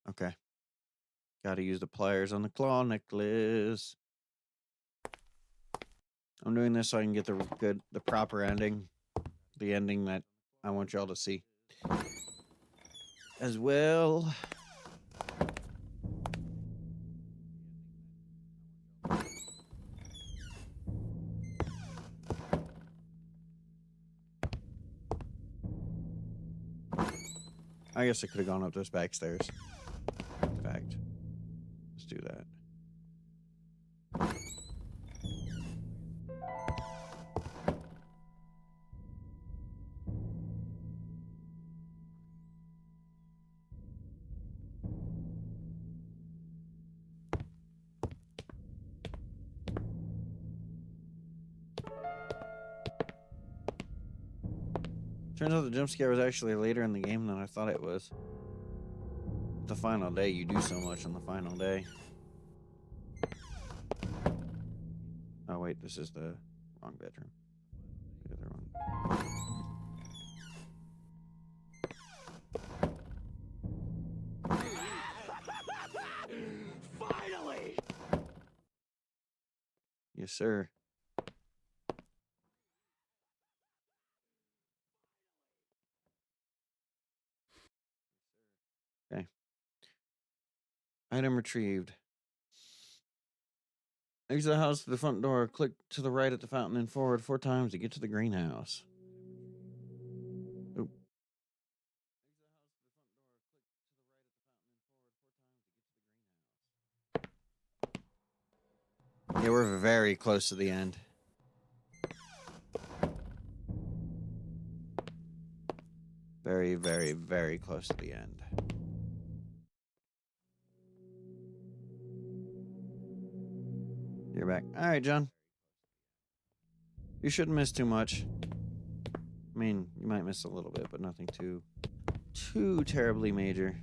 Okay. Gotta use the pliers on the claw necklace. I'm doing this so I can get the proper ending. The ending that I want y'all to see. As well. I guess I could have gone up those back stairs. In fact, let's do that. Turns out the jump scare was actually later in the game than I thought it was. The final day, you do so much on the final day. Oh wait, this is the wrong bedroom. The other one. Finally! Yes, sir. Okay. Item retrieved. Exit the house to the front door. Click to the right at the fountain and forward 4 times to get to the greenhouse. Oop. Yeah, we're very close to the end. Very, very, very close to the end. You're back. All right, John. You shouldn't miss too much. I mean, you might miss a little bit, but nothing too terribly major.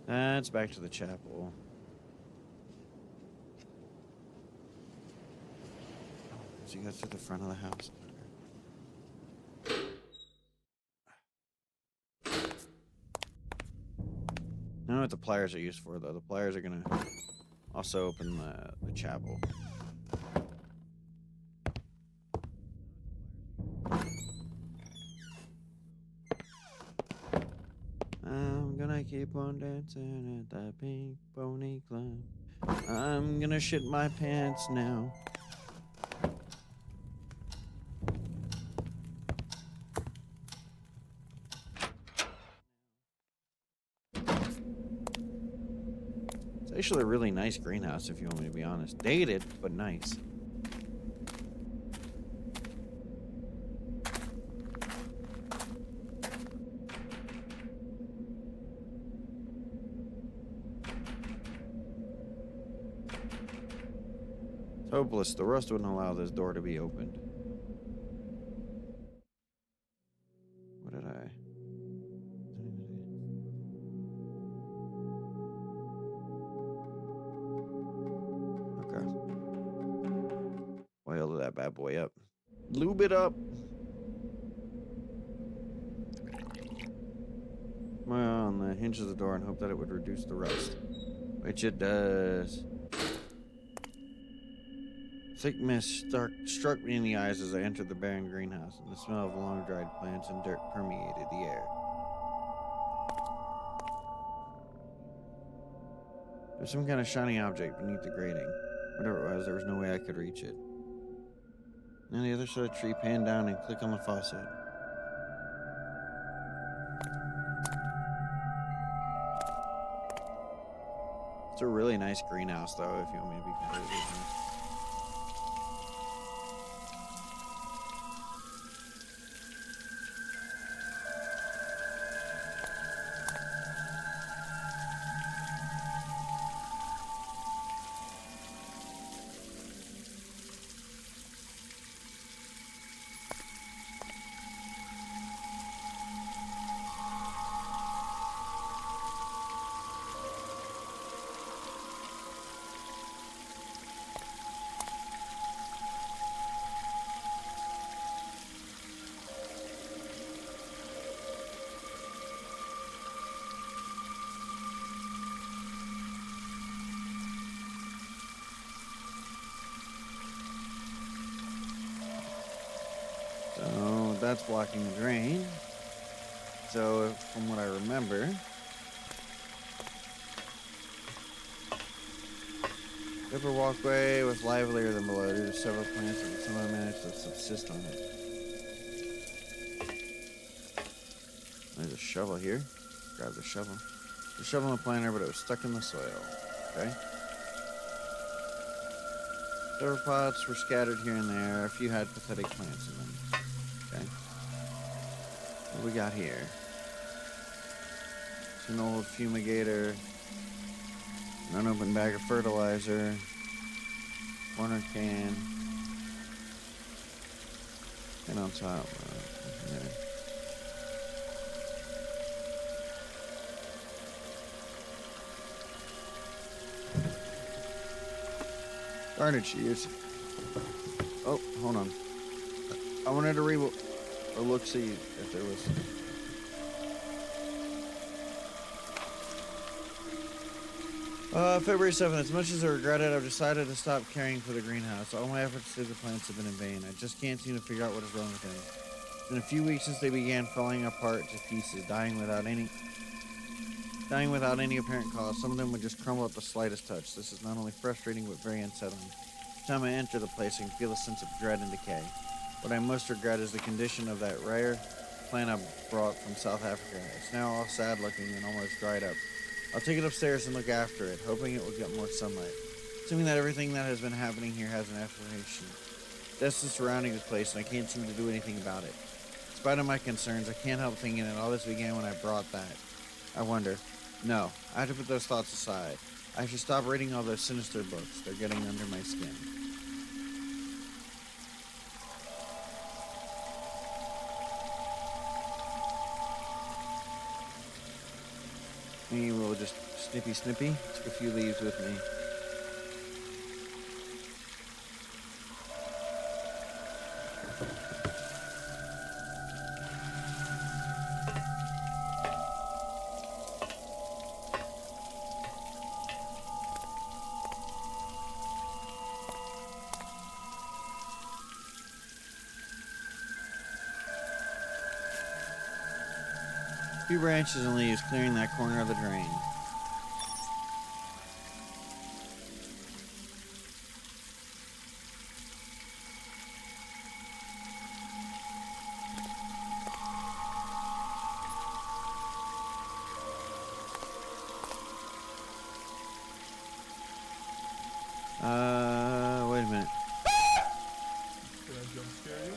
That's back to the chapel. So you go through the front of the house. I don't know what the pliers are used for, though. The pliers are going to also open the chapel. I'm gonna keep on dancing at that Pink Pony Club. I'm gonna shit my pants now. It's actually a really nice greenhouse, if you want me to be honest. Dated, but nice. Hopeless. The rust wouldn't allow this door to be opened. What did I? Okay. Oil that bad boy up. Lube it up. Well, on the hinge of the door and hope that it would reduce the rust. Which it does. Thick mist struck me in the eyes as I entered the barren greenhouse, and the smell of long-dried plants and dirt permeated the air. There was some kind of shiny object beneath the grating. Whatever it was, there was no way I could reach it. And on the other side of the tree, pan down and click on the faucet. It's a really nice greenhouse, though, if you want me to be completely honest. that's blocking the drain. So, from what I remember, upper walkway was livelier than below due to several plants that somehow managed to subsist on it. There's a shovel here. Grab the shovel. The shovel and the planter, but it was stuck in the soil. Okay. Several pots were scattered here and there. A few had pathetic plants in them. Okay. What we got here? It's an old fumigator. An unopened bag of fertilizer. Corner can. And on top. Yeah. Garnet shears. Oh, hold on. I wanted to read or look see if there was. February 7th. As much as I regret it, I've decided to stop caring for the greenhouse. All my efforts to save the plants have been in vain. I just can't seem to figure out what is wrong with them. It's been a few weeks since they began falling apart to pieces, dying without any apparent cause. Some of them would just crumble at the slightest touch. This is not only frustrating but very unsettling. Each time I enter the place, I can feel a sense of dread and decay. What I most regret is the condition of that rare plant I brought from South Africa. It's now all sad looking and almost dried up. I'll take it upstairs and look after it, hoping it will get more sunlight. Assuming that everything that has been happening here has an explanation. Dust is surrounding this place and I can't seem to do anything about it. In spite of my concerns, I can't help thinking that all this began when I brought that. I wonder. No, I have to put those thoughts aside. I should stop reading all those sinister books. They're getting under my skin. Me will just snippy. Took a few leaves with me. Few branches and leaves clearing that corner of the drain. Wait a minute. Did I jump scare you?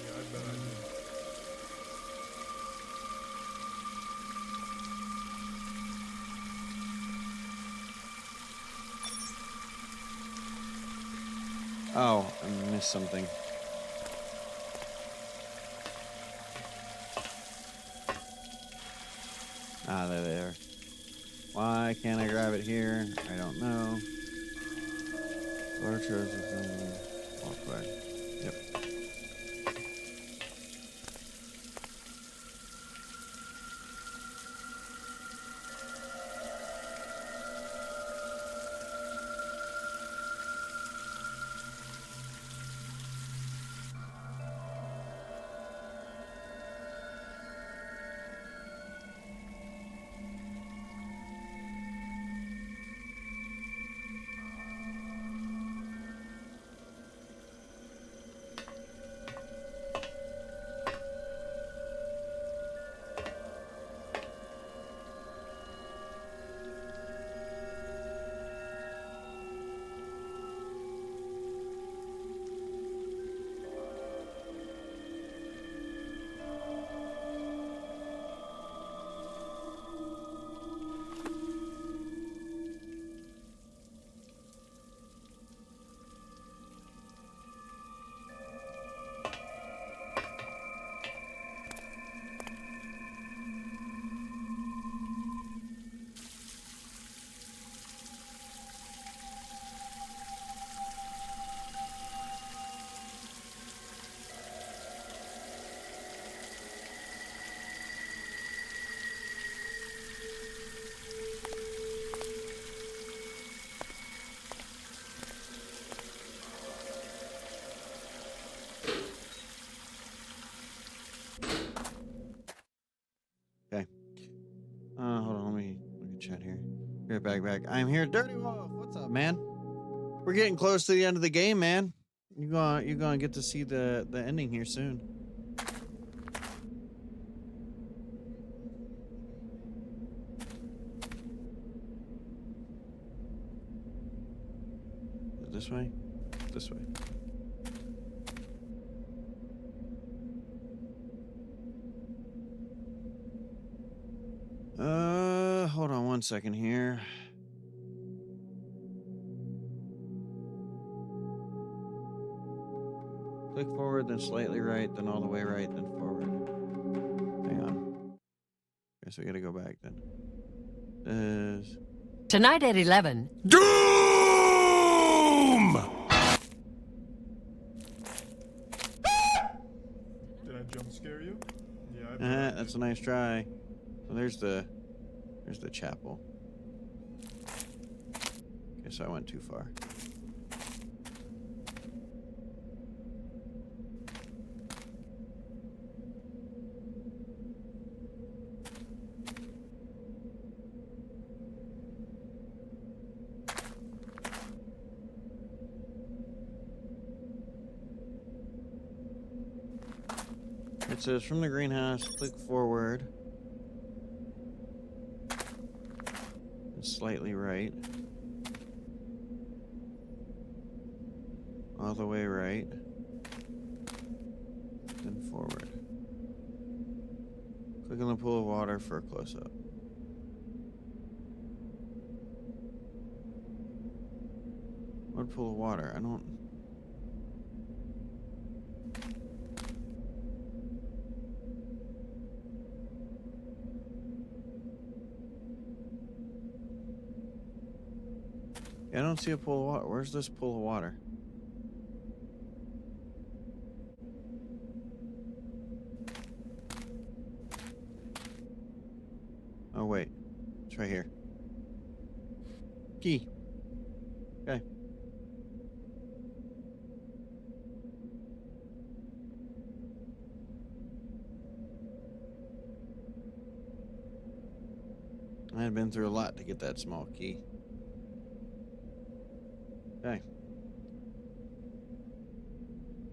Yeah, I bet I did. Oh, I missed something. Ah, there they are. Why can't I grab it here? I don't know. Water church is walkway. Yep. Right back. I'm here, Dirty Wolf. What's up, man? We're getting close to the end of the game, man. You're gonna get to see the ending here soon. This way? This way. Hold on one second here. Click forward, then slightly right, then all the way right, then forward. Hang on. Okay, so we gotta go back then. Tonight at 11. Doom! Did I jump scare you? Yeah, I bet I That's a did. nice try. So there's the chapel. Okay, so I went too far. It says from the greenhouse, click forward. And slightly right. All the way right. Then forward. Click on the pool of water for a close-up. What pool of water? I don't... I don't see a pool of water. Where's this pool of water? Oh, wait. It's right here. Key. Okay. I had been through a lot to get that small key. Okay.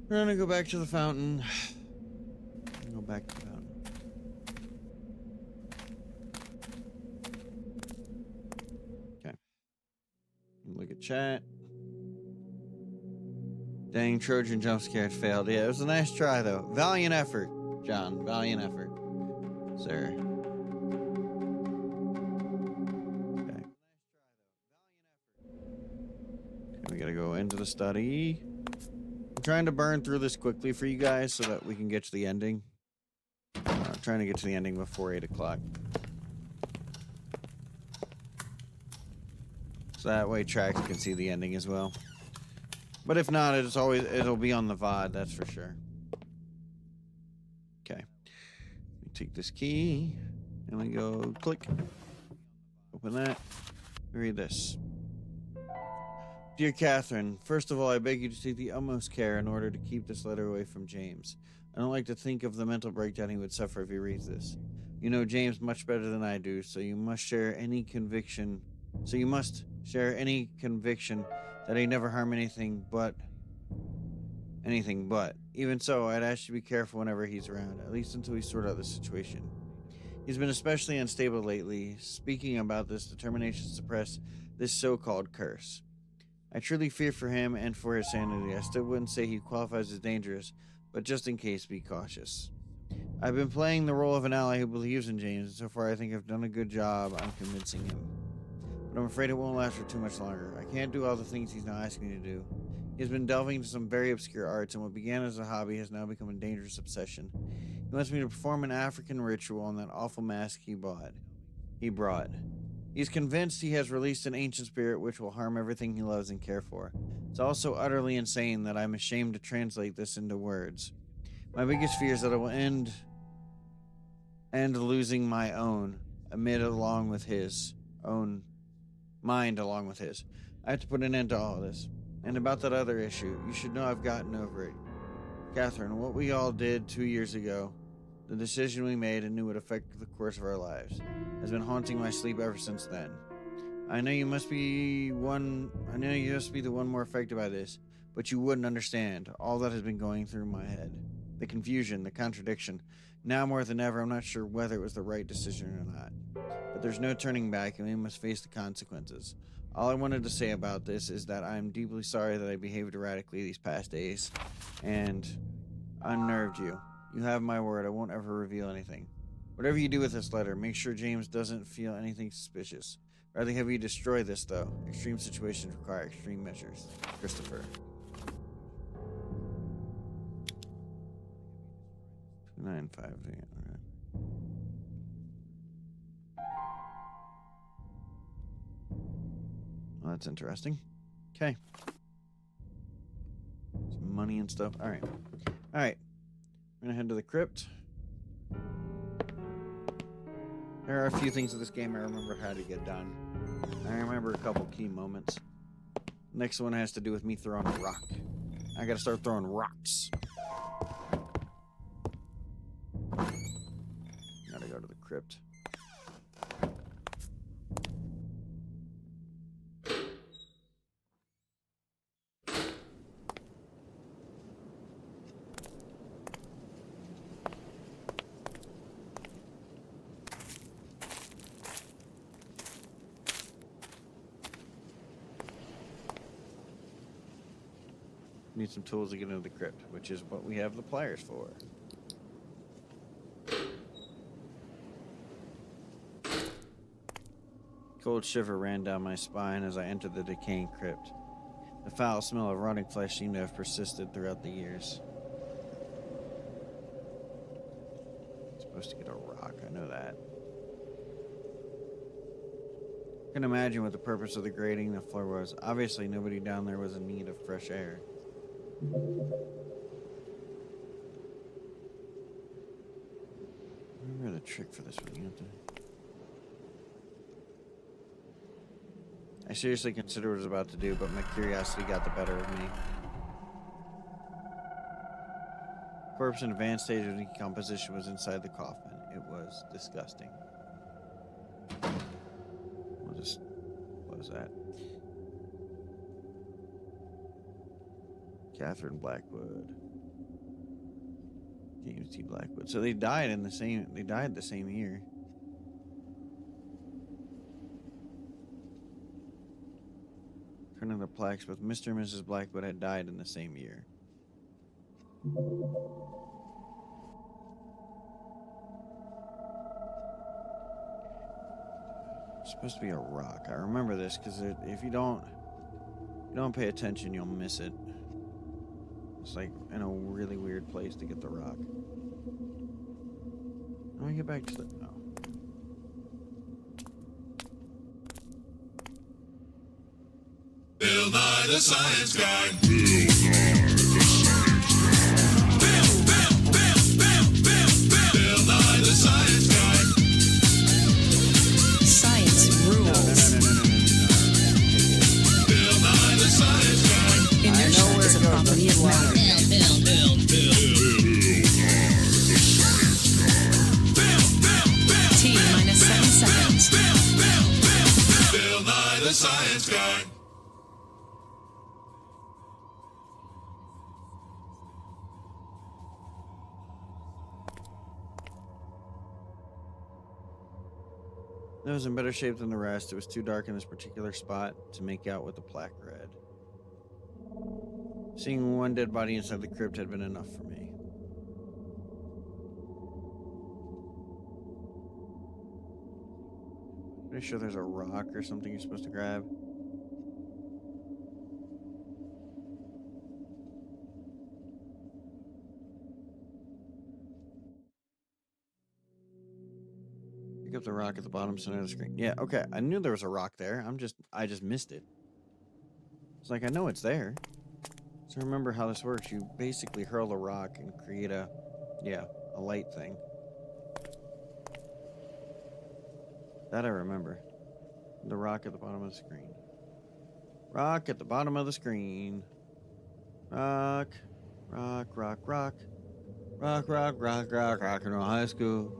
We're gonna go back to the fountain. Go back to the fountain. Okay. Look at chat. Dang, Trojan jump scared failed. Yeah, it was a nice try though. Valiant effort, John. Valiant effort, sir. We gotta go into the study. I'm trying to burn through this quickly for you guys so that we can get to the ending. I'm trying to get to the ending before 8 o'clock. So that way Trax can see the ending as well. But if not, it'll be on the VOD, that's for sure. Okay. We take this key and we go click. Open that. Read this. Dear Catherine, first of all, I beg you to take the utmost care in order to keep this letter away from James. I don't like to think of the mental breakdown he would suffer if he reads this. You know James much better than I do, so you must share any conviction that he never harm anything but. Even so, I'd ask you to be careful whenever he's around, at least until we sort out the situation. He's been especially unstable lately, speaking about this determination to suppress this so-called curse. I truly fear for him and for his sanity. I still wouldn't say he qualifies as dangerous, but just in case, be cautious. I've been playing the role of an ally who believes in James, and so far I think I've done a good job on convincing him. But I'm afraid it won't last for too much longer. I can't do all the things he's now asking me to do. He has been delving into some very obscure arts, and what began as a hobby has now become a dangerous obsession. He wants me to perform an African ritual on that awful mask he brought. He's convinced he has released an ancient spirit which will harm everything he loves and cares for. It's also utterly insane that I'm ashamed to translate this into words. My biggest fear is that I will end losing my own along with his. I have to put an end to all of this. And about that other issue, you should know I've gotten over it. Catherine, what we all did 2 years ago, the decision we made and knew would affect the course of our lives, has been haunting my sleep ever since then. I know you must be the one more affected by this, but you wouldn't understand all that has been going through my head. The confusion, the contradiction. Now more than ever, I'm not sure whether it was the right decision or not. But there's no turning back, and we must face the consequences. All I wanted to say about this is that I'm deeply sorry that I behaved erratically these past days and unnerved you. You have my word, I won't ever reveal anything. Whatever you do with this letter, make sure James doesn't feel anything suspicious. Rather have you destroy this, though. Extreme situations require extreme measures. Christopher. 295. Yeah, all right. Well, that's interesting. Okay. Some money and stuff. All right. All right. We're gonna head to the crypt. There are a few things in this game I remember how to get done. I remember a couple key moments. Next one has to do with me throwing a rock. I gotta start throwing rocks. Gotta go to the crypt. Need some tools to get into the crypt, which is what we have the pliers for. Cold shiver ran down my spine as I entered the decaying crypt. The foul smell of rotting flesh seemed to have persisted throughout the years. I'm supposed to get a rock, I know that. I can imagine what the purpose of the grating the floor was. Obviously, nobody down there was in need of fresh air. Remember the trick for this one. You have to... I seriously considered what I was about to do, but my curiosity got the better of me. Corpse in advanced stage of decomposition was inside the coffin. It was disgusting. We'll just close that. Catherine Blackwood. James T. Blackwood. So they died the same year. Turning the plaques, both Mr. and Mrs. Blackwood had died in the same year. It's supposed to be a rock. I remember this because if you don't pay attention, you'll miss it. It's like in a really weird place to get the rock. Let me get back to the... Oh. Bill Nye the Science Guy. Bill Nye the Science Guy. Science rules. Bill Nye the Science Guy. Inertia is a property of matter. T minus 7 seconds. Bill Nye the Science Guy. It was in better shape than the rest. It was too dark in this particular spot to make out what the plaque read. Seeing one dead body inside the crypt had been enough for me. Pretty sure there's a rock or something you're supposed to grab. Pick up the rock at the bottom center of the screen. Yeah, okay. I knew there was a rock there. I just missed it. It's like I know it's there. So remember how this works. You basically hurl a rock and create a light thing. That I remember. The rock at the bottom of the screen. Rock at the bottom of the screen. Rock. Rock, rock, rock. Rock, rock, rock, rock, rock and roll high school.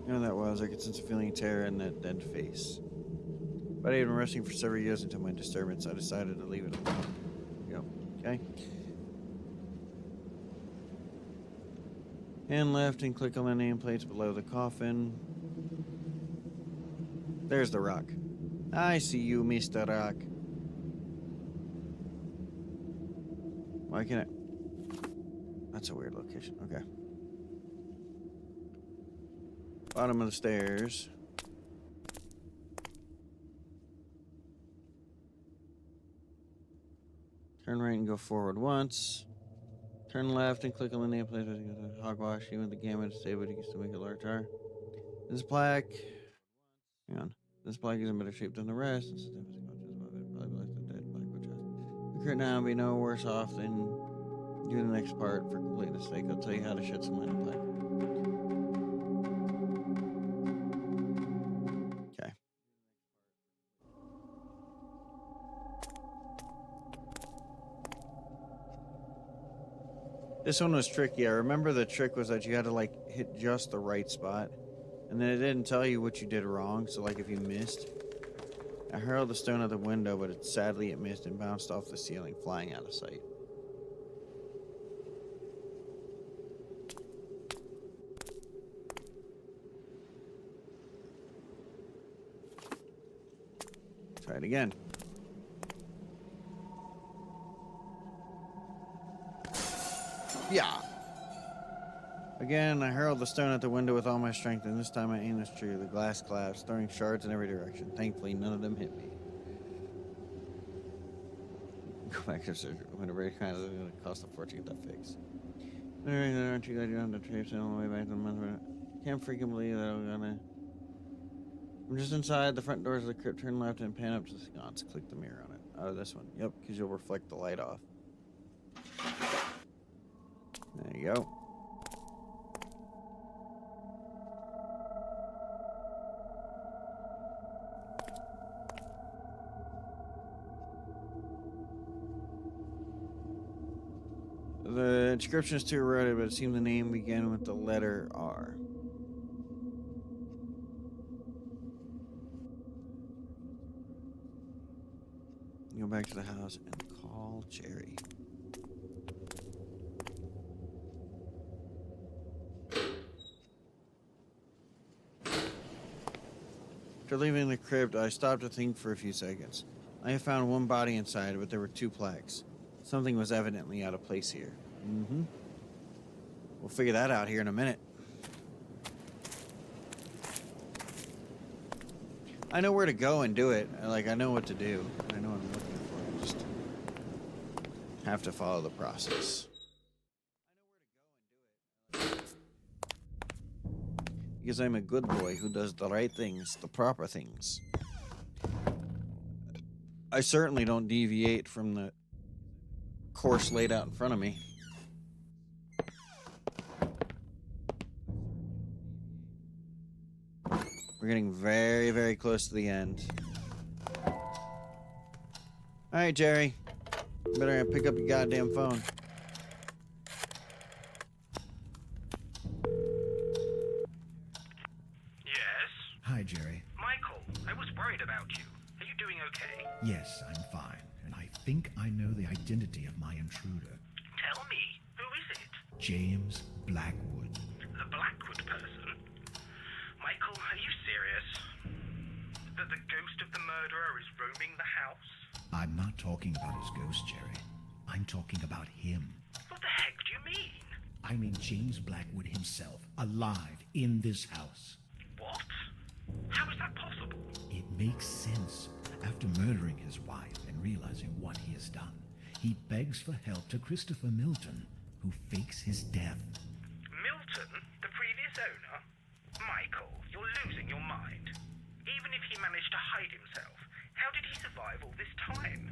You know what that was? I could sense a feeling of terror in that dead face. But I had been resting for several years until my disturbance. I decided to leave it alone. Go. Okay. And left and click on the nameplates below the coffin. There's the rock. I see you, Mr. Rock. Why can't I? That's a weird location. Okay. Bottom of the stairs. Turn right and go forward once. Turn left and click on the nameplate to get the hogwash. You want the gamut to save what it used to make a large jar. This plaque. Hang on. This plaque is in better shape than the rest. This is probably like the dead plaque, which has. We could now be no worse off than do the next part for completeness sake. I'll tell you how to shed some light on plaque. Okay. This one was tricky. I remember the trick was that you had to like hit just the right spot. And then it didn't tell you what you did wrong, so like if you missed. I hurled the stone at the window, but sadly it missed and bounced off the ceiling, flying out of sight. Try it again. Yeah. Again, I hurled the stone at the window with all my strength, and this time my aim was true. The glass collapsed, throwing shards in every direction. Thankfully, none of them hit me. Go back to surgery. Whenever it kind of going to cost a fortune to get that fixed. Aren't you glad you don't have to traipse all the way back to the month? Can't freaking believe that I'm gonna. I'm just inside the front doors of the crypt. Turn left and pan up to the sconce. Click the mirror on it. Oh, this one. Yep, because you'll reflect the light off. There you go. The inscription is too eroded, but it seemed the name began with the letter R. Go back to the house and call Jerry. After leaving the crypt, I stopped to think for a few seconds. I had found one body inside, but there were two plaques. Something was evidently out of place here. We'll figure that out here in a minute. I know where to go and do it. Like, I know what to do. I know what I'm looking for. I just have to follow the process. Because I'm a good boy who does the right things, the proper things. I certainly don't deviate from the course laid out in front of me. We're getting very, very close to the end. Alright, Jerry. You better pick up your goddamn phone. Yes? Hi, Jerry. Michael, I was worried about you. Are you doing okay? Yes, I'm fine, and I think I know the identity of my intruder. Tell me, who is it? James Blackwood. The Blackwood person? Michael, are you serious? That the ghost of the murderer is roaming the house? I'm not talking about his ghost, Jerry. I'm talking about him. What the heck do you mean? I mean James Blackwood himself, alive in this house. What? How is that possible? It makes sense. After murdering his wife and realizing what he has done, he begs for help to Christopher Milton, who fakes his death. Milton, the previous owner? Michael, you're losing your mind. Even if he managed to hide himself, how did he survive all this time?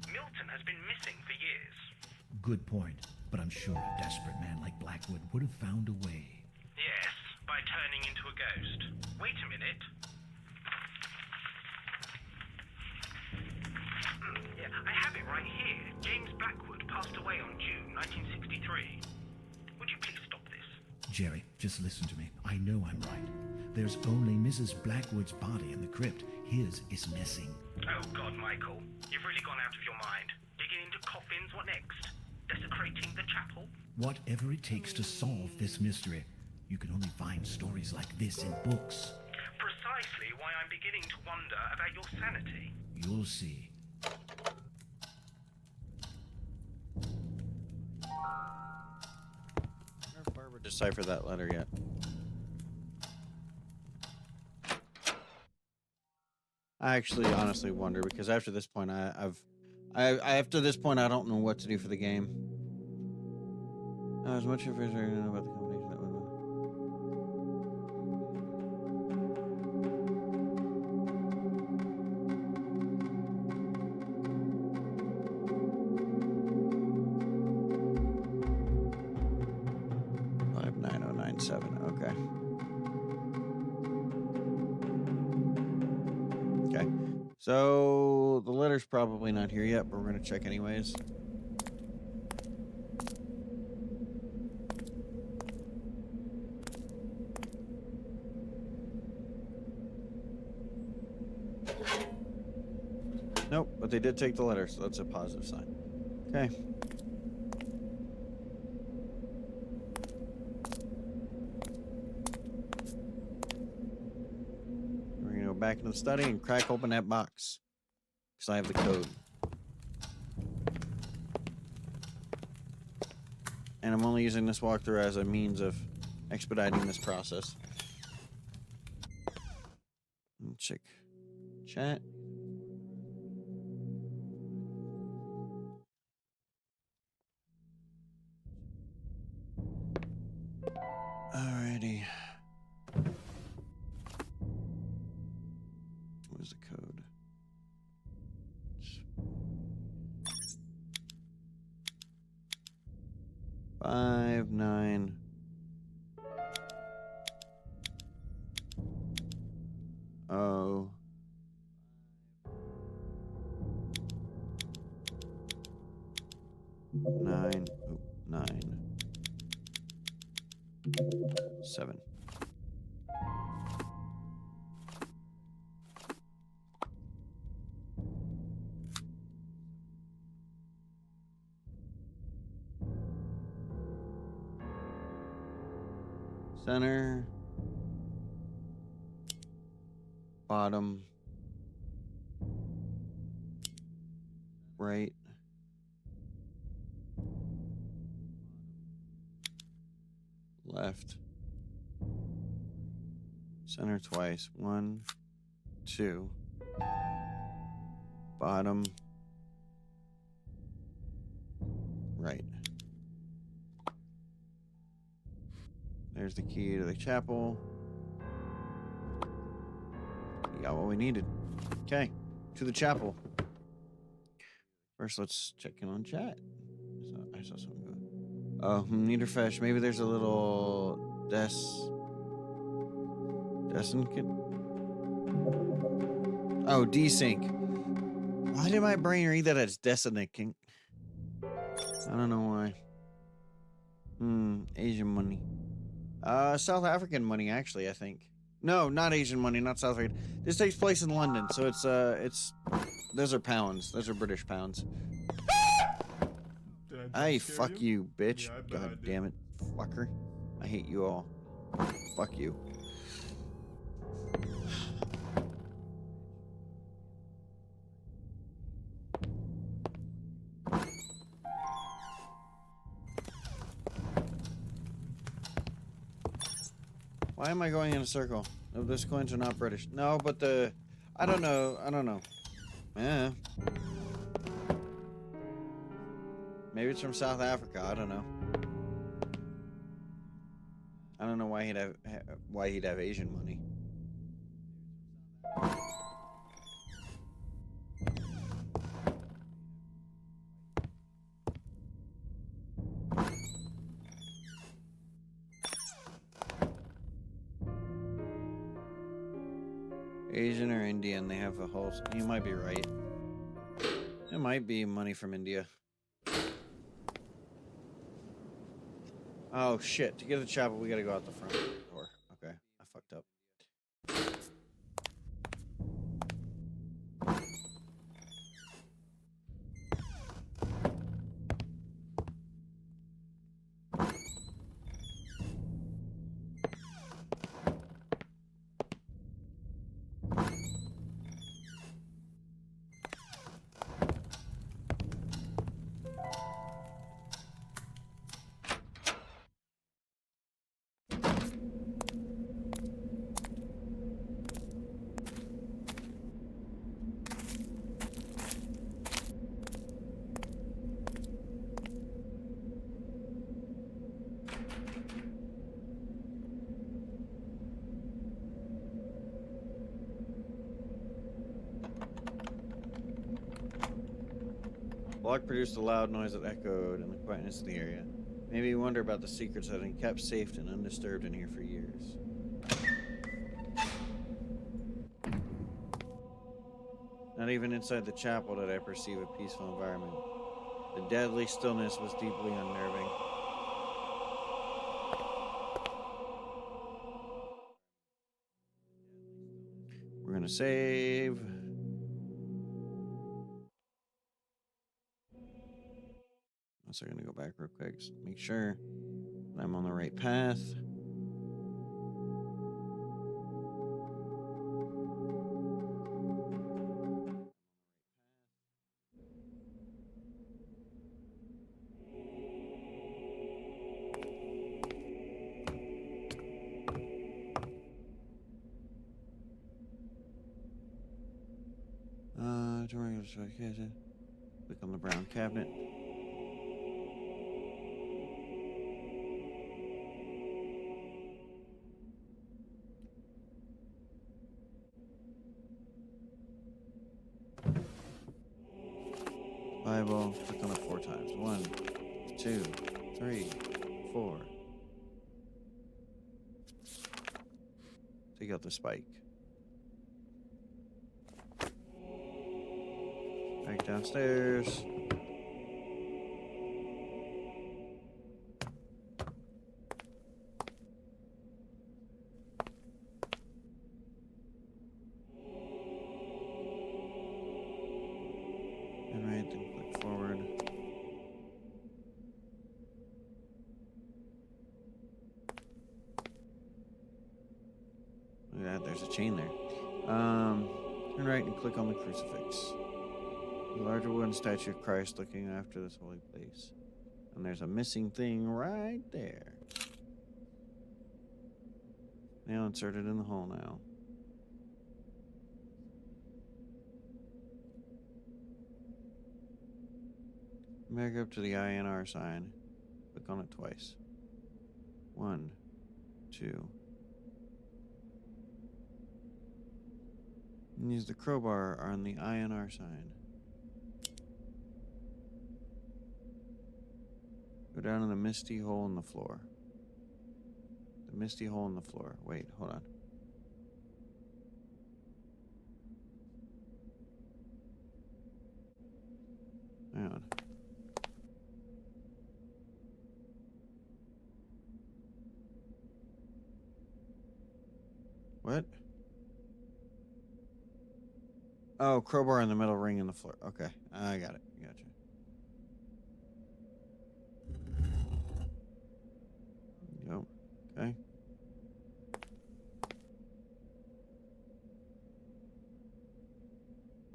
Milton has been missing for years. Good point, but I'm sure a desperate man like Blackwood would have found a way. Yes, by turning into a ghost. Wait a minute. Yeah, I have it right here. James Blackwood passed away on June 1963. Would you please stop this? Jerry, just listen to me. I know I'm right. There's only Mrs. Blackwood's body in the crypt. His is missing. Oh God, Michael, you've really gone out of your mind. Digging into coffins, what next? Desecrating the chapel? Whatever it takes to solve this mystery. You can only find stories like this in books. Precisely why I'm beginning to wonder about your sanity. You'll see. I wonder if Barbara deciphered that letter yet. I actually honestly wonder, because after this point after this point I don't know what to do for the game. As much information as I know about the combination that would. Okay. Okay. So the letter's probably not here yet, but we're gonna check anyways. Nope, but they did take the letter, so that's a positive sign. Okay. Back into the study and crack open that box, because I have the code. And I'm only using this walkthrough as a means of expediting this process. Check chat. Alrighty. Where's the code? 5-9. Oh. 9. Oh, 9. 7. Center, bottom, right, left, center twice, 1, 2, bottom, right. There's the key to the chapel. We got what we needed. Okay, to the chapel. First, let's check in on chat. I saw something good. Oh, Niederfesh. Maybe there's a little Desinkin. Oh, desync. Why did my brain read that as Desinkin? I don't know why. Asian money. South African money, actually, I think. No, not Asian money, not South African. This takes place in London, so it's those are pounds. Those are British pounds. Hey, fuck you, bitch. Yeah, I bet I God did. damn it. Fucker. I hate you all. Fuck you. Why am I going in a circle? No, those coins are not British. No, but I don't know. Yeah. Maybe it's from South Africa. I don't know. I don't know why he'd have Asian money. Asian or Indian, they have a whole... You might be right. It might be money from India. Oh, shit. To get to the chapel, we gotta go out the front door. Okay, I fucked up. Block produced a loud noise that echoed in the quietness of the area. Maybe you wonder about the secrets that have been kept safe and undisturbed in here for years. Not even inside the chapel did I perceive a peaceful environment. The deadly stillness was deeply unnerving. We're gonna save. So we're gonna go back real quick, just make sure that I'm on the right path. Click on the brown cabinet. Bible, click on it 4 times. 1, 2, 3, 4. Take out the spike. Back downstairs. And right, then click forward. Look at that, there's a chain there. Turn right and click on the crucifix. The larger wooden statue of Christ looking after this holy place. And there's a missing thing right there. Nail inserted in the hole now. Back up to the INR sign. Click on it twice. 1, 2. And use the crowbar on the INR sign. Go down in the misty hole in the floor. The misty hole in the floor. Wait, hold on. Hang on. What? Oh, crowbar in the middle, ring in the floor. Okay, I got it. Gotcha. Yep. Okay.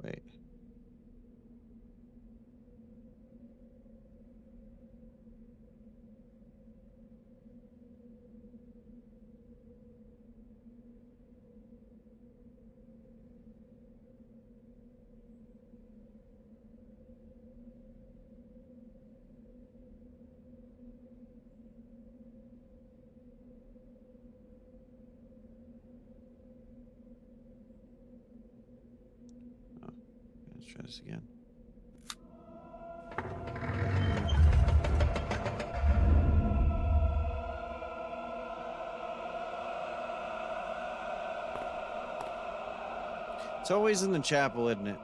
Wait. Let's try this again. It's always in the chapel, isn't it?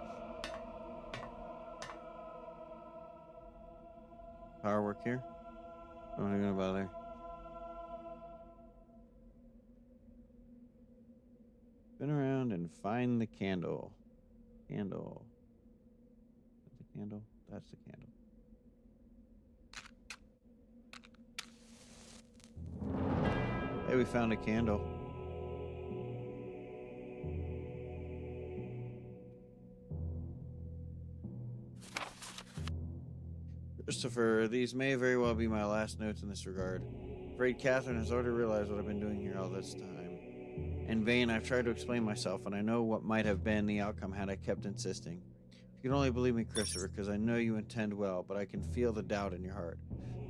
Power work here? I'm not gonna bother. Spin around and find the candle. Candle. That's the candle. That's the candle. Hey, we found a candle. Christopher, these may very well be my last notes in this regard. Afraid Catherine has already realized what I've been doing here all this time. In vain, I've tried to explain myself, and I know what might have been the outcome had I kept insisting. You can only believe me, Christopher, because I know you intend well, but I can feel the doubt in your heart.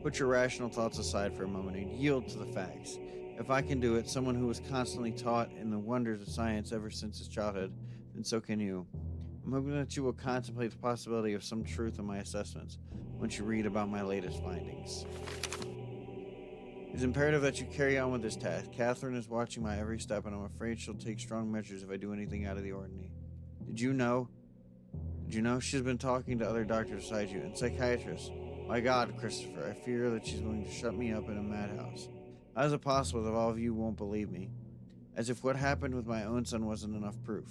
Put your rational thoughts aside for a moment and yield to the facts. If I can do it, someone who was constantly taught in the wonders of science ever since his childhood, then so can you. I'm hoping that you will contemplate the possibility of some truth in my assessments once you read about my latest findings. It's imperative that you carry on with this task. Catherine is watching my every step, and I'm afraid she'll take strong measures if I do anything out of the ordinary. Did you know she's been talking to other doctors beside you and psychiatrists? My God, Christopher, I fear that she's going to shut me up in a madhouse. How is it possible that all of you won't believe me? As if what happened with my own son wasn't enough proof.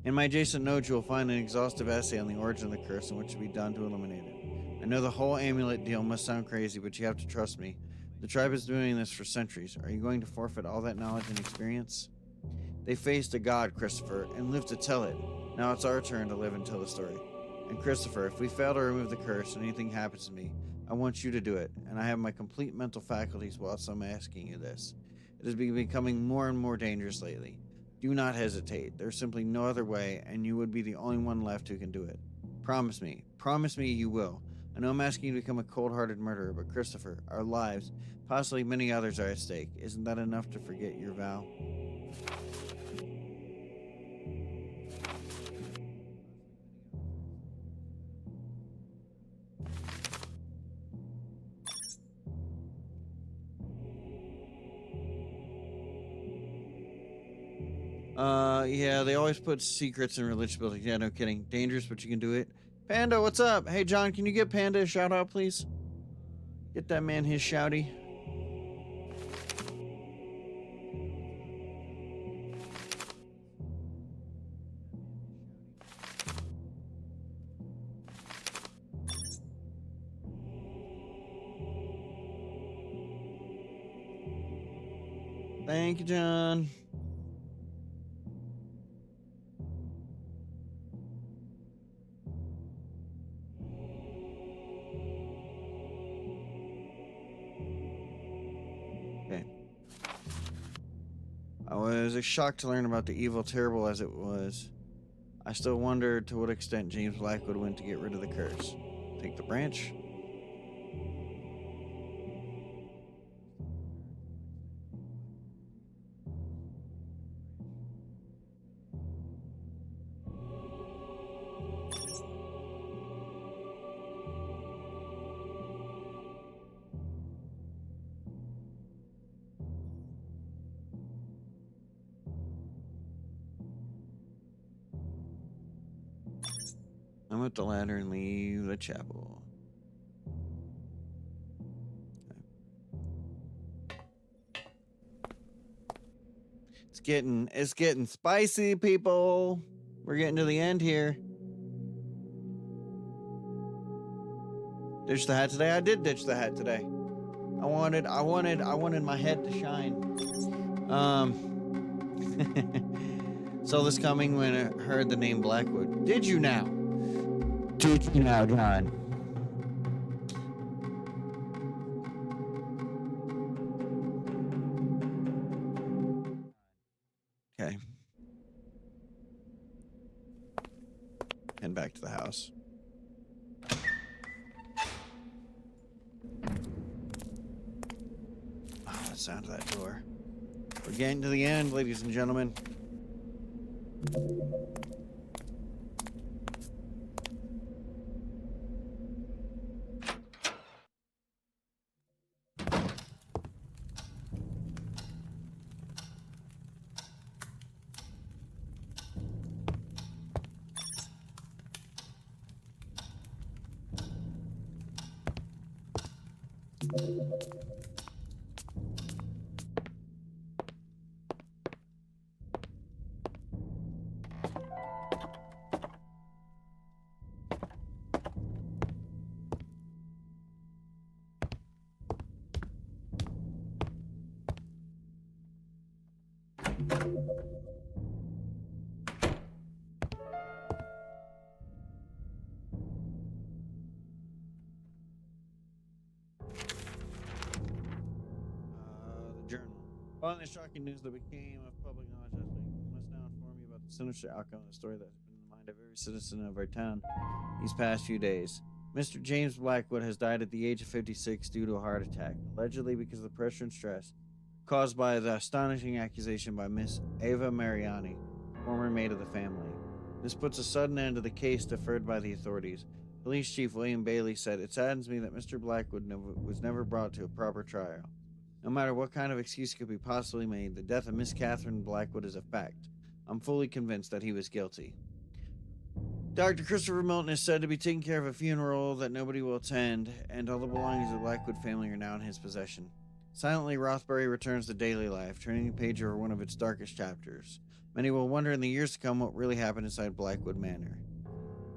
In my adjacent notes, you will find an exhaustive essay on the origin of the curse and what should be done to eliminate it. I know the whole amulet deal must sound crazy, but you have to trust me. The tribe is doing this for centuries. Are you going to forfeit all that knowledge and experience? They faced a god, Christopher, and lived to tell it. Now it's our turn to live and tell the story. And Christopher, if we fail to remove the curse and anything happens to me, I want you to do it, and I have my complete mental faculties whilst I'm asking you this. It has been becoming more and more dangerous lately. Do not hesitate. There's simply no other way, and you would be the only one left who can do it. Promise me you will. I know I'm asking you to become a cold-hearted murderer, but Christopher, our lives, possibly many others, are at stake. Isn't that enough to forget your vow? Yeah, they always put secrets in religious buildings. Yeah, no kidding. Dangerous, but you can do it. Panda, what's up? Hey, John, can you get Panda a shout out, please? Get that man his shouty. Thank you, John. I was shocked to learn about the evil, terrible as it was. I still wonder to what extent James Blackwood went to get rid of the curse. Take the branch? I'm at the ladder and leave the chapel. It's getting spicy, people. We're getting to the end here. Ditch the hat today. I did ditch the hat today. I wanted my head to shine. Saw this coming when I heard the name Blackwood. Did you now? Did you now, John? Okay. Head back to the house. Oh, the sound of that door. We're getting to the end, ladies and gentlemen. The journal. Following the shocking news that became of public knowledge last week, we must now inform you about the sinister outcome of the story that has been in the mind of every citizen of our town these past few days. Mr. James Blackwood has died at the age of 56 due to a heart attack, allegedly because of the pressure and stress caused by the astonishing accusation by Miss Ava Mariani, former maid of the family. This puts a sudden end to the case deferred by the authorities. Police Chief William Bailey said, "It saddens me that Mr. Blackwood was never brought to a proper trial. No matter what kind of excuse could be possibly made, the death of Miss Catherine Blackwood is a fact. I'm fully convinced that he was guilty." Dr. Christopher Milton is said to be taking care of a funeral that nobody will attend, and all the belongings of the Blackwood family are now in his possession. Silently, Rothbury returns to daily life, turning the page over one of its darkest chapters. Many will wonder in the years to come what really happened inside Blackwood Manor.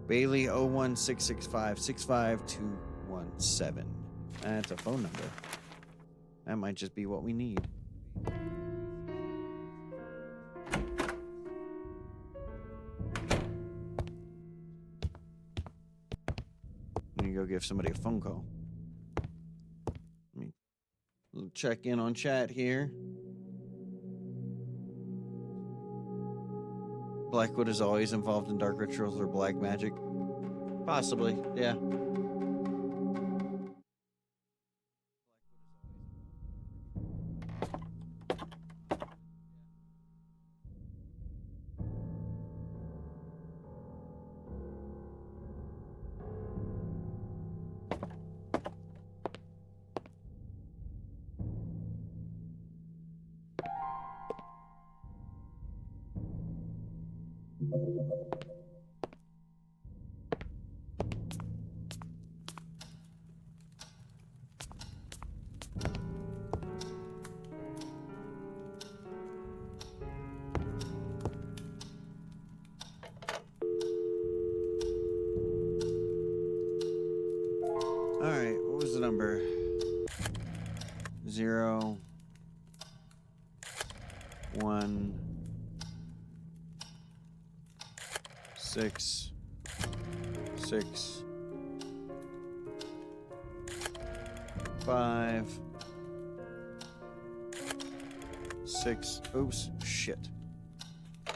Bailey 01665 65217. That's a phone number. That might just be what we need. I'm gonna go give somebody a phone call. Let me check in on chat here. Blackwood is always involved in dark rituals or black magic. Possibly, yeah. Alright, what was the number? 0 1 6 6 5 6. Oops, shit. I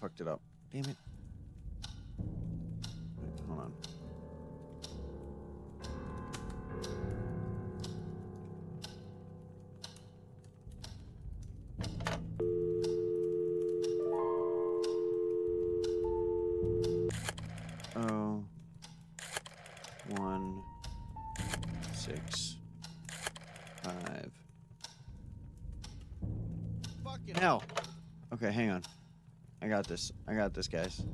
fucked it up. Damn it. Wait, hold on. Oh, 1 6 5. Fucking hell. Okay, hang on. I got this, guys.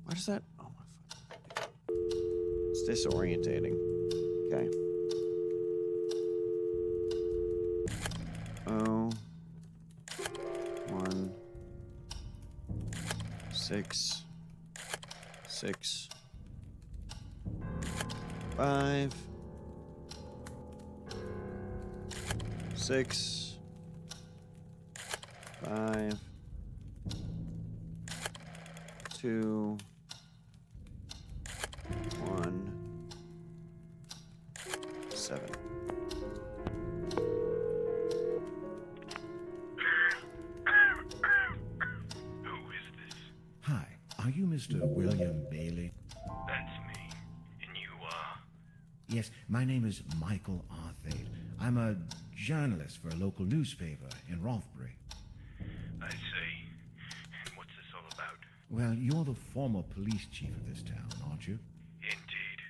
What is that? Oh my fuck. It's disorientating. Okay. Oh, 1 6 6 5 6 5 2 1 7. Who is this? Hi, are you Mr. William Bailey? That's me. And you are? Yes, my name is Michael Arthade. I'm a journalist for a local newspaper in Rothbury. I see. And what's this all about? Well, you're the former police chief of this town, aren't you? Indeed.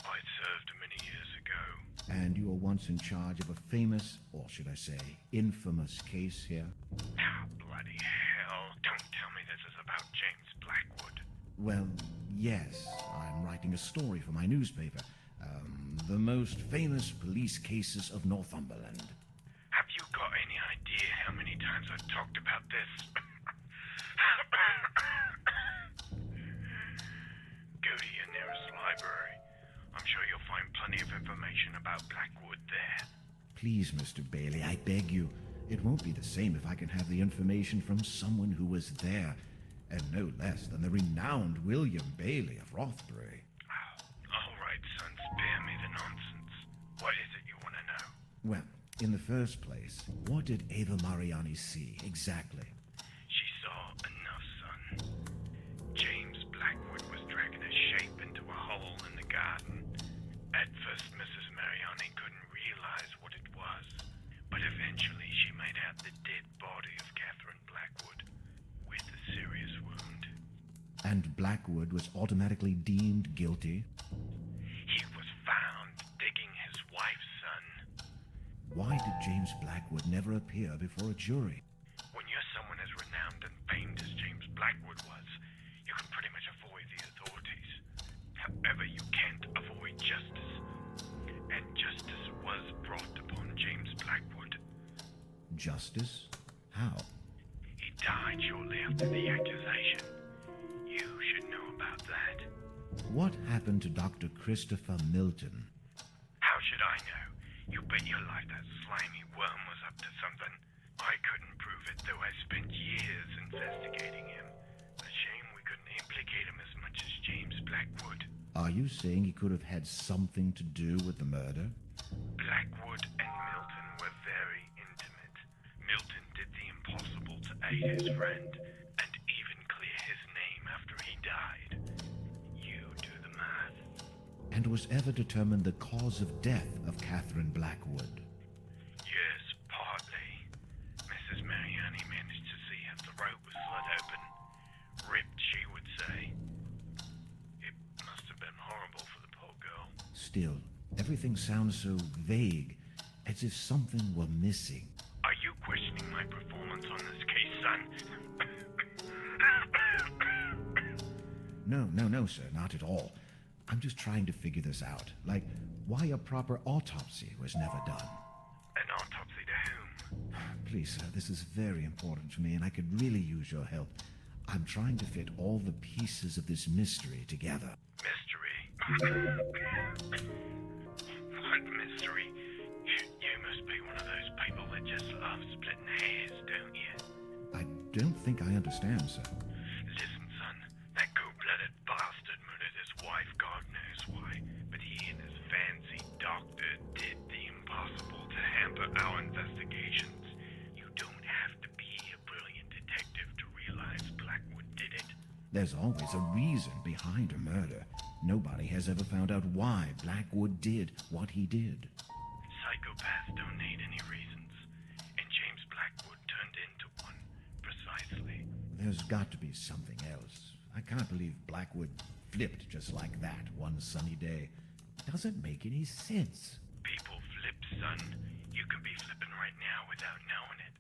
I served many years ago. And you were once in charge of a famous, or should I say, infamous case here? Ah, bloody hell. Don't tell me this is about James Blackwood. Well, yes, I'm writing a story for my newspaper. The most famous police cases of Northumberland. Have you got any idea how many times I've talked about this? Go to your nearest library. I'm sure you'll find plenty of information about Blackwood there. Please, Mr. Bailey, I beg you. It won't be the same if I can have the information from someone who was there, and no less than the renowned William Bailey of Rothbury. All right, son, spare me the nonsense. What is it you want to know? Well, in the first place, what did Ava Mariani see exactly? She saw enough, son. James Blackwood was dragging a shape into a hole in the garden. At first, Mrs. Mariani couldn't realize what it was, but eventually she made out the dead body of Catherine Blackwood with a serious wound. that Blackwood was automatically deemed guilty? He was found digging his wife's son. Why did James Blackwood never appear before a jury? When you're someone as renowned and famed as James Blackwood was, you can pretty much avoid the authorities. However, you can't avoid justice. And justice was brought upon James Blackwood. Justice? How? He died shortly after the accusation. You should know about that. What happened to Dr. Christopher Milton? How should I know? You bet your life that slimy worm was up to something. I couldn't prove it, though I spent years investigating him. A shame we couldn't implicate him as much as James Blackwood. Are you saying he could have had something to do with the murder? Blackwood and Milton were very intimate. Milton did the impossible to aid his friend, and even clear his name after he died. You do the math. And was ever determined the cause of death of Catherine Blackwood? Yes, partly. Mrs. Mariani managed to see if the throat was slit open. Ripped, she would say. It must have been horrible for the poor girl. Still, everything sounds so vague, as if something were missing. Are you questioning my performance on this case, son? No, sir, not at all. I'm just trying to figure this out. Like, why a proper autopsy was never done. An autopsy to whom? Please, sir, this is very important to me, and I could really use your help. I'm trying to fit all the pieces of this mystery together. Mystery? What mystery? You must be one of those people that just love splitting hairs, don't you? I don't think I understand, sir. Listen, son, that cold-blooded bastard murdered his wife, God knows why. But he and his fancy doctor did the impossible to hamper our investigations. You don't have to be a brilliant detective to realize Blackwood did it. There's always a reason behind a murder. Nobody has ever found out why Blackwood did what he did. Psychopaths don't need any reasons. And James Blackwood turned into one, precisely. There's got to be something else. I can't believe Blackwood flipped just like that one sunny day. Doesn't make any sense. People flip, son. You can be flipping right now without knowing it.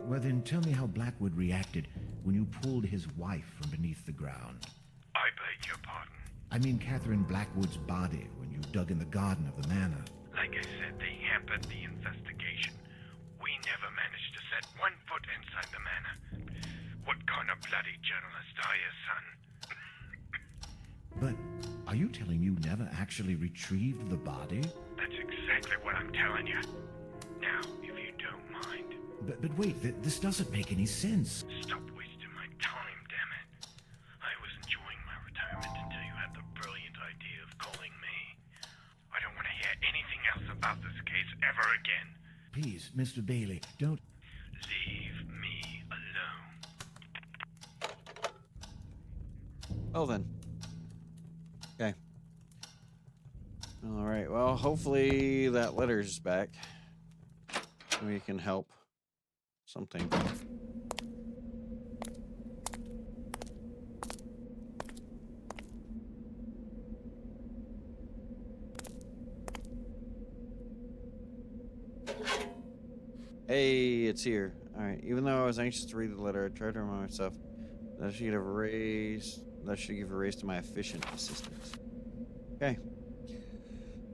Well, then tell me how Blackwood reacted when you pulled his wife from beneath the ground. I beg your pardon. I mean Catherine Blackwood's body when you dug in the garden of the manor. Like I said, they hampered the investigation. We never managed to set one foot inside the manor. What kind of bloody journalist are you, son? But are you telling me you never actually retrieved the body? That's exactly what I'm telling you. Now, if you don't mind, But wait, this doesn't make any sense. stop wasting my time, damn it. I was enjoying my retirement until you had the brilliant idea of calling me. I don't want to hear anything else about this case ever again. Please, Mr. Bailey, don't... Leave me alone. Well then. Okay. All right. Well, hopefully that letter's back. We can help something. Hey, it's here. All right. Even though I was anxious to read the letter, I tried to remind myself that I should give a raise. That should give a raise to my efficient assistance. Okay.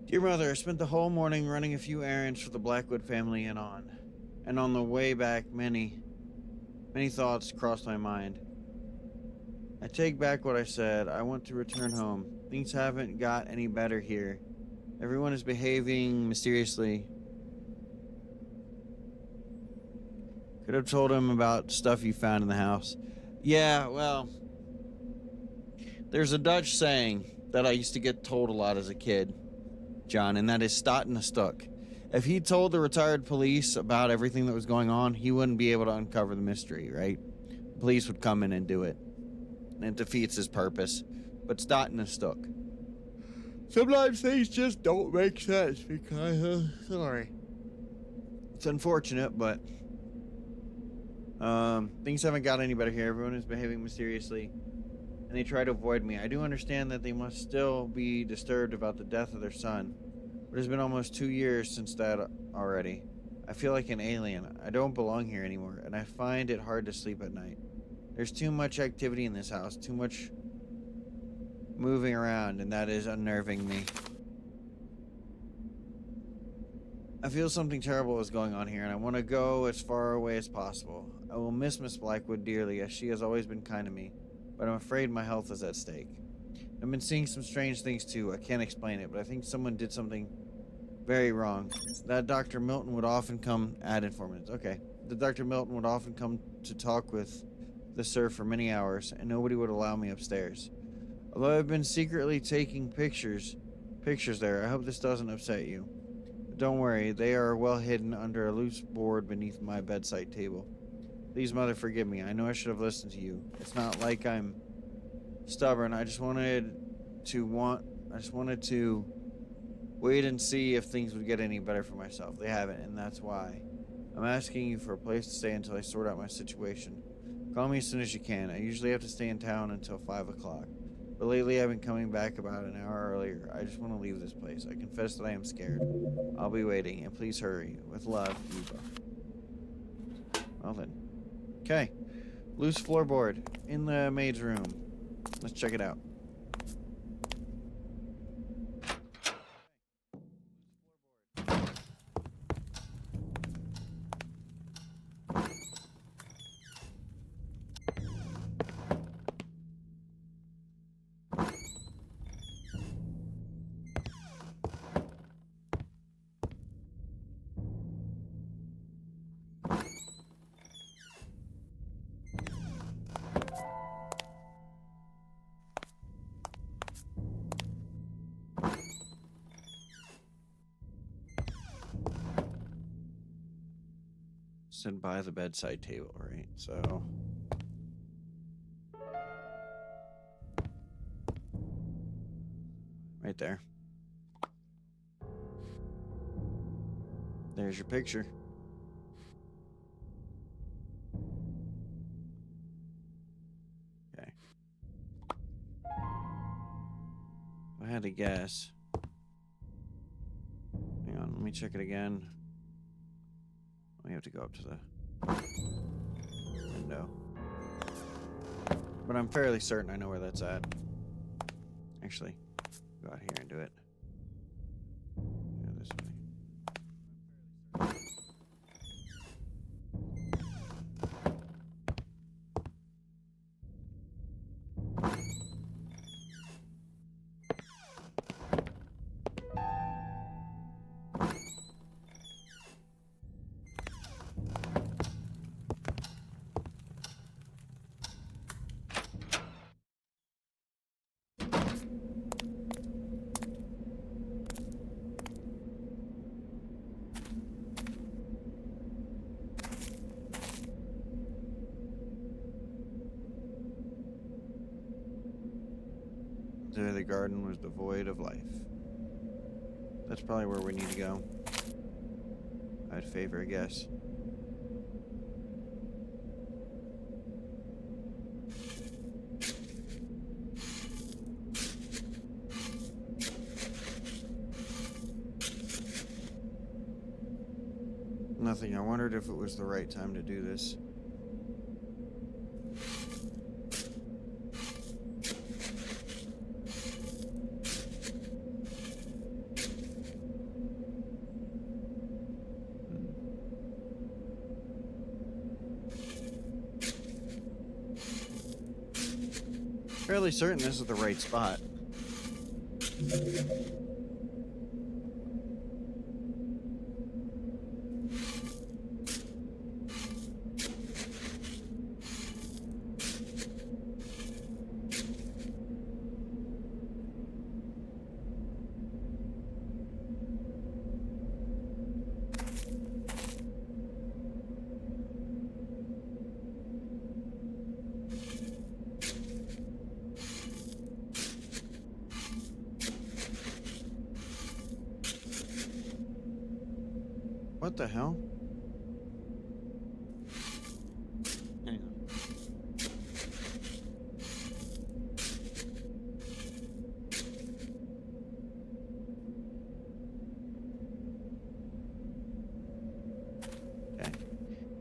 Dear Mother, I spent the whole morning running a few errands for the Blackwood family and on the way back, many thoughts crossed my mind. I take back what I said. I want to return home. Things haven't got any better here. Everyone is behaving mysteriously. Could have told him about stuff you found in the house. Yeah, well, there's a Dutch saying that I used to get told a lot as a kid, John, and that is "stot in a stuk." If he told the retired police about everything that was going on, he wouldn't be able to uncover the mystery, right? Police would come in and do it. And it defeats his purpose. But "stot in a stuk." Sometimes things just don't make sense because, sorry. It's unfortunate, but Things haven't got any better here. Everyone is behaving mysteriously, and they try to avoid me. I do understand that they must still be disturbed about the death of their son, but it's been almost 2 years since that already. I feel like an alien. I don't belong here anymore, and I find it hard to sleep at night. There's too much activity in this house, too much moving around, and that is unnerving me. I feel something terrible is going on here, and I want to go as far away as possible. I will miss Miss Blackwood dearly, as she has always been kind to me, but I'm afraid my health is at stake. I've been seeing some strange things too. I can't explain it, but I think someone did something very wrong. That Dr. Milton would often come ad informants. Okay. The Dr. Milton would often come to talk with the sir for many hours, and nobody would allow me upstairs. Although I've been secretly taking pictures there, I hope this doesn't upset you. Don't worry, they are well hidden under a loose board beneath my bedside table. Please, Mother, forgive me. I know I should have listened to you. It's not like I'm stubborn. I just wanted to wait and see if things would get any better for myself. They haven't, and that's why. I'm asking you for a place to stay until I sort out my situation. Call me as soon as you can. I usually have to stay in town until 5 o'clock. But lately I've been coming back about an hour earlier. I just want to leave this place. I confess that I am scared. I'll be waiting, and please hurry. With love, Eva. Well then. Okay. Loose floorboard in the maid's room. Let's check it out. Said by the bedside table, right? So right there. There's your picture. Okay. I had to guess. Hang on, let me check it again. We have to go up to the window. But I'm fairly certain I know where that's at. Actually, go out here and do it. Go this way. The garden was devoid of life. That's probably where we need to go. I'd favor a guess. Nothing. I wondered if it was the right time to do this. Fairly certain this is the right spot. What the hell?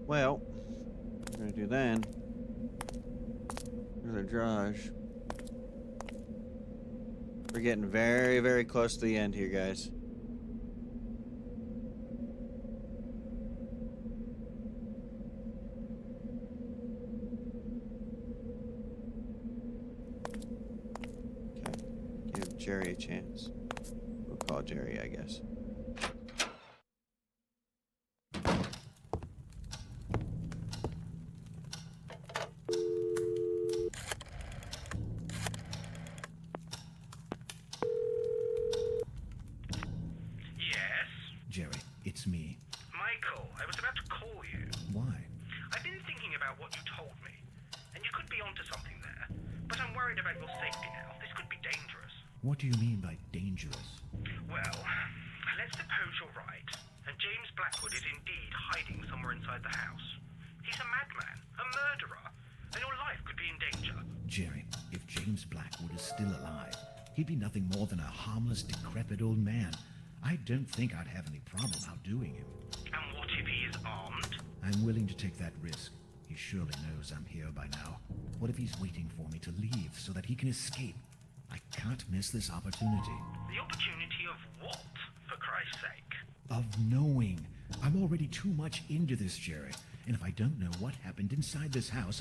Well, what we're gonna do then. There's a Drudge. We're getting very, very close to the end here, guys. Okay. Give Jerry a chance. We'll call Jerry, I guess. Yes? Jerry, it's me. Michael, I was about to call you. Why? I've been thinking about what you told me, and you could be onto something there. But I'm worried about your safety now. This could be dangerous. What do you mean by dangerous? Well, let's suppose you're right, and James Blackwood is indeed hiding somewhere inside the house. He's a madman, a murderer, and your life could be in danger. Jerry, if James Blackwood is still alive, he'd be nothing more than a harmless, decrepit old man. I don't think I'd have any problem outdoing him. And what if he is armed? I'm willing to take that risk. He surely knows I'm here by now. What if he's waiting for me to leave so that he can escape? I can't miss this opportunity. The opportunity of what, for Christ's sake? Of knowing. I'm already too much into this, Jerry. And if I don't know what happened inside this house,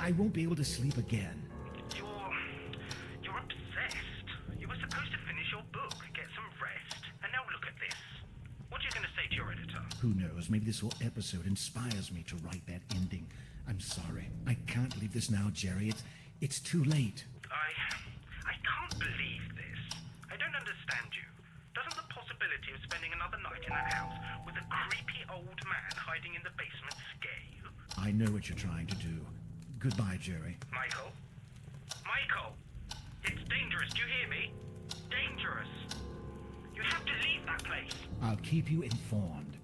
I won't be able to sleep again. You're obsessed. You were supposed to finish your book, get some rest, and now look at this. What are you going to say to your editor? Who knows? Maybe this whole episode inspires me to write that ending. I'm sorry. I can't leave this now, Jerry. It's too late. I can't believe this. I don't understand you. Doesn't the possibility of spending another night in that house with a creepy old man hiding in the basement scare you? I know what you're trying to do. Goodbye, Jerry. Michael? Michael! It's dangerous, do you hear me? Dangerous! You have to leave that place! I'll keep you informed.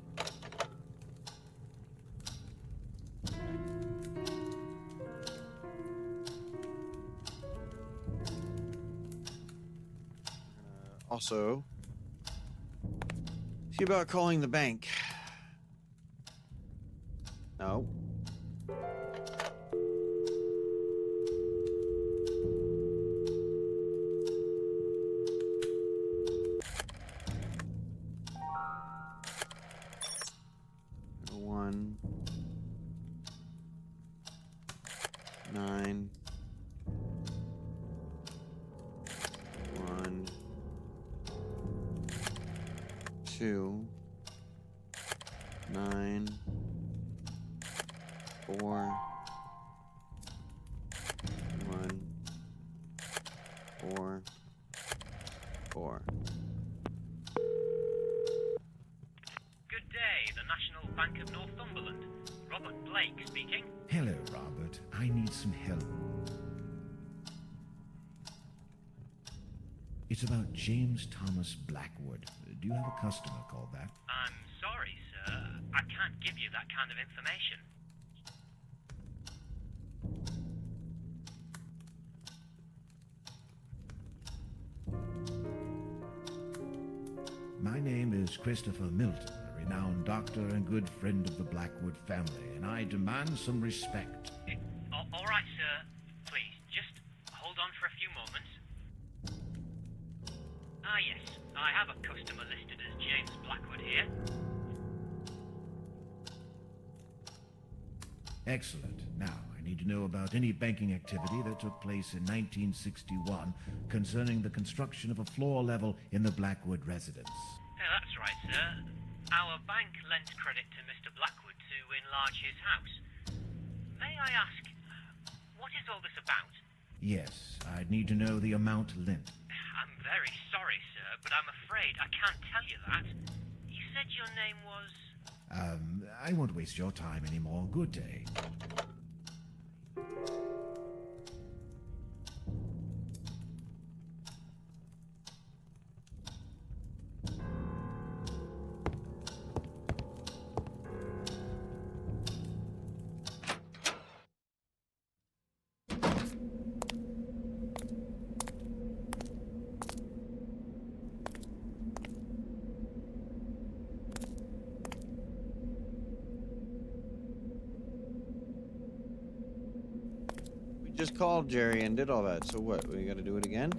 Also, see about calling the bank. No. One. 9. 1. 2. 9. 4. 1. 4. 4. Good day, the National Bank of Northumberland. Robert Blake speaking. Hello, Robert. I need some help. It's about James Thomas Blackwood. Do you have a customer called that? I'm sorry, sir. I can't give you that kind of information. My name is Christopher Milton, a renowned doctor and good friend of the Blackwood family, and I demand some respect. All right, sir. Please, just hold on for a few moments. Ah, yes. I have a customer listed as James Blackwood here. Excellent. Now, I need to know about any banking activity that took place in 1961 concerning the construction of a floor level in the Blackwood residence. That's right, sir. Our bank lent credit to Mr. Blackwood to enlarge his house. May I ask, what is all this about? Yes, I'd need to know the amount lent. I'm very sorry, sir, but I'm afraid I can't tell you that. You said your name was... I won't waste your time anymore. Good day. just called Jerry and did all that. So what? We got to do it again?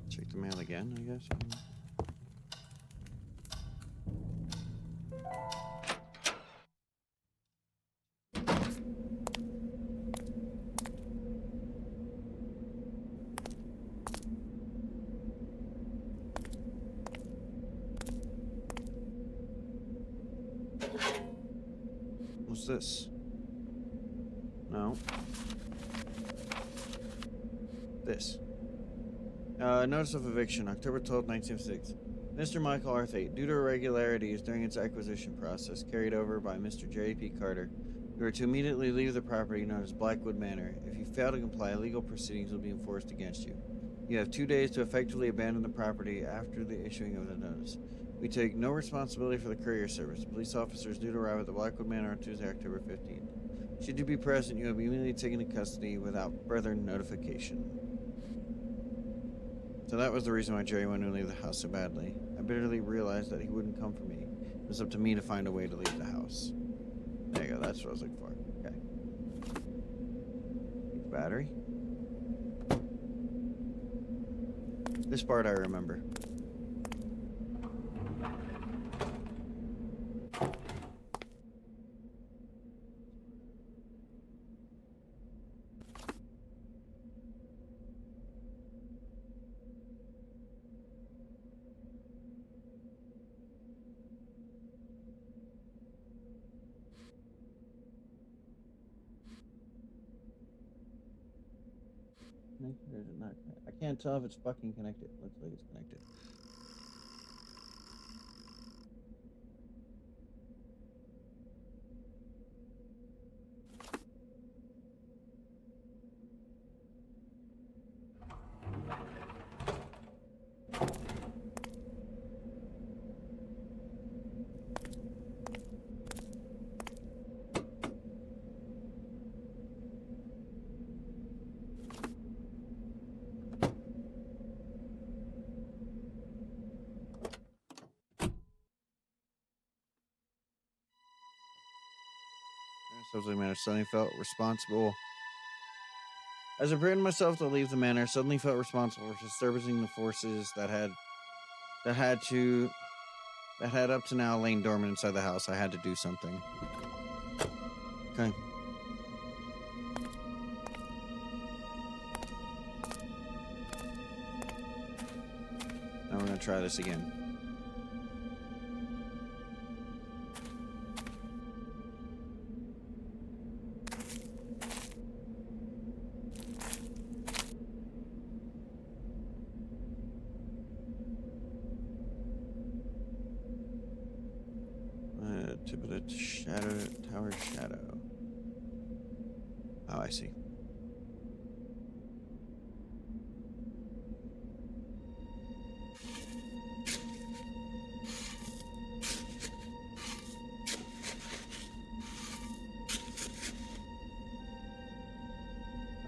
Check the mail again, I guess. What's this? No. This. Notice of eviction, October 12th, 1906. Mr. Michael Arthate, due to irregularities during its acquisition process carried over by Mr. J.P. Carter, you are to immediately leave the property known as Blackwood Manor. If you fail to comply, legal proceedings will be enforced against you. You have 2 days to effectively abandon the property after the issuing of the notice. We take no responsibility for the courier service. Police officers due to arrive at the Blackwood Manor on Tuesday, October 15th. Should you be present, you will be immediately taken into custody without further notification. So that was the reason why Jerry wanted to leave the house so badly. I bitterly realized that he wouldn't come for me. It was up to me to find a way to leave the house. There you go, that's what I was looking for. Okay. Battery. This part I remember. Connected or is it not connected? I can't tell if it's fucking connected. Looks like it's connected. Subsequently, manner suddenly felt responsible. As I prepared myself to leave the manor, suddenly felt responsible for disturbing the forces that had up to now lain dormant inside the house. I had to do something. Okay. Now we're gonna try this again. Tip of the tower shadow. Oh, I see.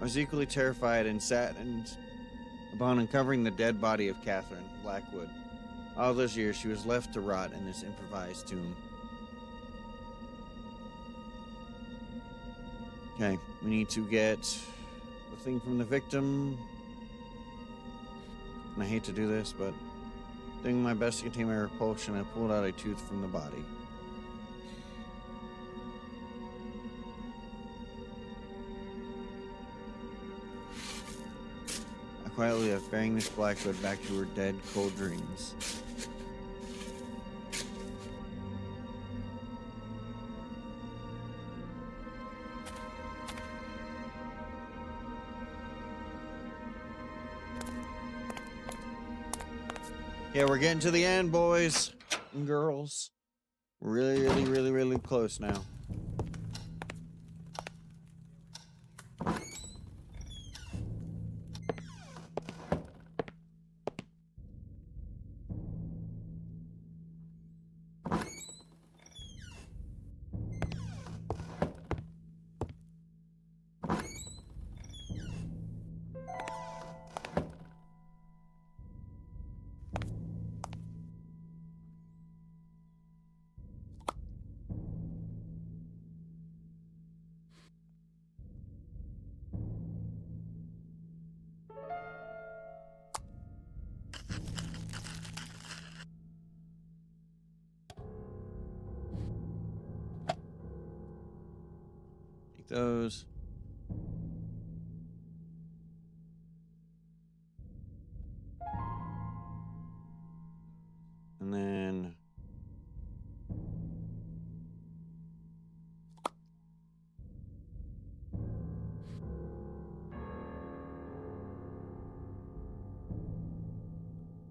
I was equally terrified and saddened upon uncovering the dead body of Catherine Blackwood. All those years, she was left to rot in this improvised tomb. Okay, we need to get the thing from the victim. And I hate to do this, but doing my best to contain my repulsion, I pulled out a tooth from the body. I quietly left, bearing Miss Blackwood back to her dead, cold dreams. Yeah, we're getting to the end, boys and girls. We're really close now. those. And then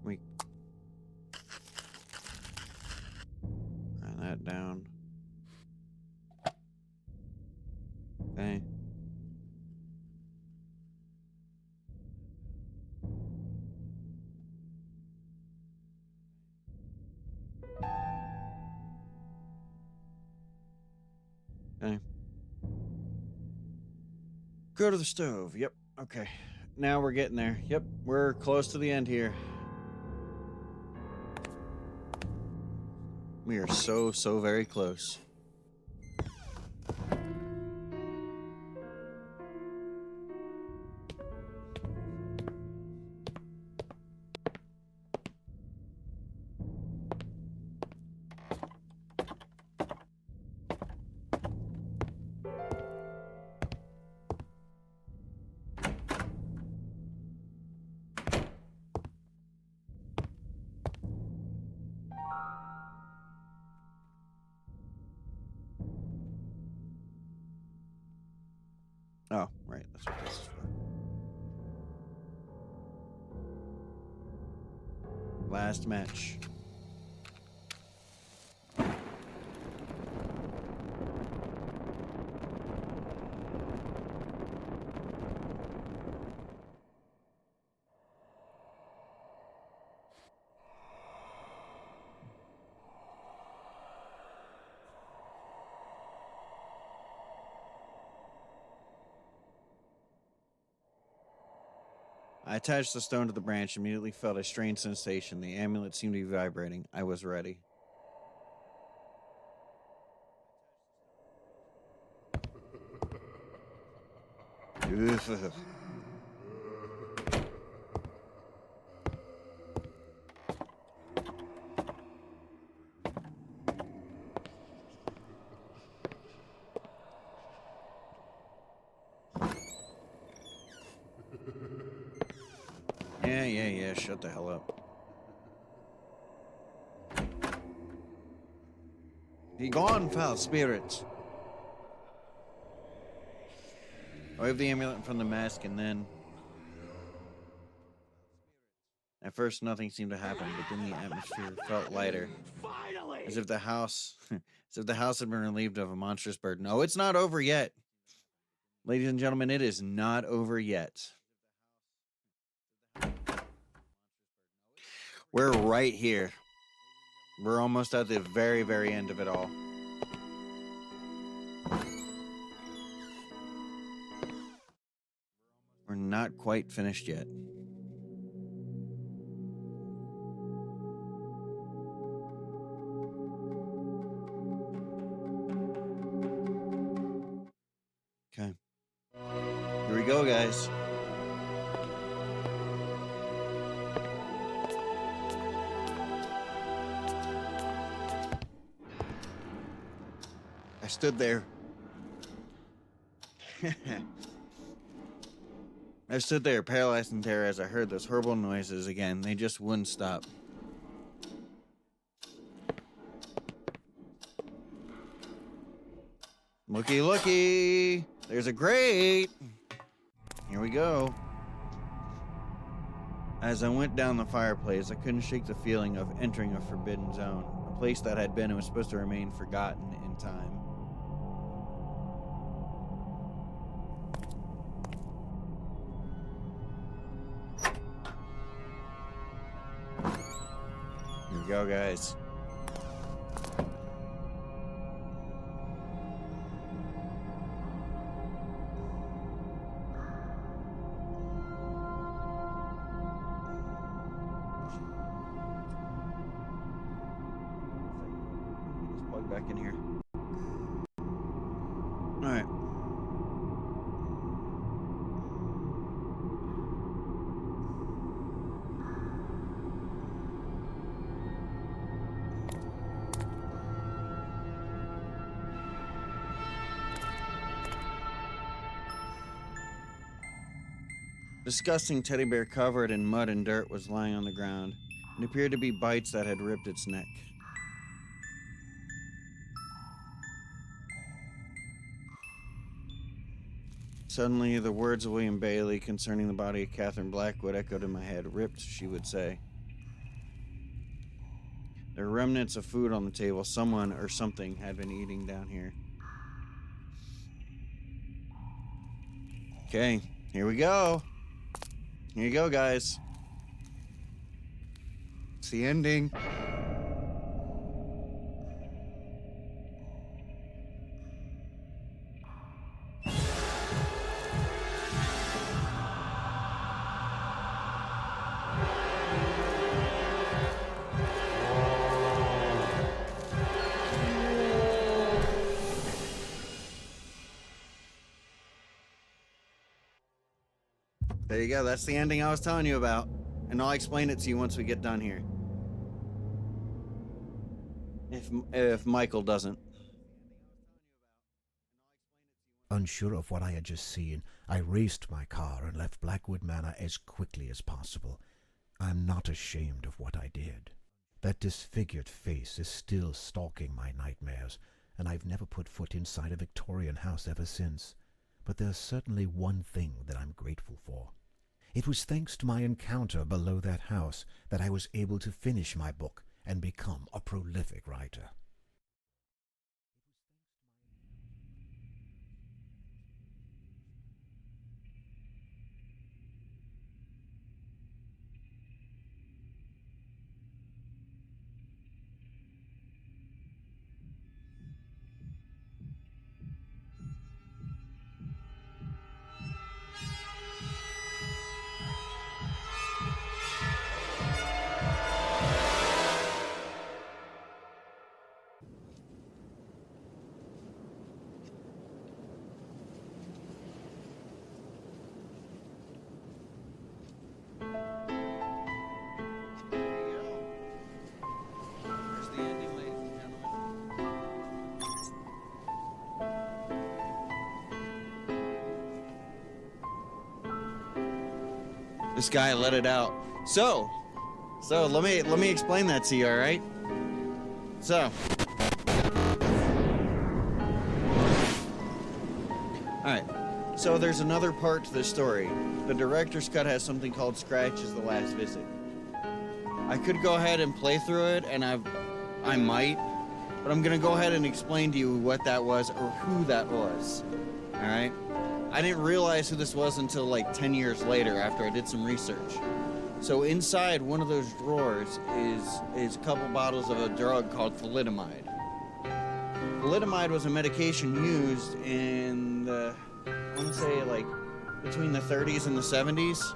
we write that down. Okay. Okay. Go to the stove. Yep. Okay. Now we're getting there. Yep. We're close to the end here. We are so very close. Oh, right. That's what this is for. Last match. I attached the stone to the branch, immediately felt a strange sensation. The amulet seemed to be vibrating. I was ready. Oof. Yeah, shut the hell up. Be gone, foul spirits. I waved the amulet from the mask, and then at first nothing seemed to happen, but then the atmosphere felt lighter. Finally! As if the house had been relieved of a monstrous burden. Oh, it's not over yet. Ladies and gentlemen, it is not over yet. We're right here. We're almost at the very end of it all. We're not quite finished yet. Okay. Here we go, guys. I stood there. I stood there, paralyzed in terror, as I heard those horrible noises again. They just wouldn't stop. Looky, looky! There's a grate! Here we go. As I went down the fireplace, I couldn't shake the feeling of entering a forbidden zone. A place that had been and was supposed to remain forgotten in time. Here we go, guys. Let's plug back in here. All right. Disgusting teddy bear covered in mud and dirt was lying on the ground. It appeared to be bites that had ripped its neck. Suddenly, the words of William Bailey concerning the body of Catherine Blackwood echoed in my head. Ripped, she would say. There were remnants of food on the table. Someone or something had been eating down here. Okay, here we go. Here you go, guys. It's the ending. There you go. That's the ending I was telling you about. And I'll explain it to you once we get done here. If Michael doesn't. Unsure of what I had just seen, I raced my car and left Blackwood Manor as quickly as possible. I am not ashamed of what I did. That disfigured face is still stalking my nightmares, and I've never put foot inside a Victorian house ever since. But there's certainly one thing that I'm grateful for. It was thanks to my encounter below that house that I was able to finish my book and become a prolific writer. There's the ending, ladies and gentlemen. This guy let it out. So let me explain that to you, all right? So, all right. So there's another part to this story. The director's cut has something called Scratch's The Last Visit. I could go ahead and play through it, and I might, but I'm gonna go ahead and explain to you what that was or who that was. All right. I didn't realize who this was until like 10 years later after I did some research. So inside one of those drawers is a couple bottles of a drug called thalidomide. Thalidomide was a medication used in the, I want to say like between the 30s and the 70s.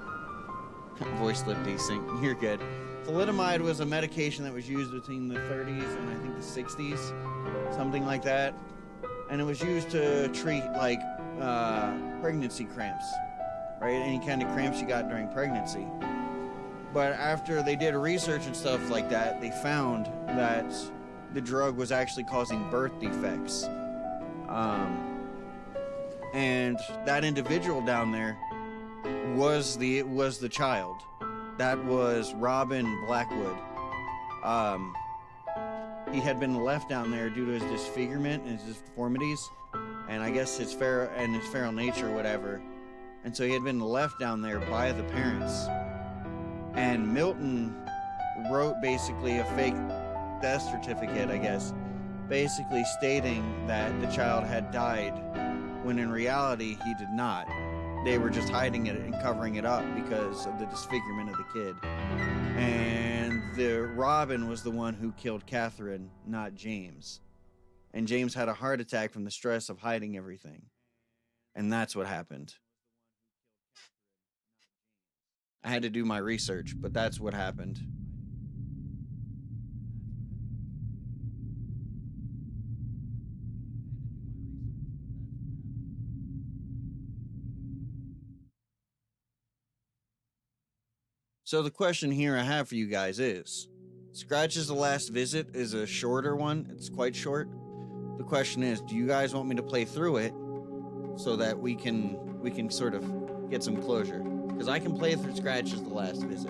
Voice lip decent. You're good. Thalidomide was a medication that was used between the 30s and I think the 60s, something like that. And it was used to treat like pregnancy cramps, right? Any kind of cramps you got during pregnancy. But after they did research and stuff like that, they found that the drug was actually causing birth defects. And that individual down there was the child. That was Robin Blackwood. He had been left down there due to his disfigurement and his deformities, and I guess his feral nature or whatever. And so he had been left down there by the parents. And Milton wrote basically a fake death certificate, I guess, basically stating that the child had died, when in reality he did not. They were just hiding it and covering it up because of the disfigurement of the kid. And Robin was the one who killed Catherine, not James. And James had a heart attack from the stress of hiding everything. And that's what happened. I had to do my research, but that's what happened. So the question here I have for you guys is, Scratch's The Last Visit is a shorter one. It's quite short. The question is, do you guys want me to play through it so that we can sort of get some closure? Because I can play through Scratch as the last visit.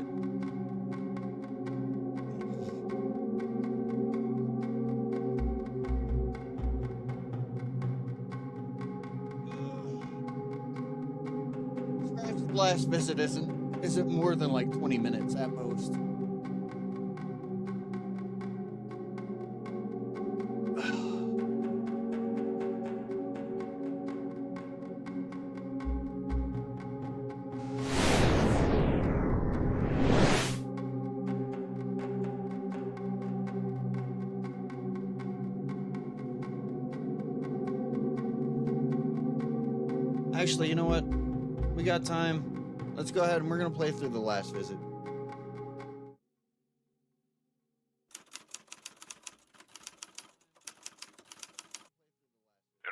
Scratch's last visit isn't more than like 20 minutes at most. Actually, you know what? We got time. Let's go ahead and we're going to play through the last visit. In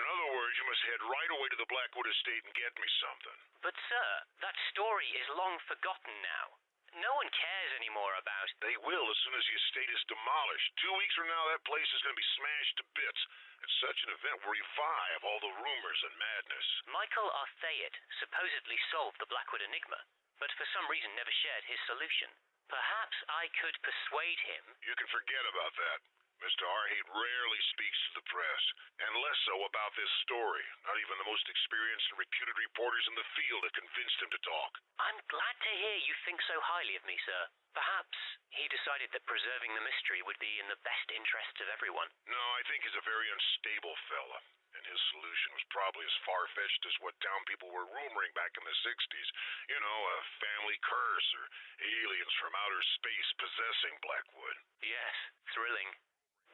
other words, you must head right away to the Blackwood estate and get me something. But, sir, that story is long forgotten now. No one cares anymore about... They will as soon as the estate is demolished. 2 weeks from now, that place is going to be smashed to bits. And such an event will revive all the rumors and madness. Michael Arthayet supposedly solved the Blackwood enigma, but for some reason never shared his solution. Perhaps I could persuade him... You can forget about that. Mr. Arhate rarely speaks to the press, and less so about this story. Not even the most experienced and reputed reporters in the field have convinced him to talk. I'm glad to hear you think so highly of me, sir. Perhaps he decided that preserving the mystery would be in the best interests of everyone. No, I think he's a very unstable fella, and his solution was probably as far-fetched as what town people were rumoring back in the 60s. You know, a family curse or aliens from outer space possessing Blackwood. Yes, thrilling.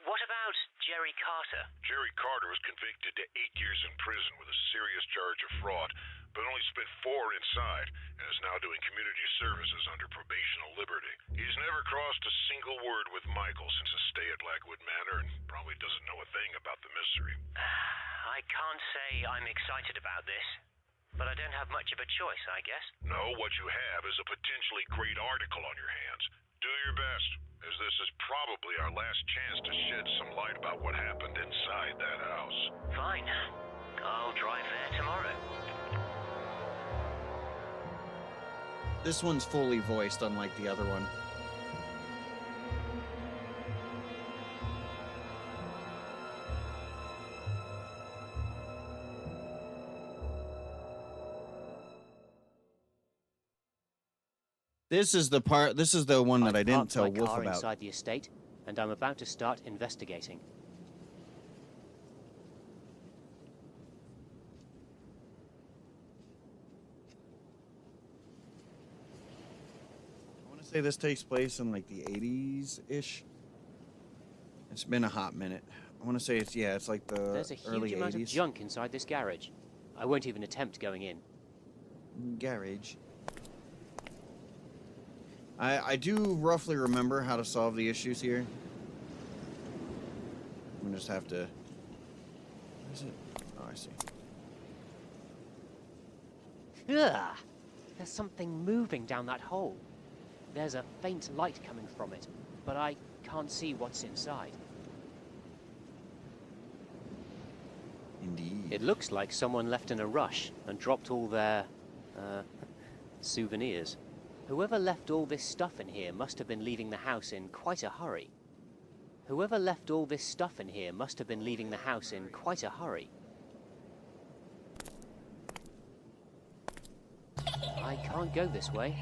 What about Jerry Carter? Jerry Carter was convicted to 8 years in prison with a serious charge of fraud, but only spent 4 inside, and is now doing community services under probational liberty. He's never crossed a single word with Michael since his stay at Blackwood Manor, and probably doesn't know a thing about the mystery. I can't say I'm excited about this, but I don't have much of a choice, I guess. No, what you have is a potentially great article on your hands. Do your best, as this is probably our last chance to shed some light about what happened inside that house. Fine. I'll drive there tomorrow. This one's fully voiced, unlike the other one. This is the part. This is the one that I didn't tell Wolf about. Inside the estate, and I'm about to start investigating. I want to say this takes place in like the 80s-ish. It's been a hot minute. I want to say it's like the There's a early huge amount 80s. of junk inside this garage. I won't even attempt going in. Garage. I do roughly remember how to solve the issues here. I'm just have to... Where is it? Oh, I see. Ugh! There's something moving down that hole. There's a faint light coming from it, but I can't see what's inside. Indeed. It looks like someone left in a rush and dropped all their, souvenirs. Whoever left all this stuff in here must have been leaving the house in quite a hurry. Whoever left all this stuff in here must have been leaving the house in quite a hurry. I can't go this way.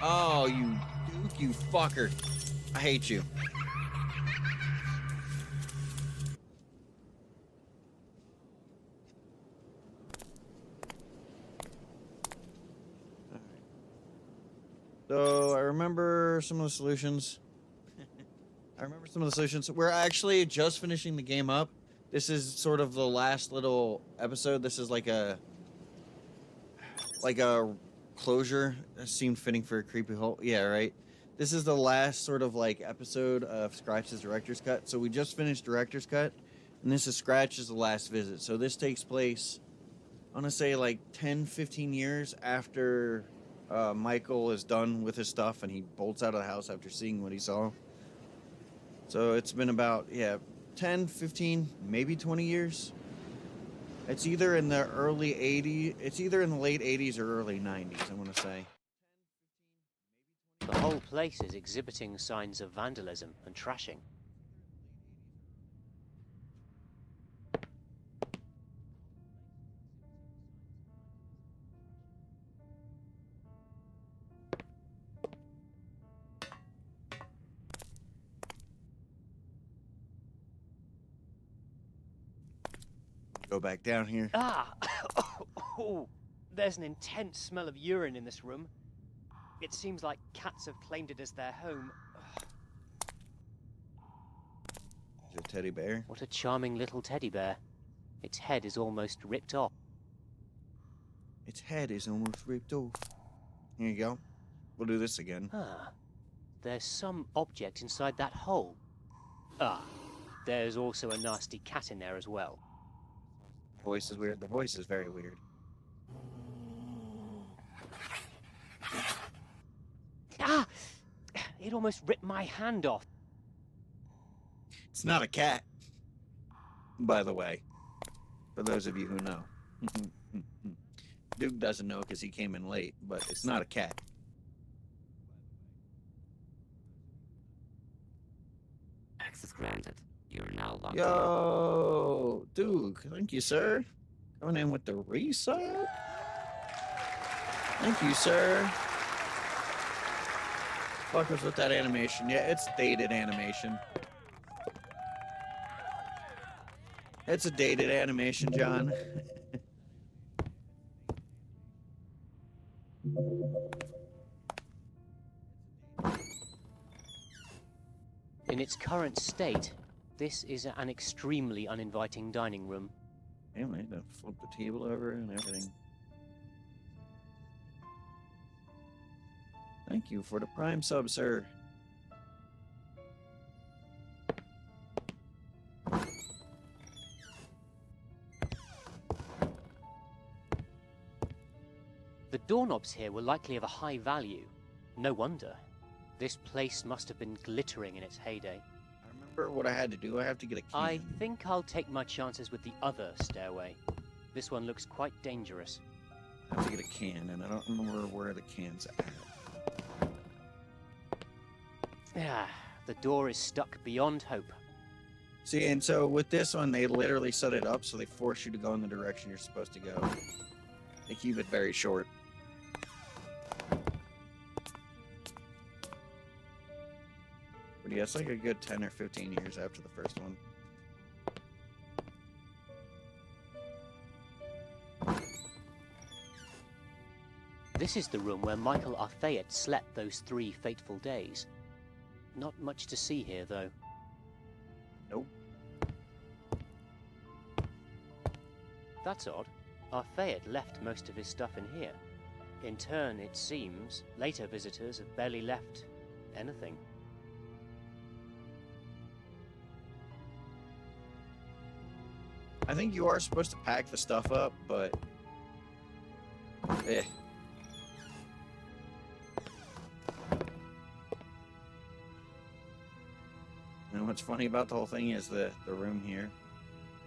Oh, you fucker. I hate you. So I remember some of the solutions. We're actually just finishing the game up. This is sort of the last little episode. This is like a closure. That seemed fitting for a creepy hole. Yeah, right. This is the last sort of like episode of Scratch's Director's Cut. So we just finished Director's Cut, and this is Scratch's last visit. So this takes place, I want to say like 10, 15 years after Michael is done with his stuff and he bolts out of the house after seeing what he saw. So it's been about, 10, 15, maybe 20 years. It's either in the early 80s, it's either in the late 80s or early 90s, I want to say. The whole place is exhibiting signs of vandalism and trashing. Go back down here. Ah! Oh, there's an intense smell of urine in this room. It seems like cats have claimed it as their home. Is it a teddy bear? What a charming little teddy bear. Its head is almost ripped off. Its head is almost ripped off. Here you go. We'll do this again. Ah, there's some object inside that hole. Ah, there's also a nasty cat in there as well. Voice is weird. The voice is very weird. Ah! It almost ripped my hand off. It's not a cat, by the way, for those of you who know. Duke doesn't know because he came in late, but it's not a cat. Access granted. You're now logged Yo, Duke, thank you, sir. Coming in with the resub. Thank you, sir. Fuckers with that animation. Yeah, it's dated animation. It's a dated animation, John. In its current state, this is an extremely uninviting dining room. Damn, I had to flip the table over and everything. Thank you for the Prime sub, sir. The doorknobs here were likely of a high value. No wonder. This place must have been glittering in its heyday. I remember what I had to do. I have to get a key. I think I'll take my chances with the other stairway. This one looks quite dangerous. I have to get a can, and I don't remember where the can's at. Ah, the door is stuck beyond hope. See, and so with this one, they literally set it up so they force you to go in the direction you're supposed to go. They keep it very short. But yeah, it's like a good 10 or 15 years after the first one. This is the room where Michael Arfayet slept those 3 fateful days. Not much to see here, though. Nope. That's odd. Arfayet left most of his stuff in here. In turn, it seems, later visitors have barely left anything. I think you are supposed to pack the stuff up, but... eh. And what's funny about the whole thing is the room here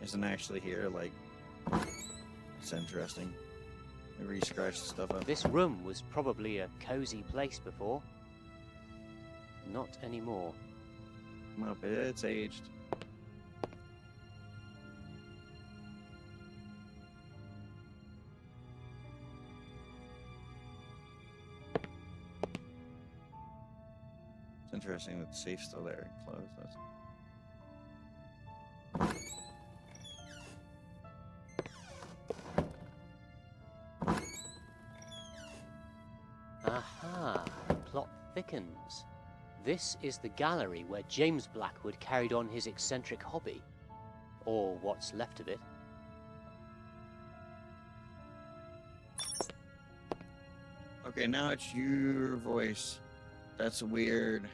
isn't actually here, like... It's interesting. Maybe you scratch the stuff up. This room was probably a cozy place before. Not anymore. Nope, it's aged. It's interesting that the safe's still there and closed. That's... Aha, the plot thickens. This is the gallery where James Blackwood carried on his eccentric hobby. Or what's left of it. Okay, now it's your voice. That's weird.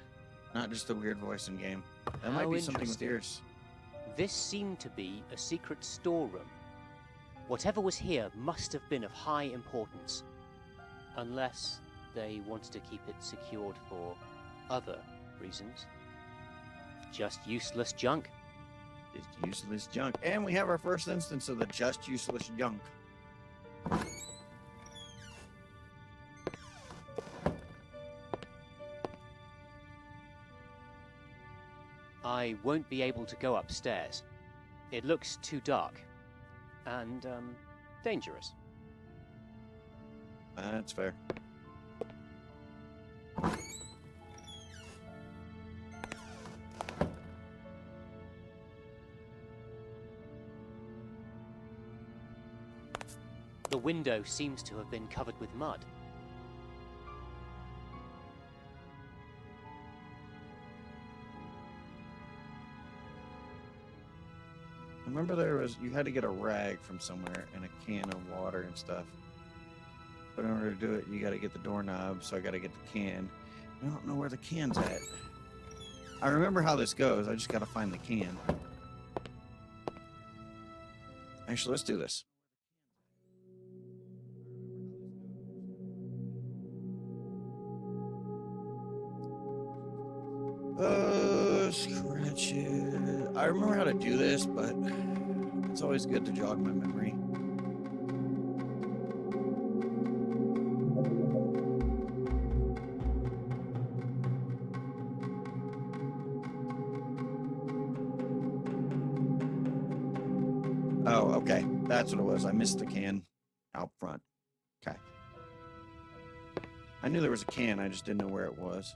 Not just a weird voice in game. That might How be something with interesting. yours. This seemed to be a secret storeroom. Whatever was here must have been of high importance. Unless they wanted to keep it secured for other reasons. Just useless junk. Just useless junk. And we have our first instance of the just useless junk. I won't be able to go upstairs. It looks too dark. And, dangerous. That's fair. The window seems to have been covered with mud. Remember you had to get a rag from somewhere and a can of water and stuff. But in order to do it, you got to get the doorknob, so I got to get the can. I don't know where the can's at. I remember how this goes. I just got to find the can. Actually, let's do this. Scratch it. I remember how to do this, but it's always good to jog my memory. Oh, okay. That's what it was. I missed the can out front. Okay. I knew there was a can, I just didn't know where it was.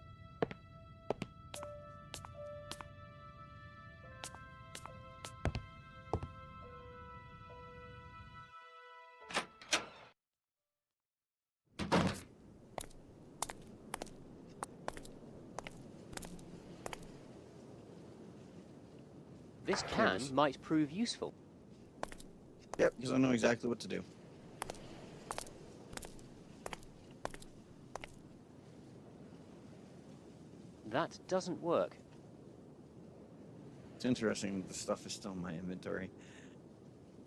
This can might prove useful. Yep, because I know exactly what to do. That doesn't work. It's interesting that the stuff is still in my inventory.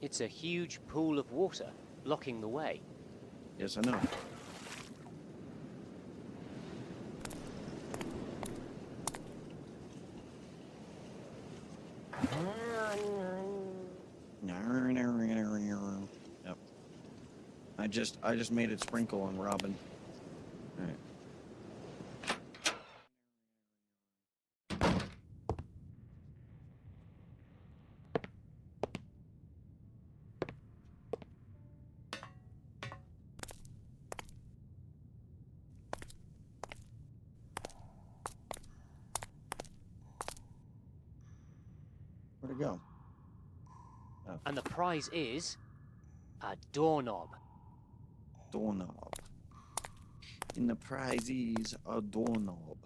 It's a huge pool of water, blocking the way. Yes, I know. Yep. I just made it sprinkle on Robin. All right. Where'd it go? Oh. And the prize is a doorknob. Doorknob. And the prize is a doorknob.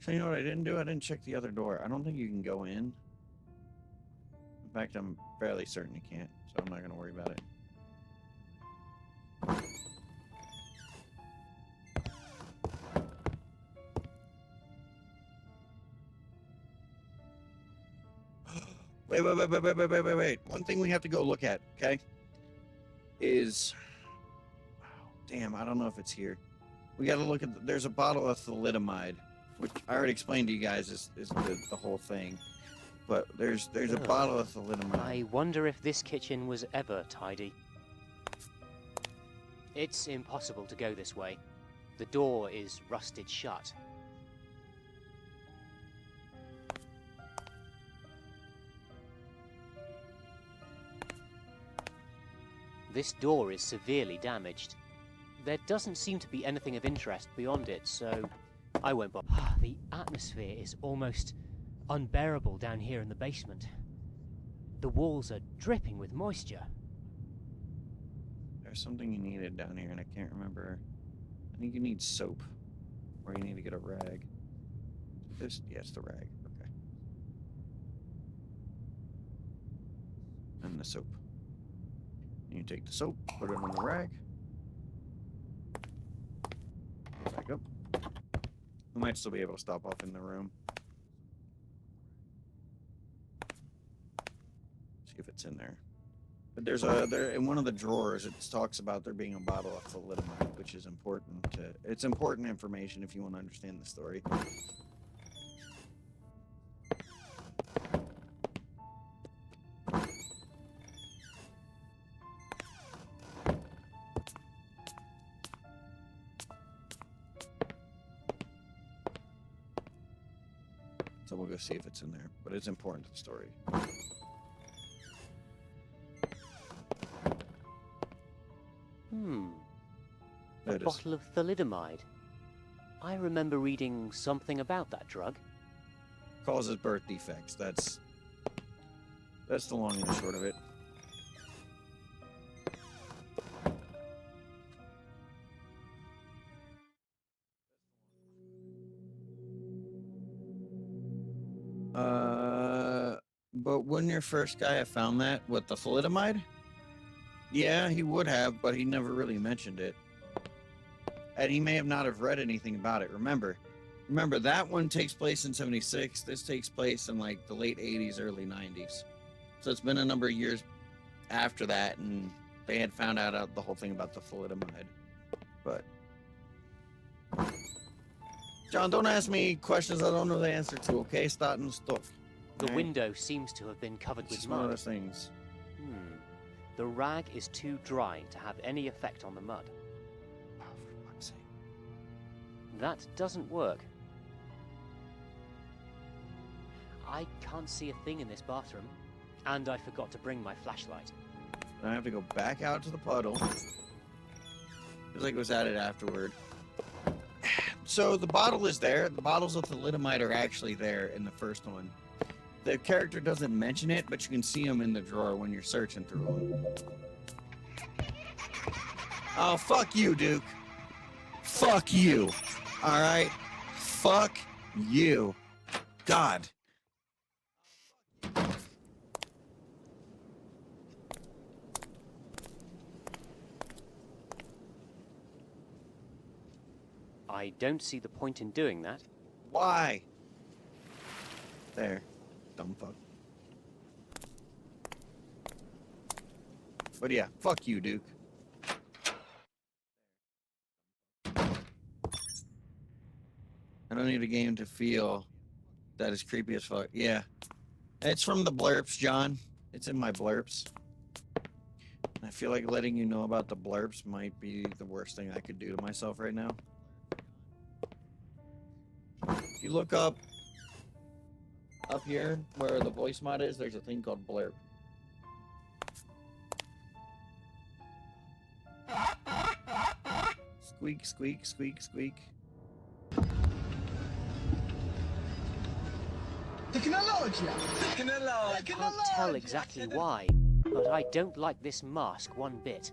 So you know what I didn't do? I didn't check the other door. I don't think you can go in. In fact, I'm fairly certain you can't, so I'm not going to worry about it. Wait. One thing we have to go look at, okay, is... Oh, damn, I don't know if it's here. We got to look at... There's a bottle of thalidomide, which I already explained to you guys is the whole thing. But there's a bottle of thalidomide. I wonder if this kitchen was ever tidy. It's impossible to go this way. The door is rusted shut. This door is severely damaged. There doesn't seem to be anything of interest beyond it, so I won't bother. The atmosphere is almost unbearable down here in the basement. The walls are dripping with moisture. There's something you needed down here, and I can't remember. I think you need soap, or you need to get a rag. Yes, the rag. Okay. And the soap. And you take the soap, put it on the rag. Back up. We might still be able to stop off in the room. See if it's in there. But there's there in one of the drawers. It talks about there being a bottle of thalidomide, which is important to. It's important information if you want to understand the story. So we'll go see if it's in there, but it's important to the story. A bottle of thalidomide. I remember reading something about that drug. Causes birth defects. That's the long and short of it. But wouldn't your first guy have found that with the thalidomide? Yeah, he would have, but he never really mentioned it. And he may have not have read anything about it. Remember, that one takes place in 76. This takes place in like the late 80s, early 90s. So it's been a number of years after that, and they had found out the whole thing about the thalidomide. But John, don't ask me questions I don't know the answer to, okay? Start and stop. The window seems to have been covered with one of mud. those things. The rag is too dry to have any effect on the mud. Oh, for fuck's sake. That doesn't work. I can't see a thing in this bathroom, and I forgot to bring my flashlight. I have to go back out to the puddle. Feels like it was added afterward. So the bottle is there. The bottles of thalidomide are actually there in the first one. The character doesn't mention it, but you can see them in the drawer when you're searching through them. Oh, fuck you, Duke. Fuck you. All right? Fuck you. God. I don't see the point in doing that. Why? There. Dumb fuck. But yeah, fuck you, Duke. I don't need a game to feel that is creepy as fuck. Yeah. It's from the blurps, John. It's in my blurps. I feel like letting you know about the blurps might be the worst thing I could do to myself right now. If you look up here where the voice mod is, there's a thing called blurb. Squeak, squeak, squeak, squeak. I can't tell exactly why, but I don't like this mask one bit.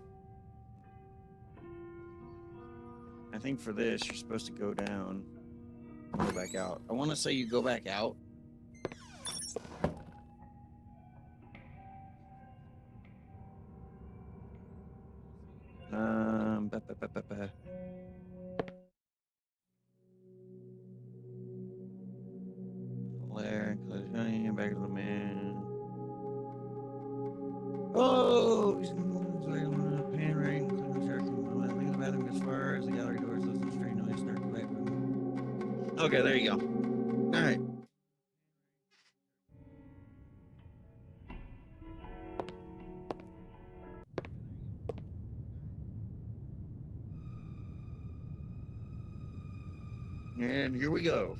I think for this, you're supposed to go down and go back out. I want to say you go back out. Blair, back to the man. Oh, he's pan ring, clean the shirt, leave the bathroom as far as the gallery doors, listen to strange noise, start the back room. Okay, there you go. All right. And here we go.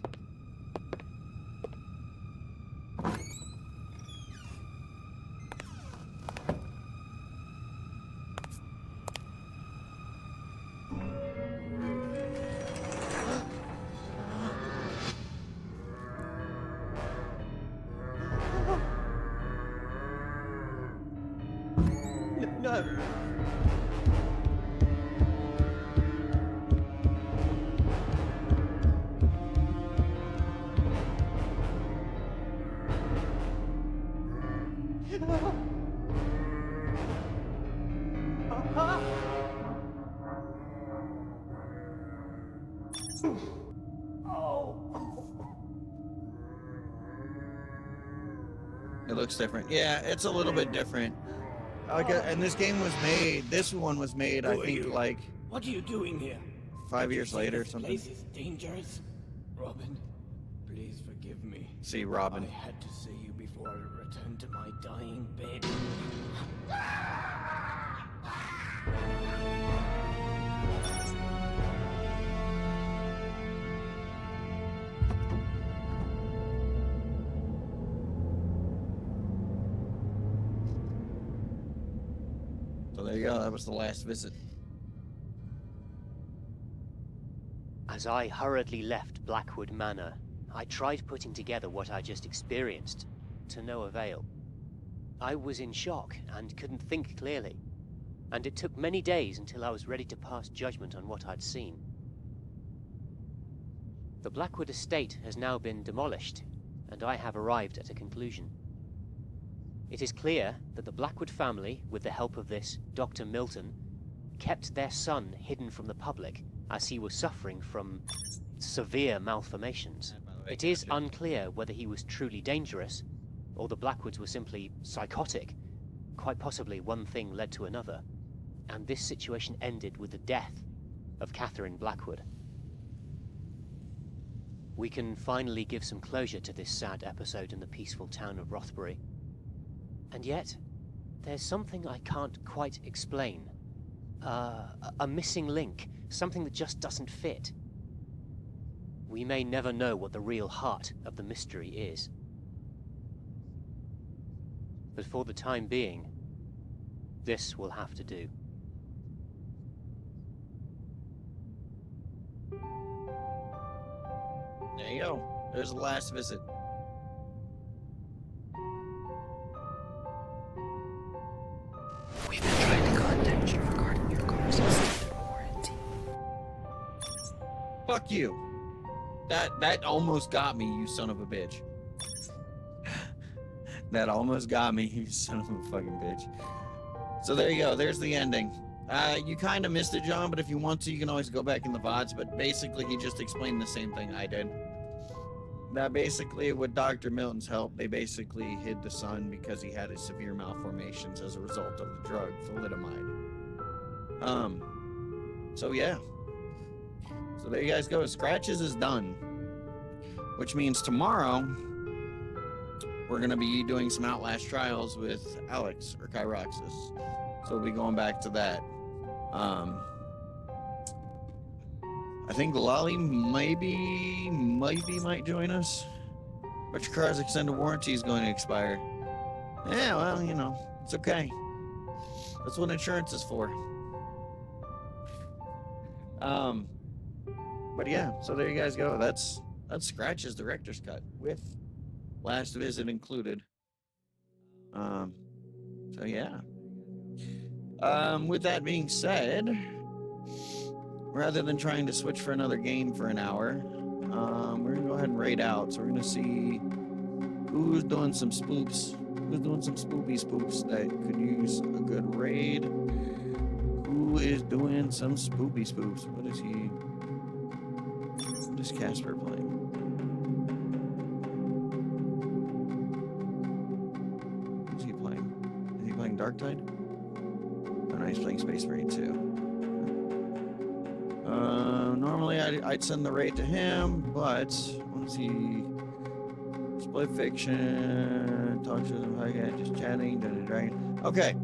No. Oh. It looks different. Yeah, it's a little bit different. And this game was made. This one was made, I think, like What are you doing here? 5 years later or This something. place is dangerous. Robin, please forgive me. See, Robin. I had to see you before I returned to my dying bed. So there you go. That was the last visit. As I hurriedly left Blackwood Manor, I tried putting together what I just experienced, to no avail. I was in shock and couldn't think clearly, and it took many days until I was ready to pass judgment on what I'd seen. The Blackwood estate has now been demolished, and I have arrived at a conclusion. It is clear that the Blackwood family, with the help of this Dr. Milton, kept their son hidden from the public as he was suffering from severe malformations. It is unclear whether he was truly dangerous, or the Blackwoods were simply psychotic. Quite possibly one thing led to another, and this situation ended with the death of Catherine Blackwood. We can finally give some closure to this sad episode in the peaceful town of Rothbury. And yet, there's something I can't quite explain. A missing link, something that just doesn't fit. We may never know what the real heart of the mystery is. But for the time being, this will have to do. There you go. There's the last visit. We've been trying to contact you regarding your car's extended warranty. Fuck you. That almost got me, you son of a bitch. That almost got me, you son of a fucking bitch. So there you go. There's the ending. You kind of missed it, John, but if you want to, you can always go back in the VODs. But basically, he just explained the same thing I did. That basically, with Dr. Milton's help, they basically hid the son because he had severe malformations as a result of the drug, thalidomide. So yeah. So there you guys go. Scratches is done. Which means tomorrow, we're going to be doing some Outlast trials with Alex, or Kyroxis. So we'll be going back to that. I think Lolly might join us. But your car's extended warranty is going to expire. Yeah, well, you know, it's okay. That's what insurance is for. But yeah, so there you guys go. That's Scratch's director's cut with last visit included. So yeah. With that being said, rather than trying to switch for another game for an hour, we're gonna go ahead and raid out. So we're gonna see who's doing some spoops, who's doing some spoopy spoops that could use a good raid. Who is doing some spoopy spoops? What is he? What is Casper playing? What's he playing? Is he playing Darktide? Oh no, he's playing Space Marine 2. Normally I'd send the raid to him, but let's see. Split Fiction, talk to them, just chatting, Dungeon Dragon. Okay,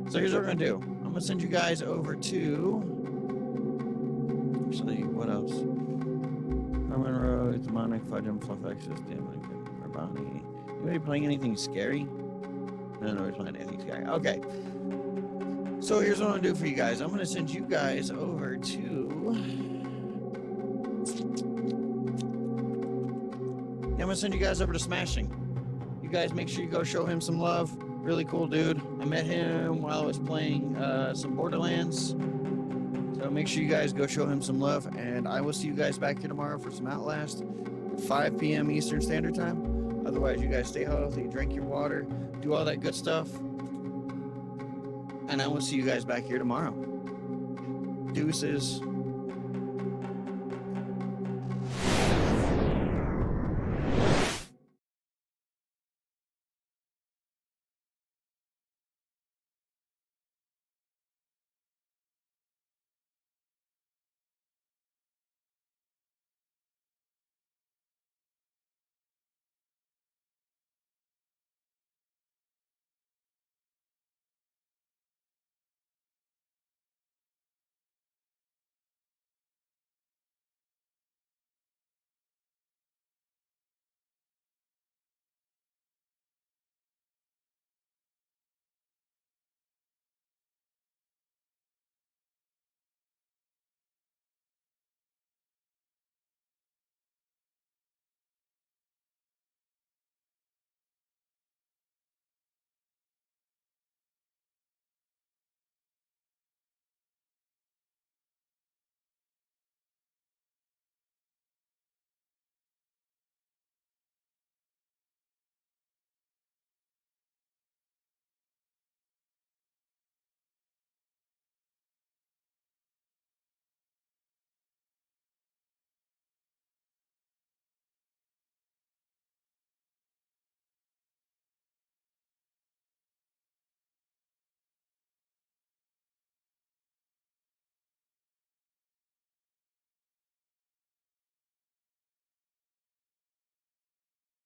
so here's what we're gonna do. I'm gonna send you guys over to. Actually, what else? Carmen Road, Demonic, Fudge, and Fluff Exodus, Demonic, Rabani. Anybody playing anything scary? No, nobody's playing anything scary. Okay. So here's what I'm gonna do for you guys. I'm gonna send you guys over to. I'm gonna send you guys over to Smashing. You guys make sure you go show him some love. Really cool dude. I met him while I was playing some Borderlands. So make sure you guys go show him some love. And I will see you guys back here tomorrow for some Outlast. 5 p.m. Eastern Standard Time. Otherwise, you guys stay healthy, drink your water, do all that good stuff. And I will see you guys back here tomorrow. Deuces.